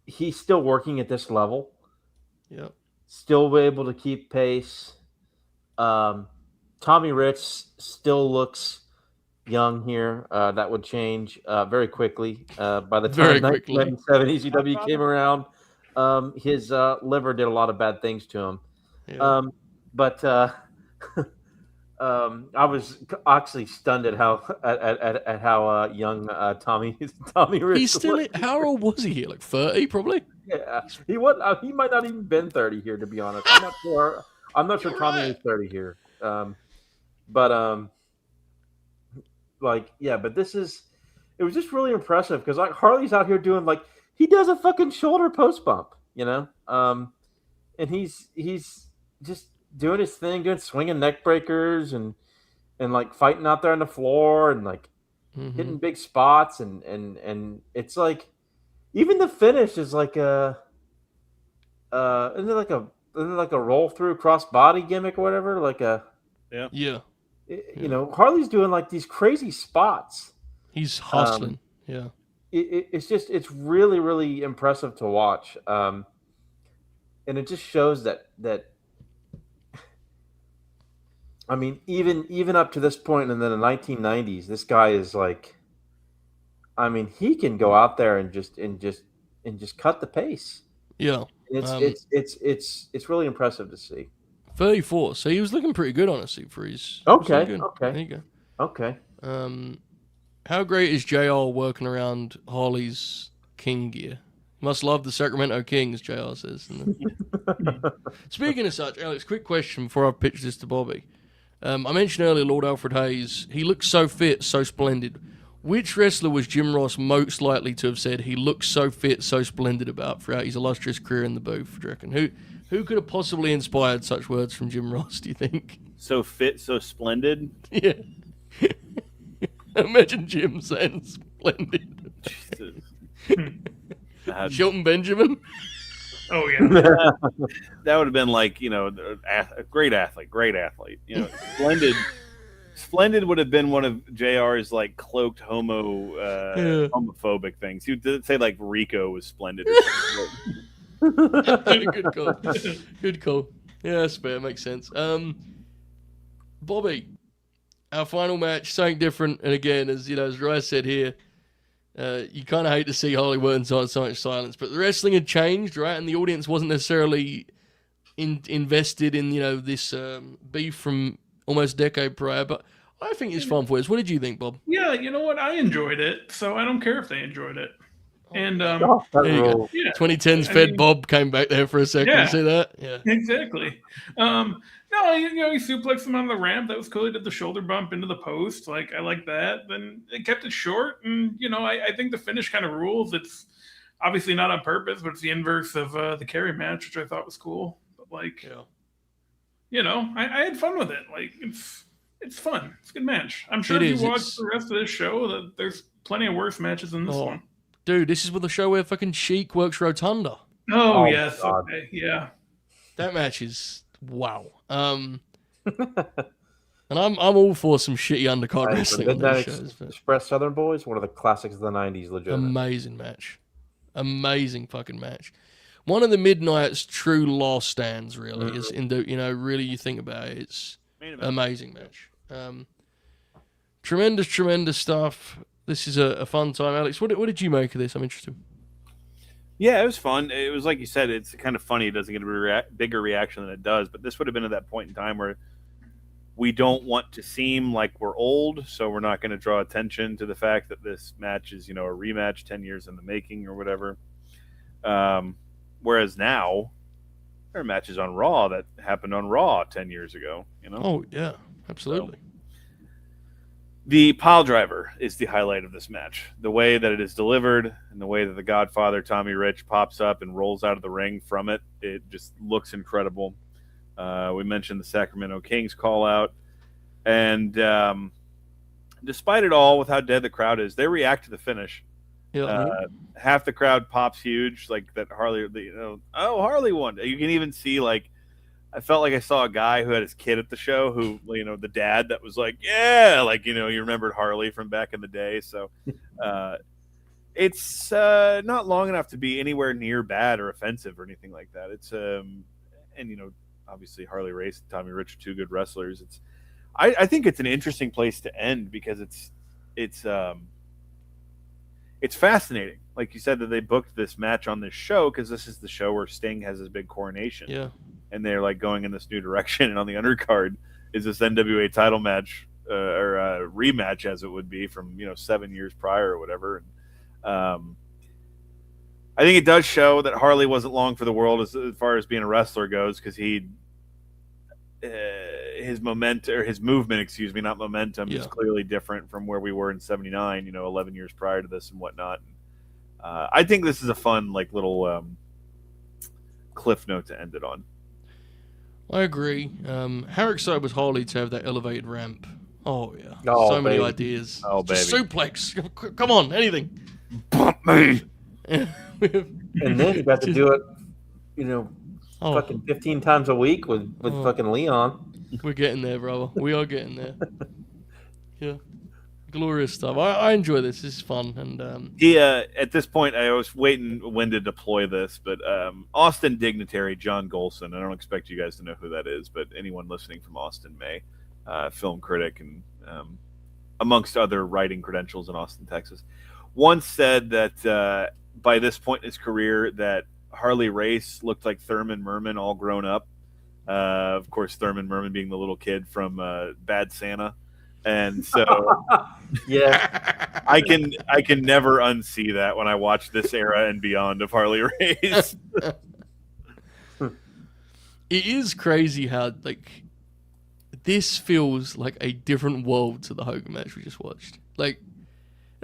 he's still working at this level. Yeah. Still able to keep pace. Tommy Rich still looks young here. That would change very quickly. By the time 1970 ECW came around, his liver did a lot of bad things to him. Yeah. I was actually stunned at how young Tommy Rich. He's still. How old was he here? Like 30, probably. Yeah, he might not even been 30 here, to be honest. I'm not sure Tommy was 30 here. But it was just really impressive because Harley's out here doing he does a fucking shoulder post bump, and he's just doing his thing, doing swinging neck breakers and fighting out there on the floor and hitting big spots and it's even the finish is isn't it like a roll through cross body gimmick or whatever, Harley's doing these crazy spots. He's hustling. It's really, really impressive to watch. And it just shows that I mean, even up to this point in the 1990s, this guy is he can go out there and just cut the pace. Yeah. It's really impressive to see. 34. So he was looking pretty good, honestly, for his. Okay. There you go. Okay. How great is JR working around Harley's King gear? Must love the Sacramento Kings, JR says. Speaking of such, Alex, quick question before I pitch this to Bobby. I mentioned earlier Lord Alfred Hayes. He looks so fit, so splendid. Which wrestler was Jim Ross most likely to have said he looks so fit, so splendid about throughout his illustrious career in the booth, do you reckon? Who could have possibly inspired such words from Jim Ross, do you think? So fit, so splendid. Yeah. Imagine Jim saying splendid. Jesus. Shelton Benjamin? Oh yeah. That would have been like, a great athlete. Splendid would have been one of JR's like cloaked homophobic things. He would say like Rico was splendid. Good call. Good call. Yeah, that's fair. Makes sense. Bobby, our final match, something different. And again, as Rye said here, you kind of hate to see Harley work inside so much silence, but the wrestling had changed, right? And the audience wasn't necessarily invested in this beef from almost a decade prior. But I think it's fun for us. What did you think, Bob? Yeah, you know what? I enjoyed it, so I don't care if they enjoyed it. And there you go. yeah, 2010's Fed Bob came back there for a second. Yeah. See that? Yeah, exactly. No, he suplexed him on the ramp. That was cool. He did the shoulder bump into the post. Like, I like that. Then they kept it short, and I think the finish kind of rules. It's obviously not on purpose, but it's the inverse of the Kerry match, which I thought was cool. But like, I had fun with it. Like, it's fun. It's a good match. I'm sure if you watch the rest of this show, that there's plenty of worse matches than this one. Dude, this is with the show where fucking Sheik works Rotunda. Oh yes, God. Okay, yeah. That match is wow. And I'm all for some shitty undercard wrestling on these shows. Express Southern Boys, one of the classics of the '90s, legit. Amazing match, amazing fucking match. One of the Midnight's true last stands, really. Is in the really you think about it, it's amazing match. Tremendous stuff. This is a fun time, Alex. What did you make of this? I'm interested. Yeah, it was fun. It was like you said. It's kind of funny. It doesn't get a bigger reaction than it does. But this would have been at that point in time where we don't want to seem like we're old, so we're not going to draw attention to the fact that this match is, a rematch 10 years in the making or whatever. Whereas now, there are matches on Raw that happened on Raw 10 years ago. Oh yeah, absolutely. So, the pile driver is the highlight of this match. The way that it is delivered and the way that the Godfather, Tommy Rich, pops up and rolls out of the ring from it, it just looks incredible. We mentioned the Sacramento Kings call out. And despite it all, with how dead the crowd is, they react to the finish. Yeah. Half the crowd pops huge, like that Harley, Harley won. You can even see, like, I felt like I saw a guy who had his kid at the show who, the dad that was like, yeah, like, you remembered Harley from back in the day. So it's not long enough to be anywhere near bad or offensive or anything like that. It's, obviously Harley Race and Tommy Rich are two good wrestlers. I think it's an interesting place to end because it's fascinating. Like you said, that they booked this match on this show because this is the show where Sting has his big coronation. Yeah. And they're like going in this new direction. And on the undercard is this NWA title match or a rematch, as it would be from 7 years prior or whatever. And I think it does show that Harley wasn't long for the world as far as being a wrestler goes, because his movement, not momentum, is clearly different from where we were in '79. 11 years prior to this and whatnot. I think this is a fun, like, little cliff note to end it on. I agree. How excited was Harley to have that elevated ramp? Oh, yeah. Oh, many baby. ideas. Oh, Just baby. suplex. Come on, anything. Bump me. And then you got to do it, fucking 15 times a week with fucking Leon. We're getting there, brother. We are getting there. Yeah. Glorious stuff. I enjoy this. This is fun. And at this point, I was waiting when to deploy this, but Austin dignitary John Golson, I don't expect you guys to know who that is, but anyone listening from Austin may, film critic and amongst other writing credentials in Austin, Texas, once said that by this point in his career that Harley Race looked like Thurman Merman all grown up. Of course, Thurman Merman being the little kid from Bad Santa. And so Yeah. I can never unsee that when I watch this era and beyond of Harley Race. it is crazy how, like, this feels like a different world to the Hogan match we just watched. Like,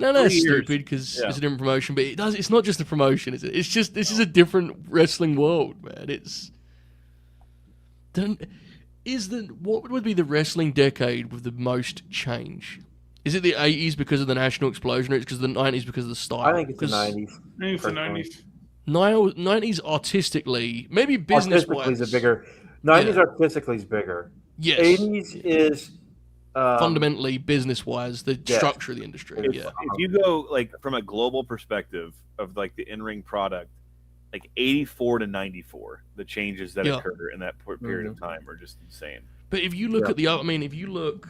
And I know it's 3 years. stupid because Yeah. it's a different promotion, but it's not just a promotion, is it? It's just this is a different wrestling world, man. What would be the wrestling decade with the most change? Is it the 80s because of the national explosion, or it's because of the 90s because of the style? I think it's the 90s. I think it's the personally. 90s. 90s artistically, maybe business wise. Artistically is a bigger. 90s Yeah. artistically is bigger. Yes. 80s is Fundamentally, business wise, the yes. structure of the industry. If, Yeah. if you go like from a global perspective of like the in-ring product, like 84 to 94, the changes that Yeah. occur in that period of time are just insane. But if you look at if you look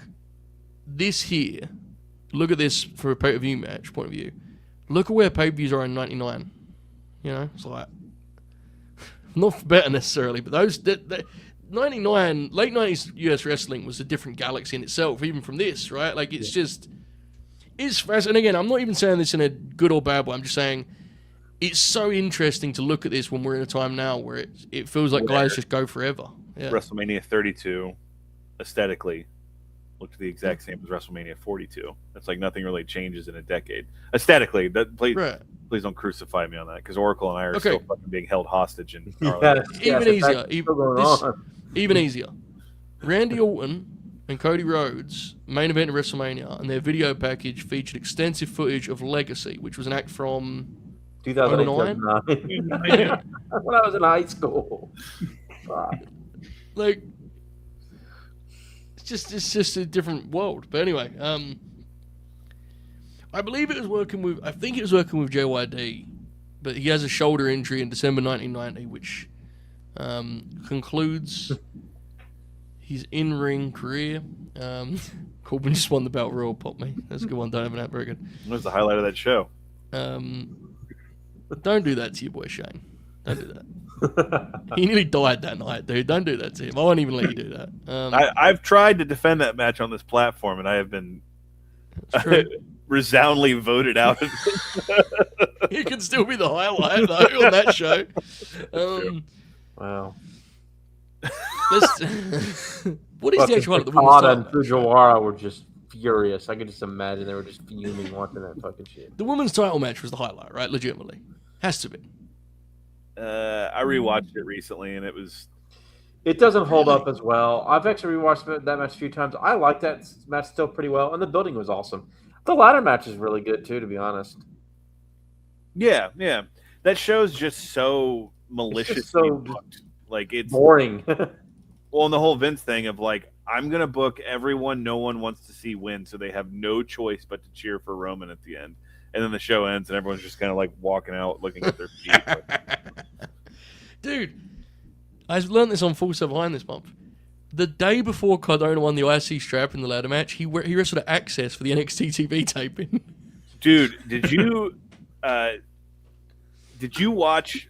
this here, look at this for a pay-per-view match point of view. Look at where pay-per-views are in '99. You know, it's like not better necessarily, but those that 99 late 90s US wrestling was a different galaxy in itself, even from this, right? Like it's fascinating. And again, I'm not even saying this in a good or bad way. I'm just saying it's so interesting to look at this when we're in a time now where it feels like guys just go forever. Yeah. WrestleMania 32, aesthetically, looked the exact same as WrestleMania 42. It's like nothing really changes in a decade. Aesthetically, please don't crucify me on that, because Oracle and I are still fucking being held hostage in Even easier. Randy Orton and Cody Rhodes main event of WrestleMania, and their video package featured extensive footage of Legacy, which was an act from 2008, 2009. When I was in high school. Like, it's just a different world. But anyway, I believe I think it was working with JYD, but he has a shoulder injury in December 1990, which concludes his in-ring career. Corbin just won the belt royal, pop me. That's a good one. Don't have that very good. What was the highlight of that show? Don't do that to your boy Shane. Don't do that. He nearly died that night, dude. Don't do that to him. I won't even let you do that. I've tried to defend that match on this platform, and I have been resoundingly voted out. It can still be the highlight, though, on that show. Wow. What is the actual highlight? The women's Okada title and match? Fujiwara were just furious. I could just imagine they were just fuming watching that fucking shit. The women's title match was the highlight, right? Legitimately. Has to be. I rewatched it recently, and it doesn't hold up as well. I've actually rewatched that match a few times. I like that match still pretty well, and the building was awesome. The ladder match is really good too, to be honest. Yeah. That show's just so maliciously booked. Like, it's boring. Well, and the whole Vince thing of like, I'm gonna book everyone no one wants to see win, so they have no choice but to cheer for Roman at the end. And then the show ends, and everyone's just kind of like walking out, looking at their feet. Dude, I learned this on Full Sail Behind this month. The day before Cardona won the IC strap in the ladder match, he wrestled at Access for the NXT TV taping. Dude, did you watch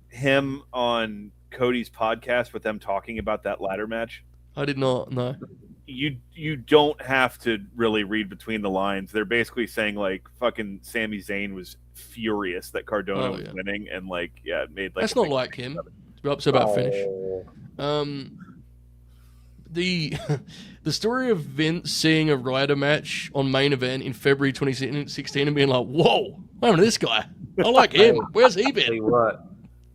him on Cody's podcast with them talking about that ladder match? I did not, no. You don't have to really read between the lines. They're basically saying like fucking Sami Zayn was furious that Cardona was winning, and like it made like that's not like him to be upset about a finish. The story of Vince seeing a Ryder match on main event in February 2016 and being like, "Whoa, what happened to this guy? I like him. Where's he been?" Tell you what,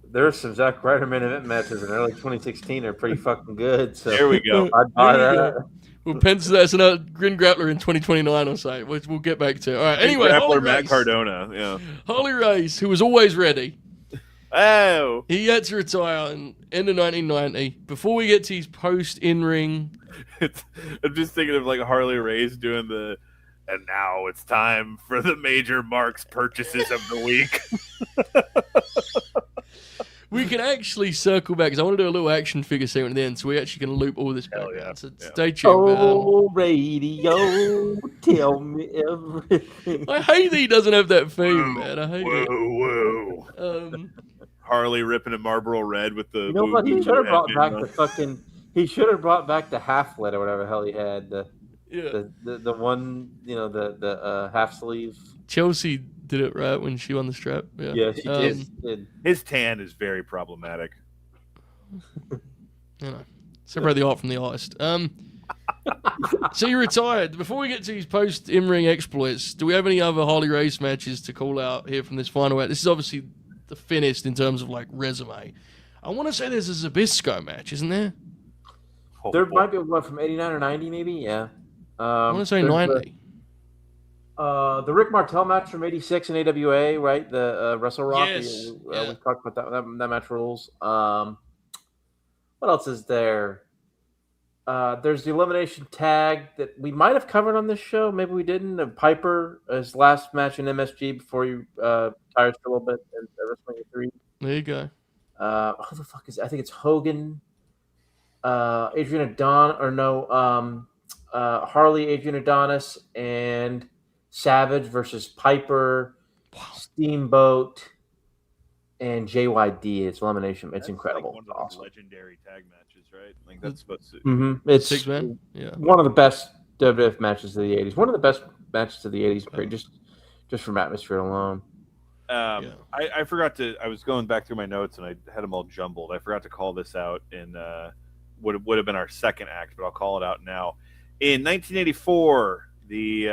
there's some Zack Ryder main event matches in early 2016 that are pretty fucking good. So there we go. I'd buy that. We'll pencil that as another Grin Grappler in 2029 or so, which we'll get back to. All right, anyway, Grappler, Matt Cardona, yeah. Harley Race, who was always ready. Oh. He had to retire in end of 1990. Before we get to his post-in-ring... I'm just thinking of like Harley Race doing the, and now it's time for the major Marks purchases of the week. We can actually circle back, because I want to do a little action figure segment at the end, so we actually can loop all this back. Yeah. So stay tuned. Oh, radio, tell me everything. I hate that he doesn't have that theme, man. I hate it. Whoa. Harley ripping a Marlboro Red with the... You know what? He should have brought back the fucking... He should have brought back the half-lit or whatever the hell he had. The one, the half sleeve. Chelsea did it right when she won the strap. Yeah, she did. His tan is very problematic. Separate the art from the artist. So he retired. Before we get to his post in-ring exploits, do we have any other Harley race matches to call out here from this final act? This is obviously the thinnest in terms of like resume. I want to say there's a Zabisco match, isn't there? There might be one from 89 or 90, maybe. Yeah. I want to say 90. The Rick Martel match from 86 in AWA, right? The Wrestle Rock. Yes. We talked about that match rules. What else is there? There's the elimination tag that we might have covered on this show. Maybe we didn't. Piper, his last match in MSG before he retires for a little bit in WrestleMania 3. There you go. Who the fuck is it? I think it's Hogan, Adrian Harley, Adrian Adonis, and Savage versus Piper, Steamboat, and JYD. It's elimination. It's incredible. Like one of the legendary tag matches, right? Like that's supposed to. Mm-hmm. It's 6-man. Yeah. One of the best WWF matches of the 80s. One of the best matches of the 80s, just from atmosphere alone. I forgot to. I was going back through my notes and I had them all jumbled. I forgot to call this out in would have been our second act, but I'll call it out now. In 1984, the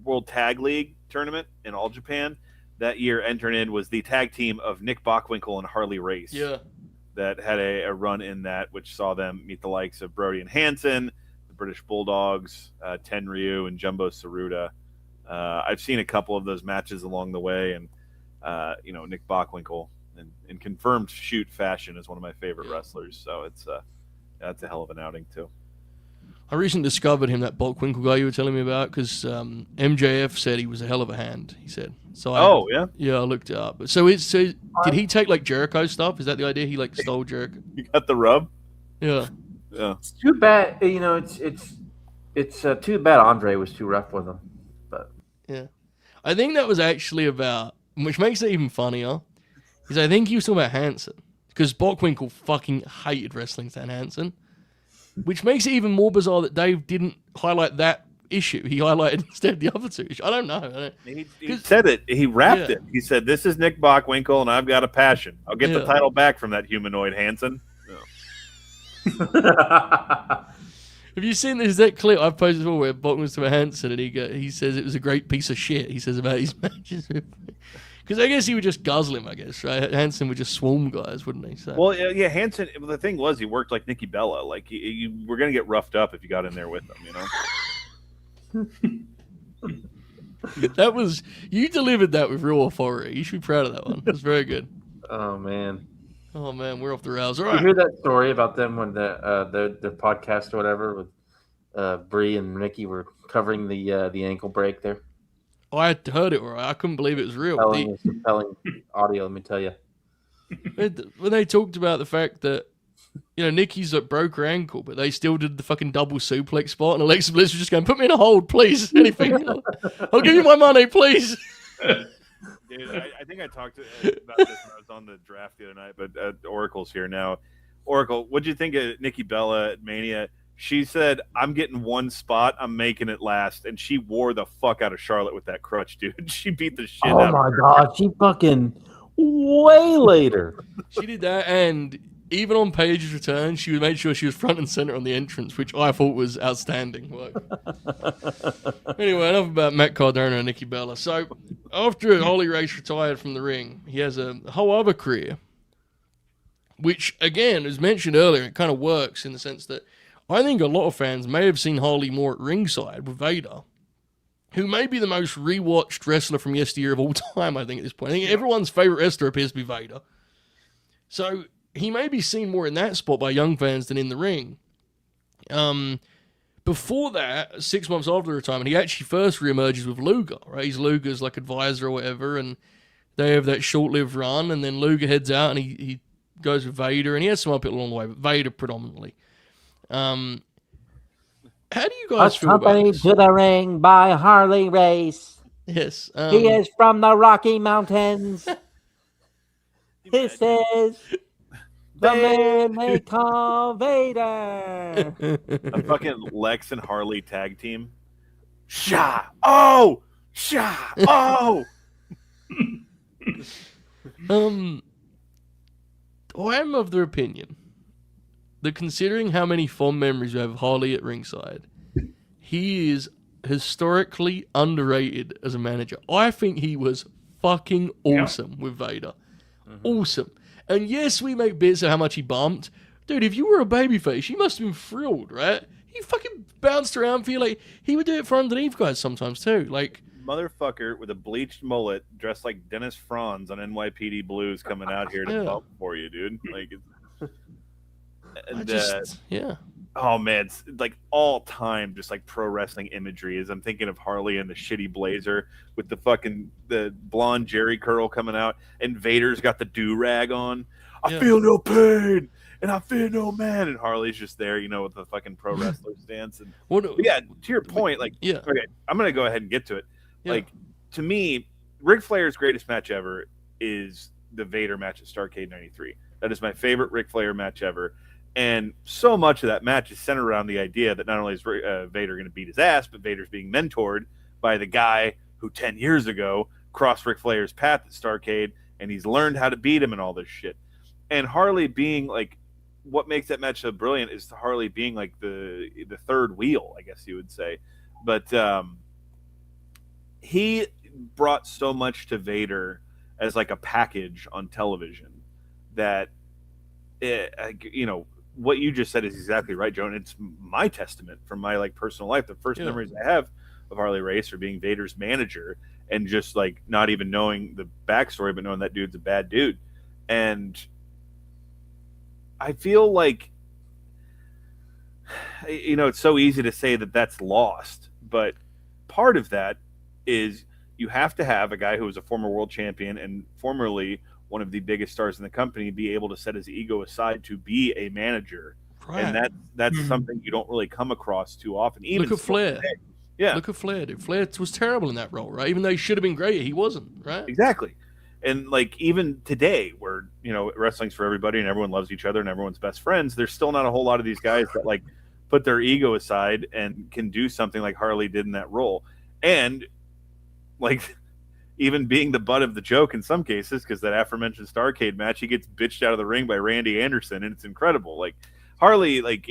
World Tag League tournament in All Japan that year, entering in was the tag team of Nick Bockwinkel and Harley Race. Yeah. That had a run in that, which saw them meet the likes of Brody and Hansen, the British Bulldogs, Tenryu, and Jumbo Tsuruta. I've seen a couple of those matches along the way, and Nick Bockwinkel in confirmed shoot fashion is one of my favorite wrestlers. So that's a hell of an outing too. I recently discovered him, that Bockwinkel guy you were telling me about, because MJF said he was a hell of a hand. He said. So I looked it up. So did he take like Jericho stuff? Is that the idea? He like stole Jericho. You got the rub. Yeah. It's too bad. It's too bad Andre was too rough with him. But yeah, I think that was actually about, which makes it even funnier, is I think he was talking about Hansen, because Bockwinkel fucking hated wrestling Stan Hansen, which makes it even more bizarre that Dave didn't highlight that issue. He highlighted instead the other two issues. I don't know. He said it. He wrapped it. He said, "This is Nick Bockwinkel, and I've got a passion. I'll get the title back from that humanoid Hansen." Have you seen that clip I've posted before where Bockwinkel was to Hansen and he says it was a great piece of shit? He says about his matches. Because I guess he would just guzzle him, I guess, right? Hansen would just swarm guys, wouldn't he? So. Well, yeah, Hansen, the thing was he worked like Nikki Bella. Like, you were going to get roughed up if you got in there with him, That was, you delivered that with real authority. You should be proud of that one. That's very good. Oh, man, we're off the rails. All right. You hear that story about them when the podcast or whatever with Bree and Nikki were covering the ankle break there? Oh, I heard it right. I couldn't believe it was real. Compelling audio, let me tell you. When they talked about the fact that, Nikki's broke her ankle, but they still did the fucking double suplex spot, and Alexa Bliss was just going, "Put me in a hold, please. Anything. I'll give you my money, please." Dude, I think I talked about this when I was on the draft the other night, but Oracle's here now. Oracle, what'd you think of Nikki Bella at Mania? She said, "I'm getting one spot. I'm making it last." And she wore the fuck out of Charlotte with that crutch, dude. She beat the shit out of her. Oh, my God. She fucking way later. She did that, and even on Paige's return, she made sure she was front and center on the entrance, which I thought was outstanding work. Anyway, enough about Matt Cardona and Nikki Bella. So, after Harley Race retired from the ring, he has a whole other career, which, again, as mentioned earlier, it kind of works in the sense that I think a lot of fans may have seen Harley more at ringside with Vader, who may be the most rewatched wrestler from yesteryear of all time, I think, at this point. I think everyone's favorite wrestler appears to be Vader. So he may be seen more in that spot by young fans than in the ring. Before that, 6 months after retirement, he actually first reemerges with Luger, right? He's Luger's like advisor or whatever, and they have that short-lived run, and then Luger heads out and he goes with Vader, and he has some uphill along the way, but Vader predominantly. How do you guys feel about this? To the ring by Harley Race. Yes. He is from the Rocky Mountains. This is the man they call Vader. A fucking Lex and Harley tag team. Sha! Oh! Sha! Oh! I am of the opinion that considering how many fond memories we have of Harley at ringside, he is historically underrated as a manager. I think he was fucking awesome with Vader. Awesome. And yes, we make bits of how much he bumped. Dude, if you were a babyface, you must have been thrilled, right? He fucking bounced around for you. Like, he would do it for underneath guys sometimes too. Like, motherfucker with a bleached mullet dressed like Dennis Franz on NYPD Blues coming out here to bump for you, dude. Like, yeah. Oh man, it's like all time just like pro wrestling imagery as I'm thinking of Harley in the shitty blazer with the blonde Jerry curl coming out, and Vader's got the do-rag on. I feel no pain and I fear no man, and Harley's just there, with the fucking pro wrestler stance. And to your point, okay, I'm gonna go ahead and get to it. Yeah. Like, to me, Ric Flair's greatest match ever is the Vader match at Starrcade '93. That is my favorite Ric Flair match ever. And so much of that match is centered around the idea that not only is Vader going to beat his ass, but Vader's being mentored by the guy who 10 years ago crossed Ric Flair's path at Starrcade, and he's learned how to beat him and all this shit. And Harley being like, what makes that match so brilliant is Harley being like the third wheel, I guess you would say. But he brought so much to Vader as like a package on television that, what you just said is exactly right, Joan. It's my testament from my like personal life. The first memories I have of Harley Race are being Vader's manager and just like not even knowing the backstory, but knowing that dude's a bad dude. And I feel like, it's so easy to say that that's lost, but part of that is you have to have a guy who was a former world champion and formerly one of the biggest stars in the company be able to set his ego aside to be a manager. Right. And that's something you don't really come across too often. Even look at Flair. Today. Yeah. Look at Flair, dude. Flair was terrible in that role, right? Even though he should have been great, he wasn't, right? Exactly. And like even today where, wrestling's for everybody and everyone loves each other and everyone's best friends, there's still not a whole lot of these guys that like put their ego aside and can do something like Harley did in that role. And like even being the butt of the joke in some cases, because that aforementioned Starrcade match, he gets bitched out of the ring by Randy Anderson, and it's incredible. Like Harley, like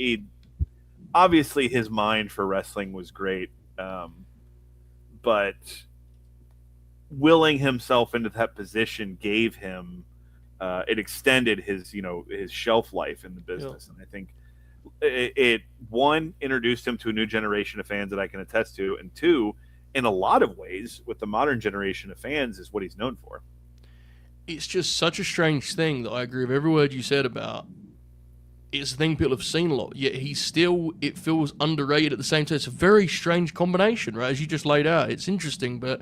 obviously his mind for wrestling was great, but willing himself into that position gave him it extended his his shelf life in the business, and I think it one introduced him to a new generation of fans that I can attest to, and two, in a lot of ways, with the modern generation of fans, is what he's known for. It's just such a strange thing that I agree with every word you said about. It's a thing people have seen a lot, yet it feels underrated at the same time. It's a very strange combination, right? As you just laid out. It's interesting, but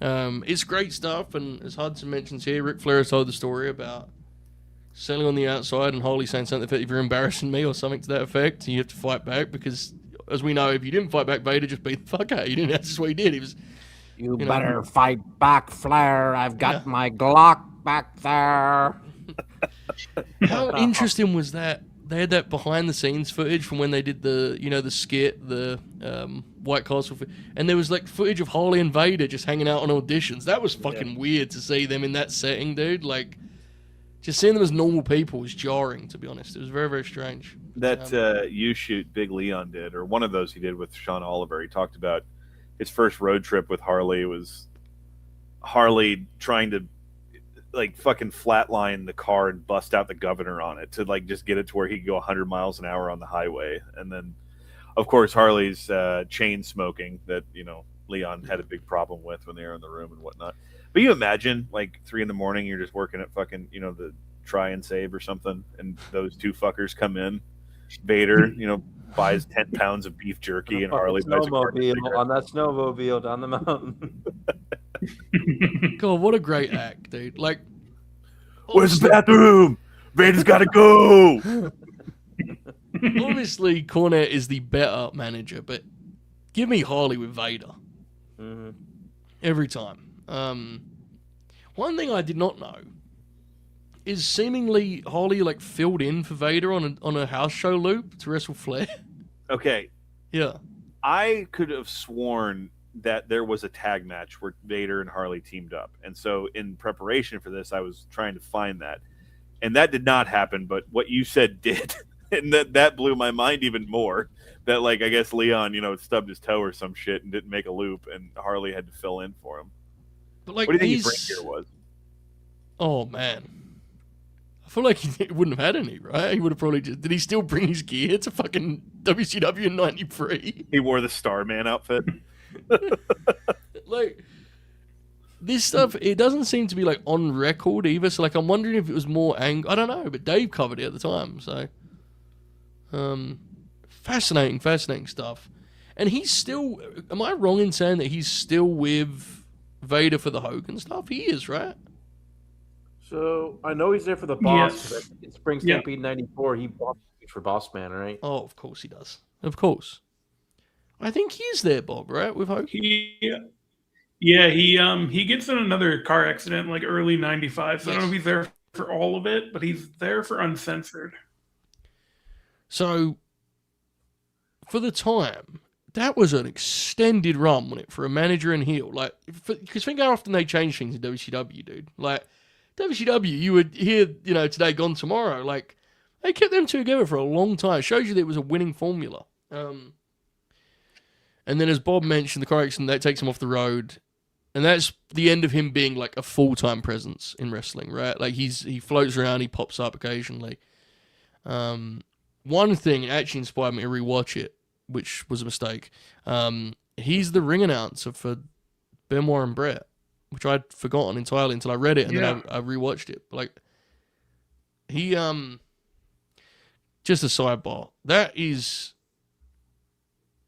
it's great stuff. And as Hudson mentions here, Ric Flair has told the story about selling on the outside and Harley saying something if you're embarrassing me or something to that effect, and you have to fight back because, as we know, if you didn't fight back, Vader just beat the fuck out of you. That's just what he did. He was, you better fight back, Flair. I've got my Glock back there. How interesting was that? They had that behind the scenes footage from when they did the skit, the White Castle, and there was like footage of Harley and Vader just hanging out on auditions. That was fucking weird to see them in that setting, dude. Like, just seeing them as normal people was jarring, to be honest. It was very, very strange. That U-shoot Big Leon did, or one of those he did with Sean Oliver. He talked about his first road trip with Harley was Harley trying to like fucking flatline the car and bust out the governor on it to like just get it to where he could go 100 miles an hour on the highway. And then, of course, Harley's chain smoking that Leon had a big problem with when they were in the room and whatnot. But you imagine like 3 a.m, you're just working at fucking the Try and Save or something, and those two fuckers come in. Vader, buys 10 pounds of beef jerky, and Harley buys on that snowmobile down the mountain. God, what a great act, dude! Like, where's the bathroom? Vader's got to go. Obviously, Cornette is the better manager, but give me Harley with Vader every time. One thing I did not know is seemingly Harley like filled in for Vader on a house show loop to wrestle Flair. Okay. Yeah. I could have sworn that there was a tag match where Vader and Harley teamed up. And so in preparation for this, I was trying to find that. And that did not happen, but what you said did. and that blew my mind even more. That like I guess Leon, stubbed his toe or some shit and didn't make a loop, and Harley had to fill in for him. But like, What do you think his ring gear was? Oh man, I feel like he wouldn't have had any, right? He would have probably just. Did he still bring his gear to fucking WCW in '93? He wore the Starman outfit. Like, this stuff, it doesn't seem to be like on record either. So like, I'm wondering if it was more I don't know, but Dave covered it at the time. So, fascinating stuff. And he's still. Am I wrong in saying that he's still with Vader for the Hogan stuff? He is, right? So I know he's there for the boss. Yes. In Spring Stampede '94, he bought for Boss Man, right? Oh, of course he does. Of course. I think he is there, Bob, right? With Hogan? He gets in another car accident like early '95. So I don't know if he's there for all of it, but he's there for Uncensored. So, for the time, that was an extended run, wasn't it, for a manager and heel? Like, because think how often they change things in WCW, dude. Like, WCW, you would hear, today, gone tomorrow. Like, they kept them two together for a long time. It shows you that it was a winning formula. And then, as Bob mentioned, the car accident, that takes him off the road. And that's the end of him being, like, a full-time presence in wrestling, right? Like, he floats around, he pops up occasionally. One thing actually inspired me to rewatch it, which was a mistake. He's the ring announcer for Benoit and Brett, which I'd forgotten entirely until I read it, and then I rewatched it. Like, he, just a sidebar, that is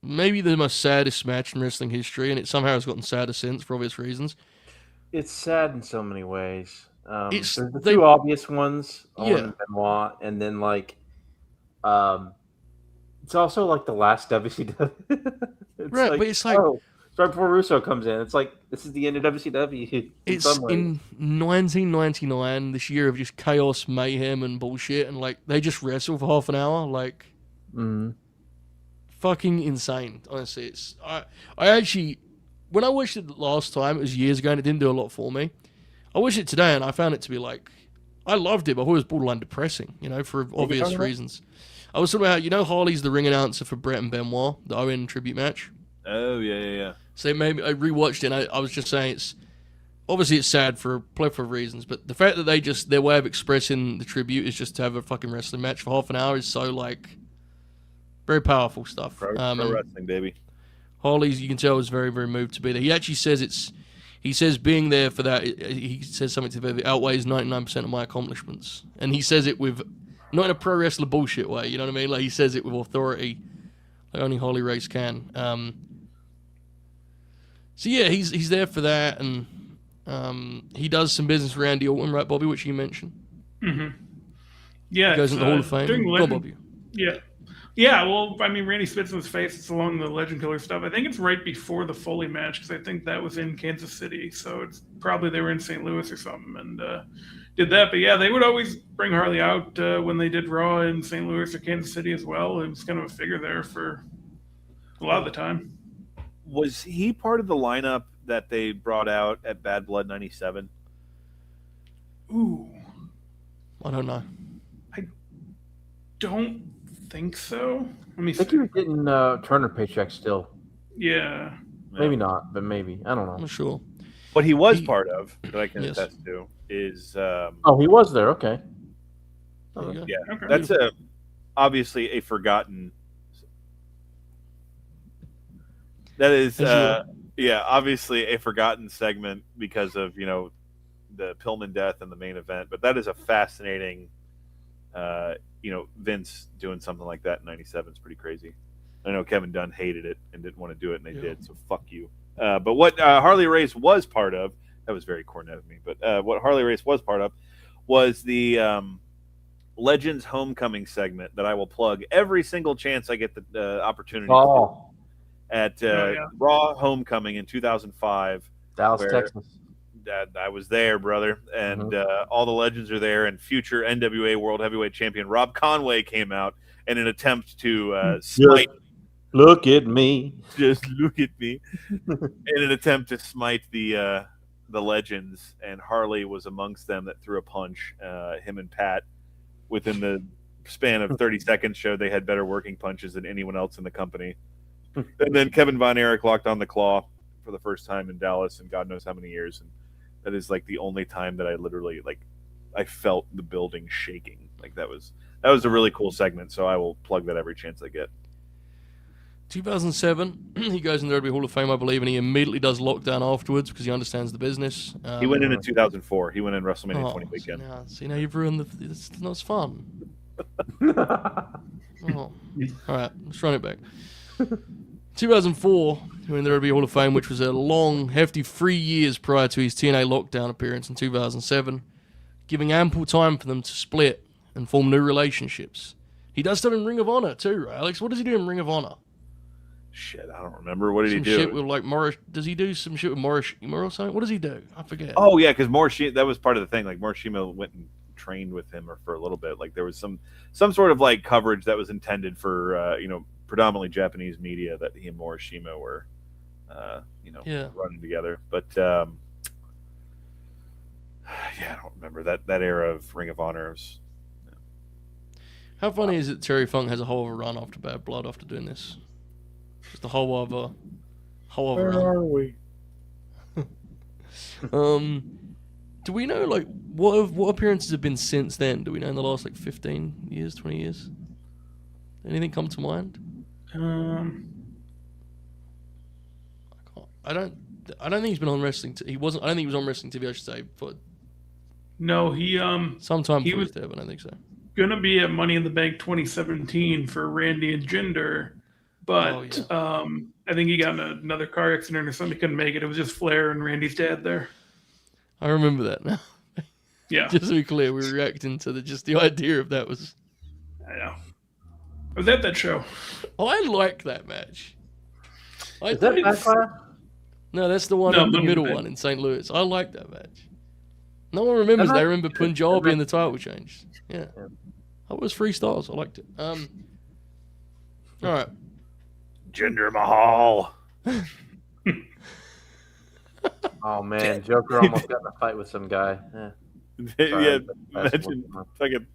maybe the most saddest match in wrestling history, and it somehow has gotten sadder since, for obvious reasons. It's sad in so many ways. It's There's the two obvious ones, Owen Yeah. and Benoit, and then like, it's also like the last WCW. Right, but it's like, it's right before Russo comes in. It's like this is the end of WCW. It's in 1999, this year of just chaos, mayhem, and bullshit, and like they just wrestle for half an hour, like fucking insane. Honestly, it's I actually, when I watched it last time, it was years ago, and it didn't do a lot for me. I watched it today, and I found it to be like, I loved it, but I thought it was borderline depressing, for obvious reasons. I was talking about, Harley's the ring announcer for Brett and Benoit, the Owen tribute match. Oh yeah. So maybe I rewatched it, and I was just saying it's sad for a plethora of reasons, but the fact that their way of expressing the tribute is just to have a fucking wrestling match for half an hour is so, like, very powerful stuff. Pro wrestling, baby. Harley's, you can tell, is very, very moved to be there. He actually says he says being there for that, he says something to the effect that outweighs 99% of my accomplishments. And he says it with, not in a pro wrestler bullshit way, you know what I mean? Like, he says it with authority, like only Harley Race can. So yeah, he's there for that, and he does some business with Randy Orton, right, Bobby, which you mentioned. Mm-hmm. Yeah, He goes into the Hall of Fame. during Go, Legend- Bobby. Yeah. Well, I mean, Randy spits in his face. It's along the Legend Killer stuff. I think it's right before the Foley match because I think that was in Kansas City. So it's probably they were in St. Louis or something and did that. But yeah, they would always bring Harley out when they did Raw in St. Louis or Kansas City as well. It was kind of a figure there for a lot of the time. Was he part of the lineup that they brought out at Bad Blood '97? Ooh, I don't know. don't think so. Let me I think see. he was getting Turner paycheck still. Yeah. Maybe not, but maybe. I don't know. I'm not sure. What he was part of, that I can Yes. attest to, is Oh, he was there. Okay. There you go. yeah, Okay. that's obviously a forgotten. That is, obviously a forgotten segment because of the Pillman death and the main event. But that is a fascinating, Vince doing something like that in '97 is pretty crazy. I know Kevin Dunn hated it and didn't want to do it, and they did. So fuck you. But what Harley Race was part of, that was very cornet of me. But what Harley Race was part of was the Legends Homecoming segment that I will plug every single chance I get the opportunity. Oh, At Raw Homecoming in 2005. Dallas, where Texas. I was there, brother. And all the legends are there. And future NWA World Heavyweight Champion Rob Conway came out in an attempt to smite. Look at me. Just look at me. In an attempt to smite the legends. And Harley was amongst them that threw a punch, him and Pat, within the span of 30 seconds showed they had better working punches than anyone else in the company. And then Kevin Von Erich locked on the claw for the first time in Dallas in God knows how many years. And that is like the only time that I literally I felt the building shaking. Like that was a really cool segment. So I will plug that every chance I get. 2007, he goes in the WWE Hall of Fame, I believe, and he immediately does lockdown afterwards because he understands the business. He went in 2004. He went in WrestleMania 20 weekend. Now you've ruined it's not as fun. All right, let's run it back. 2004, he went in the WWE Hall of Fame, which was a long, hefty 3 years prior to his TNA lockdown appearance in 2007, giving ample time for them to split and form new relationships. He does stuff in Ring of Honor too, right, Alex? What does he do in Ring of Honor? Shit, I don't remember. What did he do? Shit with like Morris. Does he do some shit with Morishima or something? What does he do? I forget. Oh yeah, because Morishima, that was part of the thing. Like Morishima went and trained with him for a little bit. Like there was some sort of like coverage that was intended for predominantly Japanese media that he and Morishima were running together. But yeah, I don't remember that era of Ring of Honor. How funny is it Terry Funk has a whole of a run after Bad Blood after doing this? Just a whole of a Where run. are we? Do we know like what appearances have been since then? Do we know in the last like 15 years, 20 years? Anything come to mind? I don't think he's been on wrestling. He wasn't. I don't think he was on wrestling TV. I should say, but no, he sometime he before was there, but I don't think so. gonna be at Money in the Bank 2017 for Randy and Jinder, but I think he got in another car accident or something. He couldn't make it. It was just Flair and Randy's dad there. I remember that now. Yeah. Just to be clear, we were reacting to the idea of that was. I know. I was at that show. I like that match. Is that Backfire? No, that's the one in the middle one in St. Louis. I like that match. No one remembers that. I remember Punjabi and the title change. Yeah. That was 3 stars. I liked it. All right. Jinder Mahal. Oh man, Joker almost got in a fight with some guy. Yeah, imagine fucking.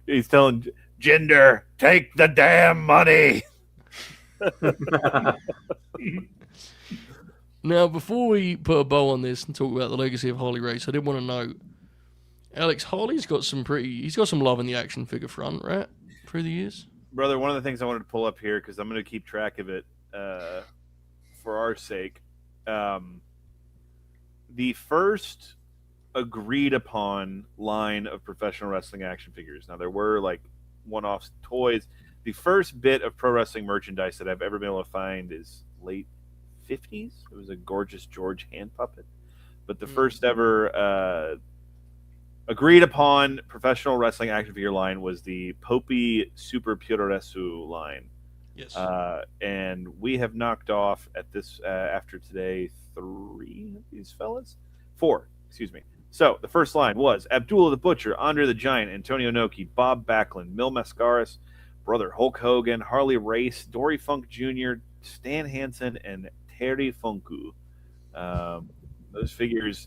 He's telling Jinder, "Take the damn money." Now, before we put a bow on this and talk about the legacy of Harley Race, I did want to note, Alex, Harley's got some love in the action figure front, right? Through the years. Brother, one of the things I wanted to pull up here, because I'm going to keep track of it for our sake. The first agreed upon line of professional wrestling action figures. Now, there were like one-off toys. The first bit of pro wrestling merchandise that I've ever been able to find is late 50s. It was a gorgeous George hand puppet. But the first ever agreed upon professional wrestling action figure line was the Popey Super Puroresu line. Yes. And we have knocked off at this after today 3 of these fellas. 4, excuse me. So the first line was Abdullah the Butcher, Andre the Giant, Antonio Inoki, Bob Backlund, Mil Mascaras, Brother Hulk Hogan, Harley Race, Dory Funk Jr., Stan Hansen, and Terry Funku. Those figures,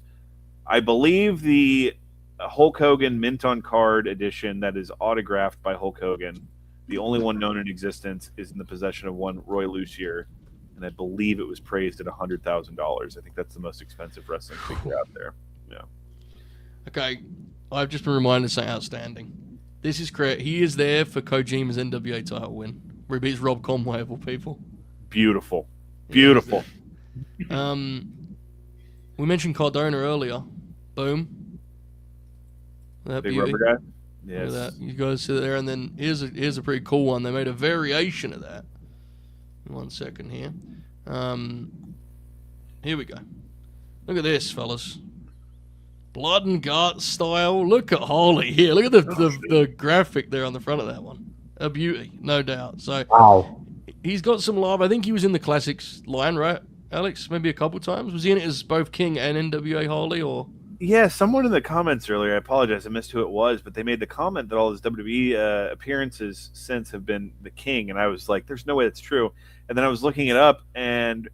I believe the Hulk Hogan mint on card edition that is autographed by Hulk Hogan, the only one known in existence, is in the possession of one Roy Lucier, and I believe it was praised at $100,000. I think that's the most expensive wrestling figure out there. Yeah. Okay, I've just been reminded of something outstanding. This is correct. He is there for Kojima's NWA title win, where he beats Rob Conway of all people. Beautiful. Beautiful. We mentioned Cardona earlier. Boom. That Big beauty. rubber guy? Look at Yes. that. You guys sit there, and then here's a pretty cool one. They made a variation of that. 1 second here. Here we go. Look at this, fellas. Blood and guts style. Look at Harley here. Look at the graphic there on the front of that one. A beauty, no doubt. So Wow. he's got some love. I think he was in the Classics line, right, Alex? Maybe a couple times. Was he in it as both King and NWA Harley, or? Yeah, someone in the comments earlier, I apologize, I missed who it was, but they made the comment that all his WWE appearances since have been the King, and I was like, there's no way that's true. And then I was looking it up, and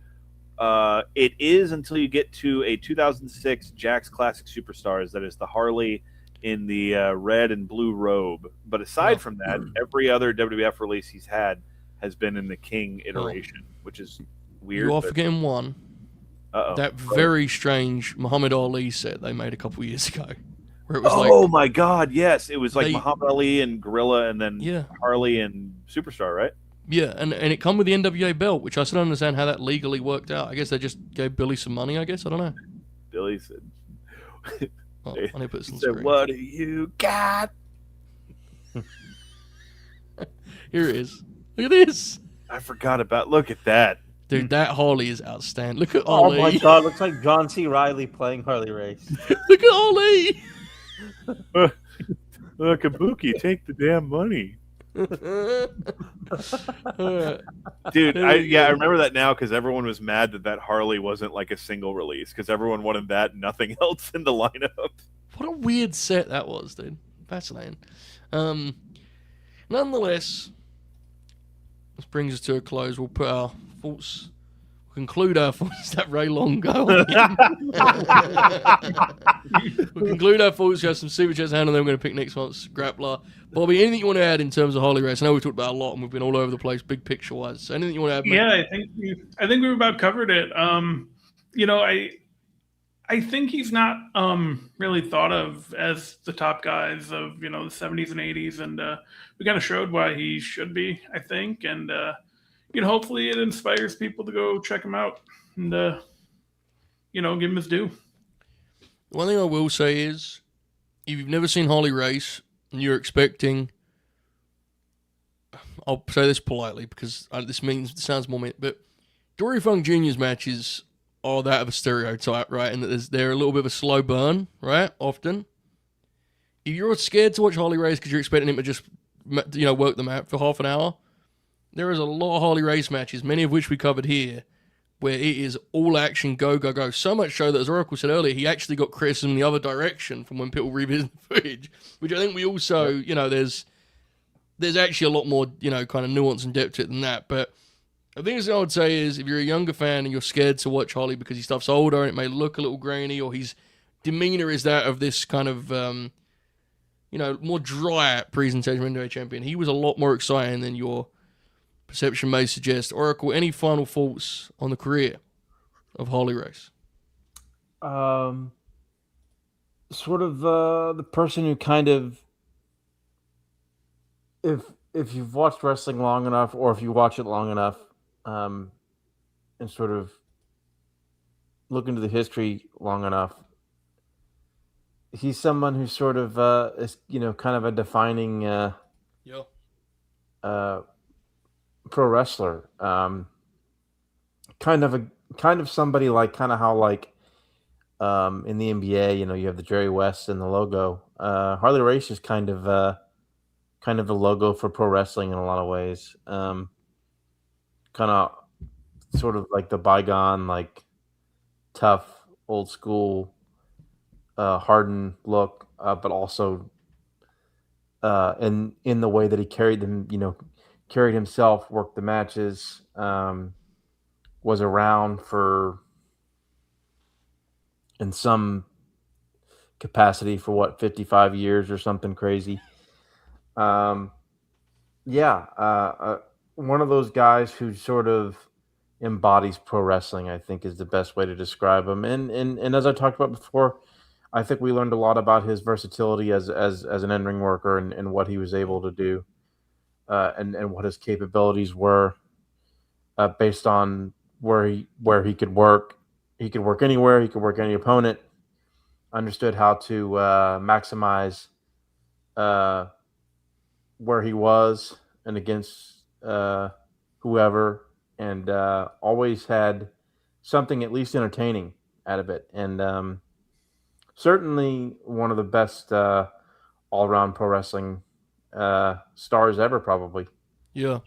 it is until you get to a 2006 Jakks Classic Superstars, that is the Harley in the red and blue robe. But aside from that, every other WWF release he's had has been in the King iteration, which is weird. You are forgetting one. That very strange Muhammad Ali set they made a couple years ago. Where it was my God, yes. It was like Muhammad Ali and Gorilla and then Harley and Superstar, right? Yeah, and it come with the NWA belt, which I still don't understand how that legally worked out. I guess they just gave Billy some money, I guess. I don't know. Billy said, I need to put this on screen. What do you got? Here it is. Look at this. I forgot about. Look at that. Dude, that Harley is outstanding. Look at Oh Ali. my God, looks like John C. Reilly playing Harley Race. Look at Ali. Look, Kabuki, take the damn money. Dude, I remember that now because everyone was mad that Harley wasn't like a single release because everyone wanted that and nothing else in the lineup. What a weird set that was, dude. Fascinating. Nonetheless, this brings us to a close. We'll put our thoughts, conclude our thoughts. That Ray Longo. We'll conclude our thoughts. We have some super chats hand, and then we're going to pick next month's Grappler. Bobby, anything you want to add in terms of Harley Race? I know we've talked about a lot, and we've been all over the place, big picture wise. So anything you want to add? Mate? Yeah, I think we've about covered it. I think he's not really thought of as the top guys of the 70s and 80s, and we kind of showed why he should be. I think, and hopefully it inspires people to go check him out and give him his due. One thing I will say is, if you've never seen Harley Race and you're expecting, I'll say this politely because this sounds more meant, but Dory Funk Jr.'s matches are that of a stereotype, right? And that they're a little bit of a slow burn, right? Often. If you're scared to watch Harley Race because you're expecting him to just, work them out for half an hour, there is a lot of Harley Race matches, many of which we covered here, where it is all action, go, go, go. So much so that, as Oracle said earlier, he actually got criticism the other direction from when people revisit the footage, which I think we also, there's actually a lot more, kind of nuance and depth to it than that. But the thing I would say is, if you're a younger fan and you're scared to watch Harley because his stuff's older and it may look a little grainy, or his demeanor is that of this kind of, more dry presentation of NWA champion, he was a lot more exciting than your perception may suggest. Oracle, any final thoughts on the career of Harley Race? Sort of the person who kind of, if you've watched wrestling long enough, or if you watch it long enough, and sort of look into the history long enough, he's someone who sort of is kind of a defining pro wrestler, kind of somebody like how in the NBA, you have the Jerry West and the logo. Harley Race is kind of a logo for pro wrestling in a lot of ways. Kind of sort of like the bygone, tough, old school, hardened look, but also in the way that he carried them, carried himself, worked the matches, was around for, in some capacity, for 55 years or something crazy. One of those guys who sort of embodies pro wrestling, I think, is the best way to describe him. And as I talked about before, I think we learned a lot about his versatility as an in-ring worker and what he was able to do. And what his capabilities were, based on where he could work. He could work anywhere. He could work any opponent. Understood how to maximize where he was and against whoever, and always had something at least entertaining out of it. And certainly one of the best all-around pro wrestling stars ever, probably. Yeah.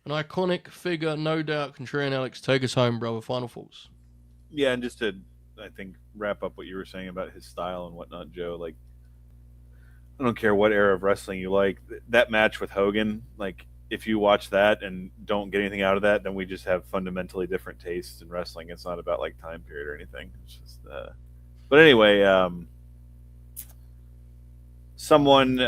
An iconic figure, no doubt. Contrarian Alex, take us home, brother. Final thoughts. Yeah, and just to, I think, wrap up what you were saying about his style and whatnot, Joe, I don't care what era of wrestling you like. That match with Hogan, if you watch that and don't get anything out of that, then we just have fundamentally different tastes in wrestling. It's not about, time period or anything. It's just, but anyway, someone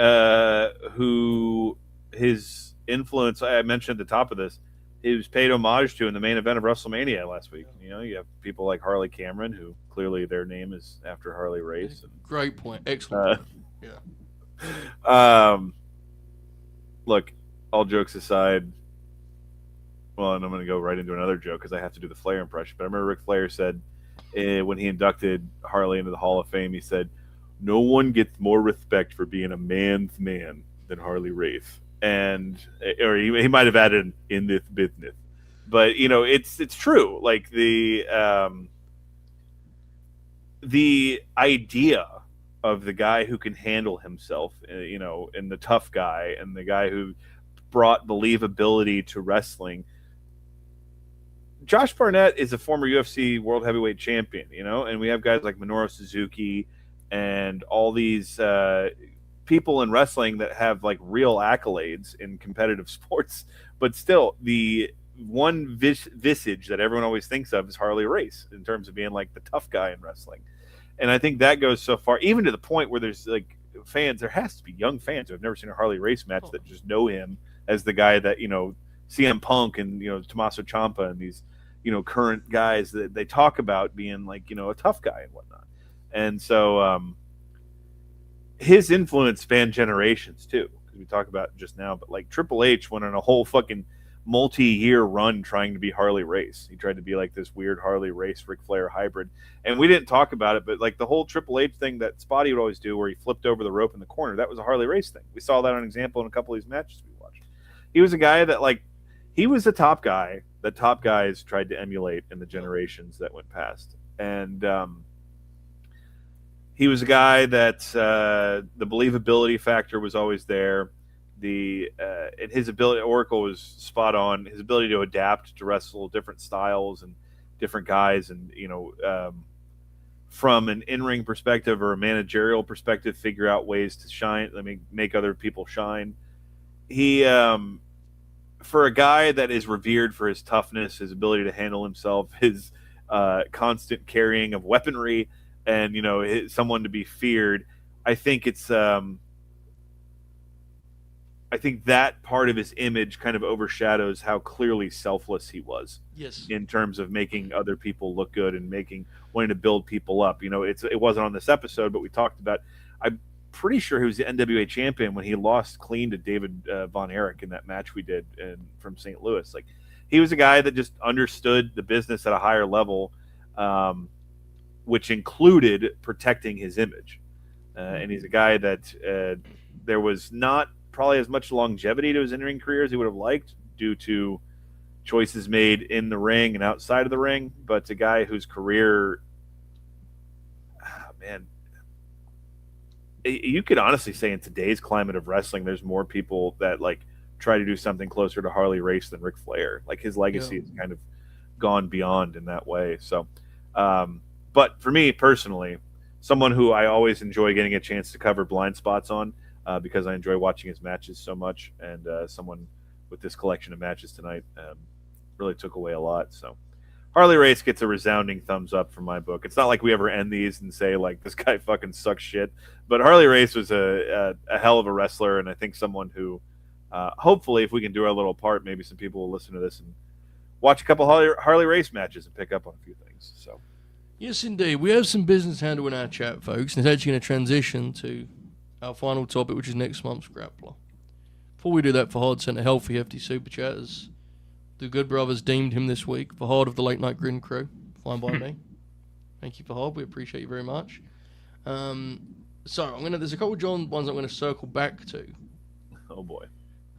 who his influence, I mentioned at the top of this, he was paid homage to in the main event of WrestleMania last week. You know, you have people like Harley Cameron, who clearly their name is after Harley Race. And, Great point. Excellent point. Yeah. Look, all jokes aside, well, and I'm going to go right into another joke because I have to do the Flair impression. But I remember Ric Flair said when he inducted Harley into the Hall of Fame, he said, "No one gets more respect for being a man's man than Harley Race." And or he might have added in this business, but you know it's true. Like the idea of the guy who can handle himself, you know, and the tough guy, and the guy who brought believability to wrestling. Josh Barnett is a former UFC World Heavyweight Champion, you know, and we have guys like Minoru Suzuki and all these people in wrestling that have like real accolades in competitive sports, but still the one visage that everyone always thinks of is Harley Race in terms of being like the tough guy in wrestling. And I think that goes so far, even to the point where there's like fans, there has to be young fans who have never seen a Harley Race match that just know him as the guy that, you know, CM Punk and, you know, Tommaso Ciampa and these, you know, current guys that they talk about being like, you know, a tough guy and whatnot. And so, his influence spanned generations too, because we talked about it just now. But like Triple H went on a whole fucking multi-year run trying to be Harley Race. He tried to be like this weird Harley Race Ric Flair hybrid, and we didn't talk about it. But like the whole Triple H thing that Spotty would always do, where he flipped over the rope in the corner, that was a Harley Race thing. We saw that on example in a couple of these matches we watched. He was a guy that like he was the top guy that top guys tried to emulate in the generations that went past, and he was a guy that the believability factor was always there. And his ability, Oracle was spot on. His ability to adapt to wrestle different styles and different guys, and you know, from an in-ring perspective or a managerial perspective, figure out ways to shine. Make other people shine. He, for a guy that is revered for his toughness, his ability to handle himself, his constant carrying of weaponry, and you know, someone to be feared. I think it's I think that part of his image kind of overshadows how clearly selfless he was. Yes. In terms of making other people look good and wanting to build people up. You know, it wasn't on this episode, but we talked about. I'm pretty sure he was the NWA champion when he lost clean to David Von Erich in that match we did from St. Louis. Like, he was a guy that just understood the business at a higher level. Which included protecting his image. And he's a guy that there was not probably as much longevity to his in-ring career as he would have liked due to choices made in the ring and outside of the ring. But it's a guy whose career, man, you could honestly say in today's climate of wrestling, there's more people that like try to do something closer to Harley Race than Ric Flair. Like, his legacy has kind of gone beyond in that way. So, but for me personally, someone who I always enjoy getting a chance to cover blind spots on because I enjoy watching his matches so much, and someone with this collection of matches tonight really took away a lot. So Harley Race gets a resounding thumbs up from my book. It's not like we ever end these and say like this guy fucking sucks shit, but Harley Race was a hell of a wrestler, and I think someone who hopefully, if we can do our little part, maybe some people will listen to this and watch a couple Harley Race matches and pick up on a few things. So. Yes, indeed. We have some business to handle in our chat, folks, and it's actually going to transition to our final topic, which is next month's Grappler. Before we do that, Fahad sent a healthy, hefty super chat, as the good brothers deemed him this week. Fahad of the Late Night Grin crew. Fine by me. Thank you, Fahad. We appreciate you very much. So there's a couple of John ones I'm going to circle back to. Oh, boy.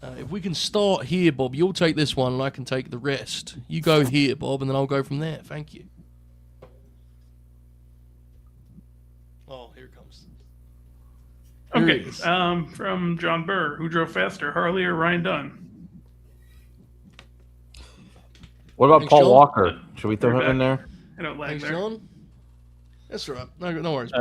If we can start here, Bob, you'll take this one and I can take the rest. You go here, Bob, and then I'll go from there. Thank you. Oh, here it comes. Okay, from John Burr, who drove faster, Harley or Ryan Dunn? What about Thanks, Paul John. Walker? Should we throw him in there? I don't like Thanks, there. John. That's all right. No worries.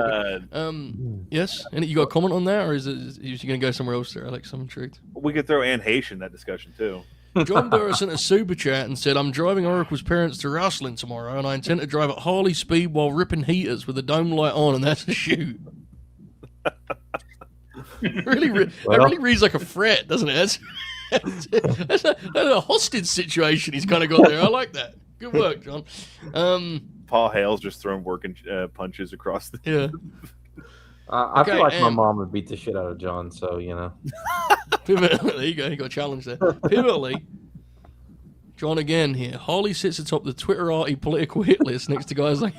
Yes? And you got a comment on that, or is you going to go somewhere else there, Alex? I'm intrigued. We could throw Ann Heche in that discussion, too. John Burr sent a super chat and said, I'm driving Oracle's parents to wrestling tomorrow, and I intend to drive at Harley speed while ripping heaters with the dome light on, and that's a shoot. That really reads like a threat, doesn't it? That's a hostage situation he's kind of got there. I like that. Good work, John. Paul Hale's just throwing working punches across the. Yeah. I feel like my mom would beat the shit out of John, so There you go. You got a challenge there. Pivotally, John again here. Harley sits atop the Twitterati political hit list next to guys like.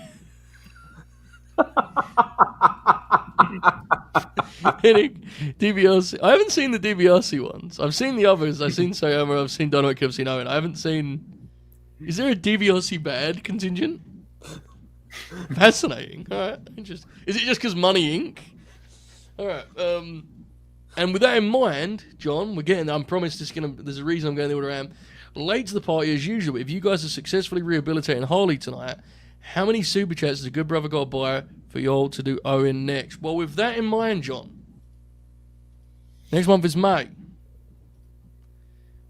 DiBiase. I haven't seen the DiBiase ones. I've seen the others. I've seen Sayama. I've seen Dynamite. I've seen Owen. I haven't seen. Is there a DiBiase bad contingent? Fascinating. All right. Interesting. Is it just because Money Inc? All right. And with that in mind, John, we're getting. I promised there's a reason I'm going the order I am. Late to the party as usual. If you guys are successfully rehabilitating Harley tonight, how many super chats has a good brother got to buy for y'all to do Owen next? Well, with that in mind, John, next month is May.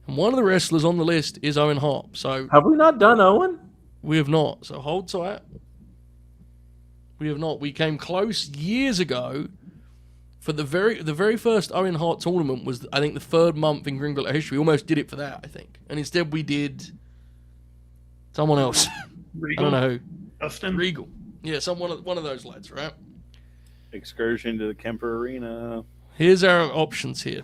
And one of the wrestlers on the list is Owen Hart. So have we not done Owen? We have not. So hold tight. We have not. We came close years ago for the very first Owen Hart tournament was, I think, the third month in Grappler history. We almost did it for that, I think. And instead we did someone else. Regal? I don't know who. Dustin? Regal. Yeah, one of those lads, right? Excursion to the Kemper Arena. Here's our options here.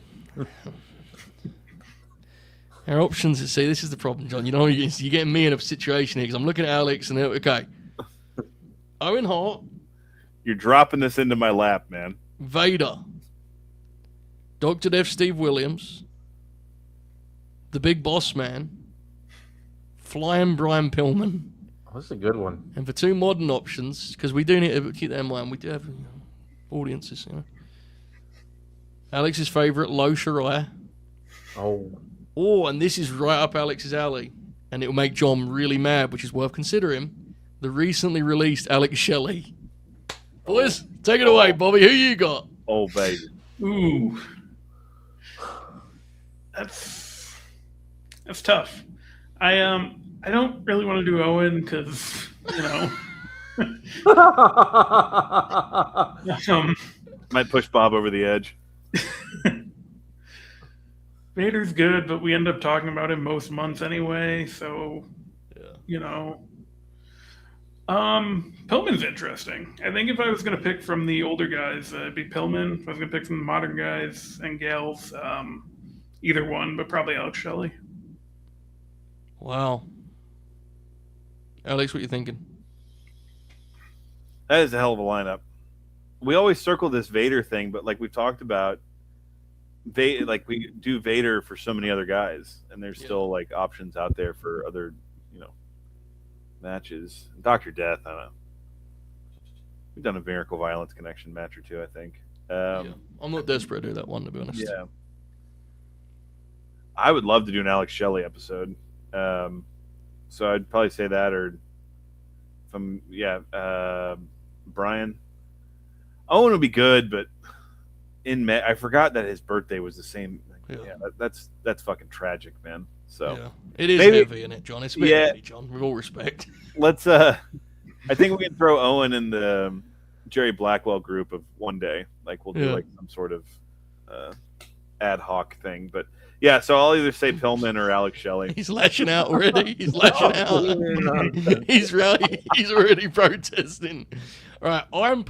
Our options is, see, this is the problem, John. You know, you're getting me in a situation here because I'm looking at Alex and okay. Owen Hart. You're dropping this into my lap, man. Vader. Dr. Death Steve Williams. The Big Boss Man. Flying Brian Pillman. That's a good one. And for two modern options, because we do need to keep that in mind, we do have audiences, Alex's favourite, Lo Shirai. Oh, and this is right up Alex's alley, and it will make John really mad, which is worth considering. The recently released Alex Shelley. Boys, take it away, Bobby. Who you got? Oh, baby. Ooh. That's tough. I don't really want to do Owen because, might push Bob over the edge. Vader's good, but we end up talking about him most months anyway, so, Pillman's interesting. I think if I was going to pick from the older guys, it'd be Pillman. If I was going to pick from the modern guys and gals, either one, but probably Alex Shelley. Wow. Alex, what you thinking? That is a hell of a lineup. We always circle this Vader thing, but like we've talked about, we do Vader for so many other guys, and there's still like options out there for other, matches. Dr. Death, I don't know. We've done a Miracle Violence Connection match or two, I think. I'm not desperate to do that one, to be honest. Yeah. I would love to do an Alex Shelley episode. So I'd probably say that, or Brian. Owen would be good, but in May, I forgot that his birthday was the same. Yeah, that's fucking tragic, man. So it is heavy, isn't it, John? It's a bit heavy, John. With all respect. Let's. I think we can throw Owen in the Jerry Blackwell group of one day. Like we'll do like some sort of ad hoc thing, but. Yeah, so I'll either say Pillman or Alex Shelley. He's lashing out already. He's lashing out. He's already protesting. All right, I'm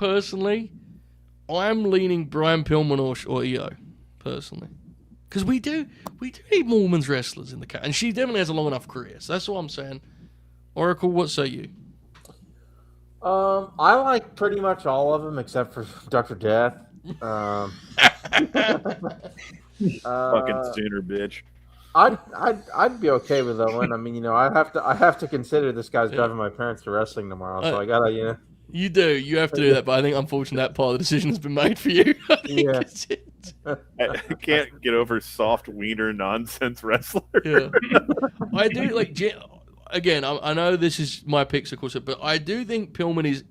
leaning Brian Pillman or EO, personally. Because we do need more women's wrestlers in the cat. And she definitely has a long enough career. So that's what I'm saying. Oracle, what say you? I like pretty much all of them except for Dr. Death. Fucking sooner, bitch. I'd be okay with Owen. I mean, I have to consider this guy's driving my parents to wrestling tomorrow, so I gotta, You do. You have to do that, but I think unfortunately that part of the decision has been made for you. I can't get over soft wiener nonsense wrestler. I do again. I know this is my picks, of course, but I do think Pillman is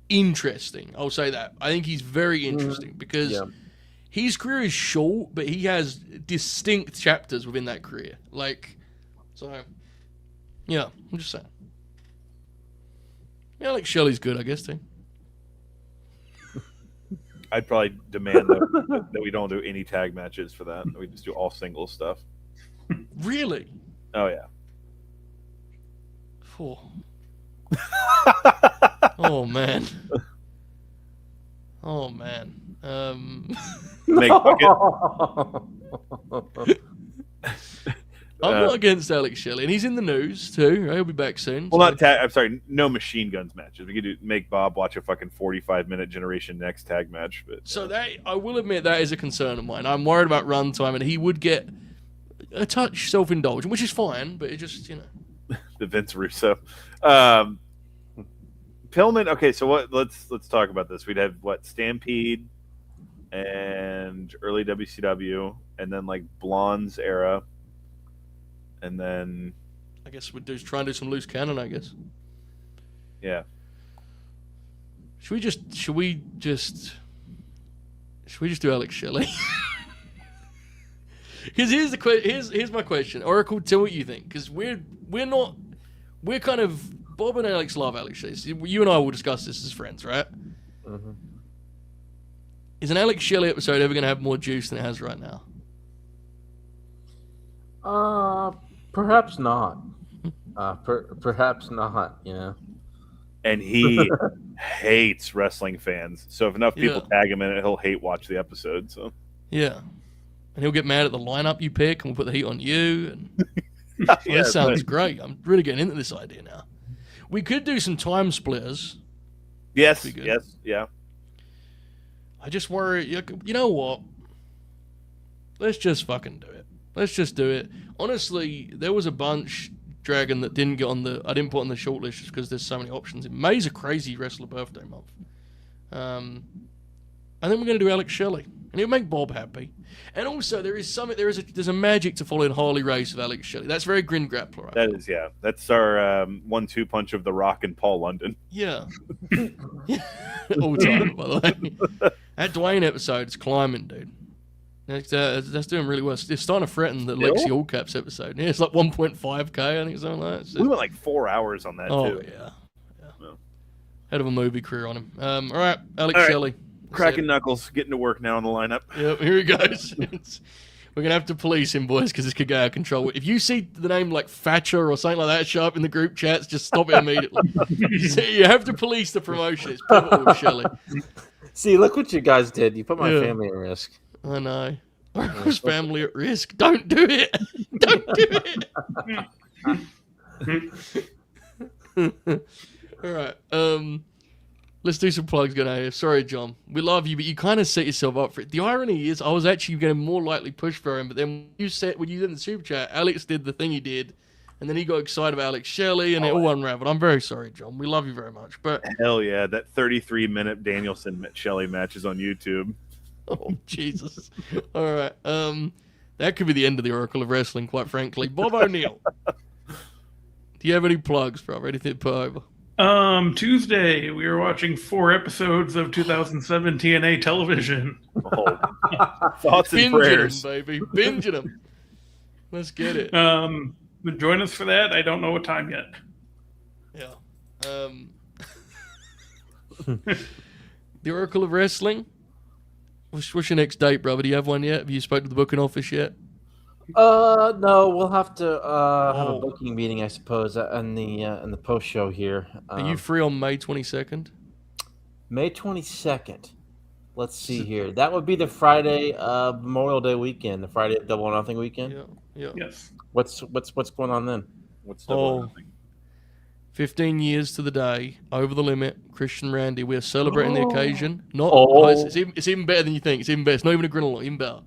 interesting. I'll say that. I think he's very interesting because. His career is short, but he has distinct chapters within that career. I'm just saying. Alex Shelley's good, I guess, too. I'd probably demand that we don't do any tag matches for that. We just do all singles stuff. Really? Oh yeah. Oh, oh man. Oh man. Make bucket. I'm not against Alex Shelley, and he's in the news too. Right? He'll be back soon. Well, not tag. I'm sorry, no machine guns matches. We could make Bob watch a fucking 45-minute Generation Next tag match. But So that, I will admit, that is a concern of mine. I'm worried about runtime, and he would get a touch self-indulgent, which is fine, but it just, you know. the Vince Russo, Pillman. Okay, so what? Let's talk about this. We'd have what, Stampede and early WCW, and then like Blonde's era, and then I guess we'd try and do some loose cannon, I guess. yeah. Should we just do Alex Shelley? Because here's my question. Oracle, tell what you think. Because we're kind of, Bob and Alex love Alex Shelley. You and I will discuss this as friends, right? Mm-hmm. Is an Alex Shelley episode ever going to have more juice than it has right now? Perhaps not. Perhaps not. You know. And he hates wrestling fans. So if enough people tag him in it, he'll hate watch the episode. So yeah, and he'll get mad at the lineup you pick, and we'll put the heat on you. And that sounds great. I'm really getting into this idea now. We could do some time splitters. Yes. Yeah. I just worry. You know what? Let's just fucking do it. Let's just do it. Honestly, there was a bunch, Dragon, that didn't get on the. I didn't put on the short list just because there's so many options. May's a crazy wrestler birthday month. And then we're going to do Alex Shelley, and it'll make Bob happy. And also, there's a magic to following Harley race with Alex Shelley. That's very Grin Grappler. That is, yeah. That's our 1-2 punch of The Rock and Paul London. Yeah. All time, by the way. That Dwayne episode is climbing, dude. That's doing really well. It's starting to threaten the Lexi All Caps episode. Yeah, it's like 1.5K, I think, something like that. We went like 4 hours on that, too. Oh, yeah. Head of a movie career on him. All right, Alex Shelley. Cracking knuckles, getting to work now on the lineup. Yep, here he goes. We're going to have to police him, boys, because this could go out of control. If you see the name like Thatcher or something like that show up in the group chats, just stop it immediately. You have to police the promotion. It's pivotal, Shelley. See, look what you guys did. You put my family at risk. I know. Oracle's family at risk. Don't do it. Don't do it. All right. Let's do some plugs going out here. Sorry, John. We love you, but you kind of set yourself up for it. The irony is I was actually going to more likely push for him, but then when you did the super chat, Alex did the thing he did, and then he got excited about Alex Shelley, and it all unraveled. I'm very sorry, John. We love you very much. But hell yeah, that 33-minute Danielson Shelley match is on YouTube. Oh, Jesus. All right. That could be the end of the Oracle of Wrestling, quite frankly. Bob O'Neill. Do you have any plugs, brother? Anything to put over? Tuesday, we were watching 4 episodes of 2007 TNA television. Oh, thoughts and prayers. Them, baby. Binging them. Let's get it. Join us for that. I don't know what time yet. Yeah. The Oracle of Wrestling. What's your next date, brother? Do you have one yet? Have you spoken to the booking office yet? No, we'll have to have a booking meeting, I suppose, in the post show here. Are you free on May 22nd? May 22nd. Let's see here. That would be the Friday of Memorial Day weekend, the Friday of Double or Nothing weekend. Yeah. Yes. What's going on then? What's Double or Nothing? 15 years to the day, over the limit, Christian Randy. We're celebrating the occasion. It's even better than you think. It's even better. It's not even a grin along. Even better.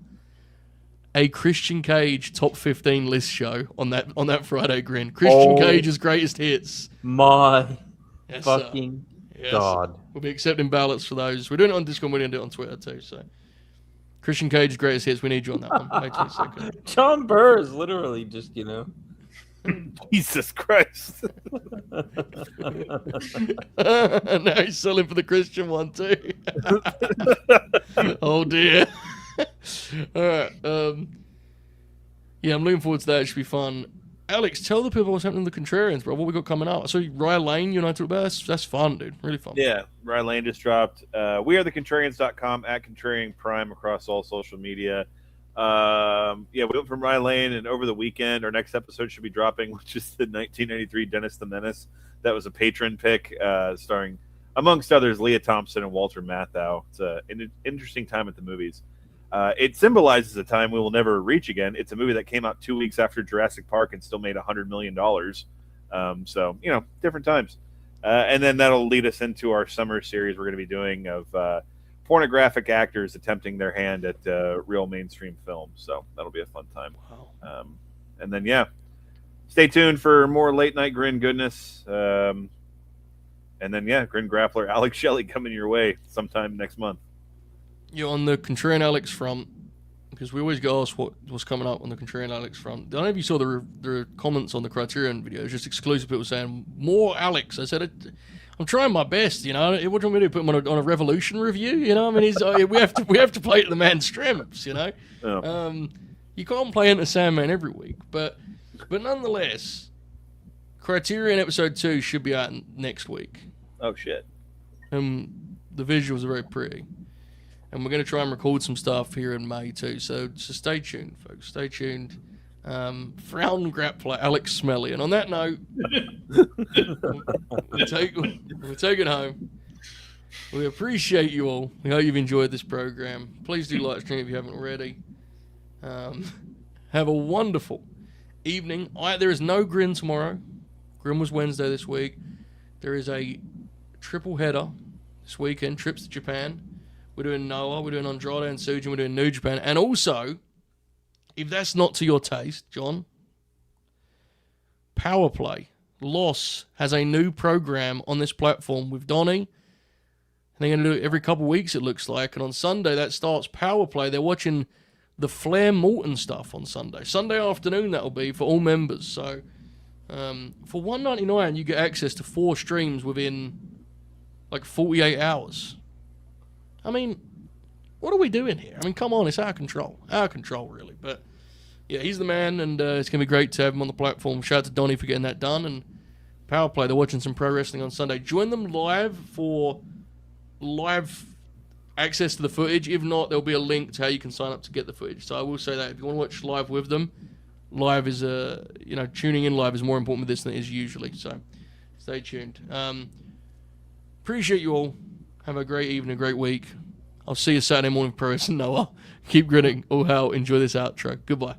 A Christian Cage top 15 list show on that Friday, Grin. Christian Cage's greatest hits. My fucking God. We'll be accepting ballots for those. We're doing it on Discord. We're going to do it on Twitter too. So, Christian Cage's greatest hits. We need you on that one. May 22nd. John Burr is literally just, Jesus Christ. Now he's selling for the Christian one too. Oh dear. All right. Yeah, I'm looking forward to that. It should be fun. Alex, tell the people what's happening to the Contrarians, bro. What we got coming out? So Ryan Lane, you and I talked about that's fun, dude. Really fun. Yeah, Ryan Lane just dropped. WeAreTheContrarians.com at Contrarian Prime across all social media. Yeah, we went from Ryan Lane, and over the weekend, our next episode should be dropping, which is the 1993 Dennis the Menace. That was a patron pick, starring, amongst others, Leah Thompson and Walter Matthau. It's an interesting time at the movies. It symbolizes a time we will never reach again. It's a movie that came out 2 weeks after Jurassic Park and still made $100 million. So, different times. And then that'll lead us into our summer series we're going to be doing of pornographic actors attempting their hand at real mainstream films. So that'll be a fun time. Wow. And then, stay tuned for more late night Grin goodness. And then, Grin Grappler, Alex Shelley coming your way sometime next month. You're on the Contrarian Alex front, because we always get asked what's coming up on the Contrarian Alex front. I don't know if you saw the comments on the Criterion video. It's just exclusive people saying, more Alex. I said, I'm trying my best, What do you want me to do? Put him on a Revolution review? I mean, we have to play to the man's strengths, Oh. You can't play into Sandman every week. But nonetheless, Criterion Episode 2 should be out next week. Oh, shit. The visuals are very pretty. And we're going to try and record some stuff here in May too. So stay tuned, folks. Stay tuned. Frown Grappler, Alex Smelly. And on that note, we'll take it home. We appreciate you all. We hope you've enjoyed this program. Please do like stream if you haven't already. Have a wonderful evening. There is no Grin tomorrow. Grin was Wednesday this week. There is a triple header this weekend. Trips to Japan. We're doing Noah, we're doing Andrade and Sujin, we're doing New Japan. And also, if that's not to your taste, John, Powerplay. Loss has a new program on this platform with Donnie. And they're going to do it every couple of weeks, it looks like. And on Sunday, that starts Powerplay. They're watching the Flair Morton stuff on Sunday. Sunday afternoon, that'll be for all members. So, for $1.99, you get access to 4 streams within, 48 hours. I mean, what are we doing here? I mean, come on, it's our control. Our control, really. But, yeah, he's the man, and it's going to be great to have him on the platform. Shout out to Donnie for getting that done. And Powerplay, they're watching some pro wrestling on Sunday. Join them live for live access to the footage. If not, there'll be a link to how you can sign up to get the footage. So I will say that if you want to watch live with them, live is, tuning in live is more important with this than it is usually. So stay tuned. Appreciate you all. Have a great evening, a great week. I'll see you Saturday morning, Pro Wrestling Noah. Keep grinning. All hell. Enjoy this outro. Goodbye.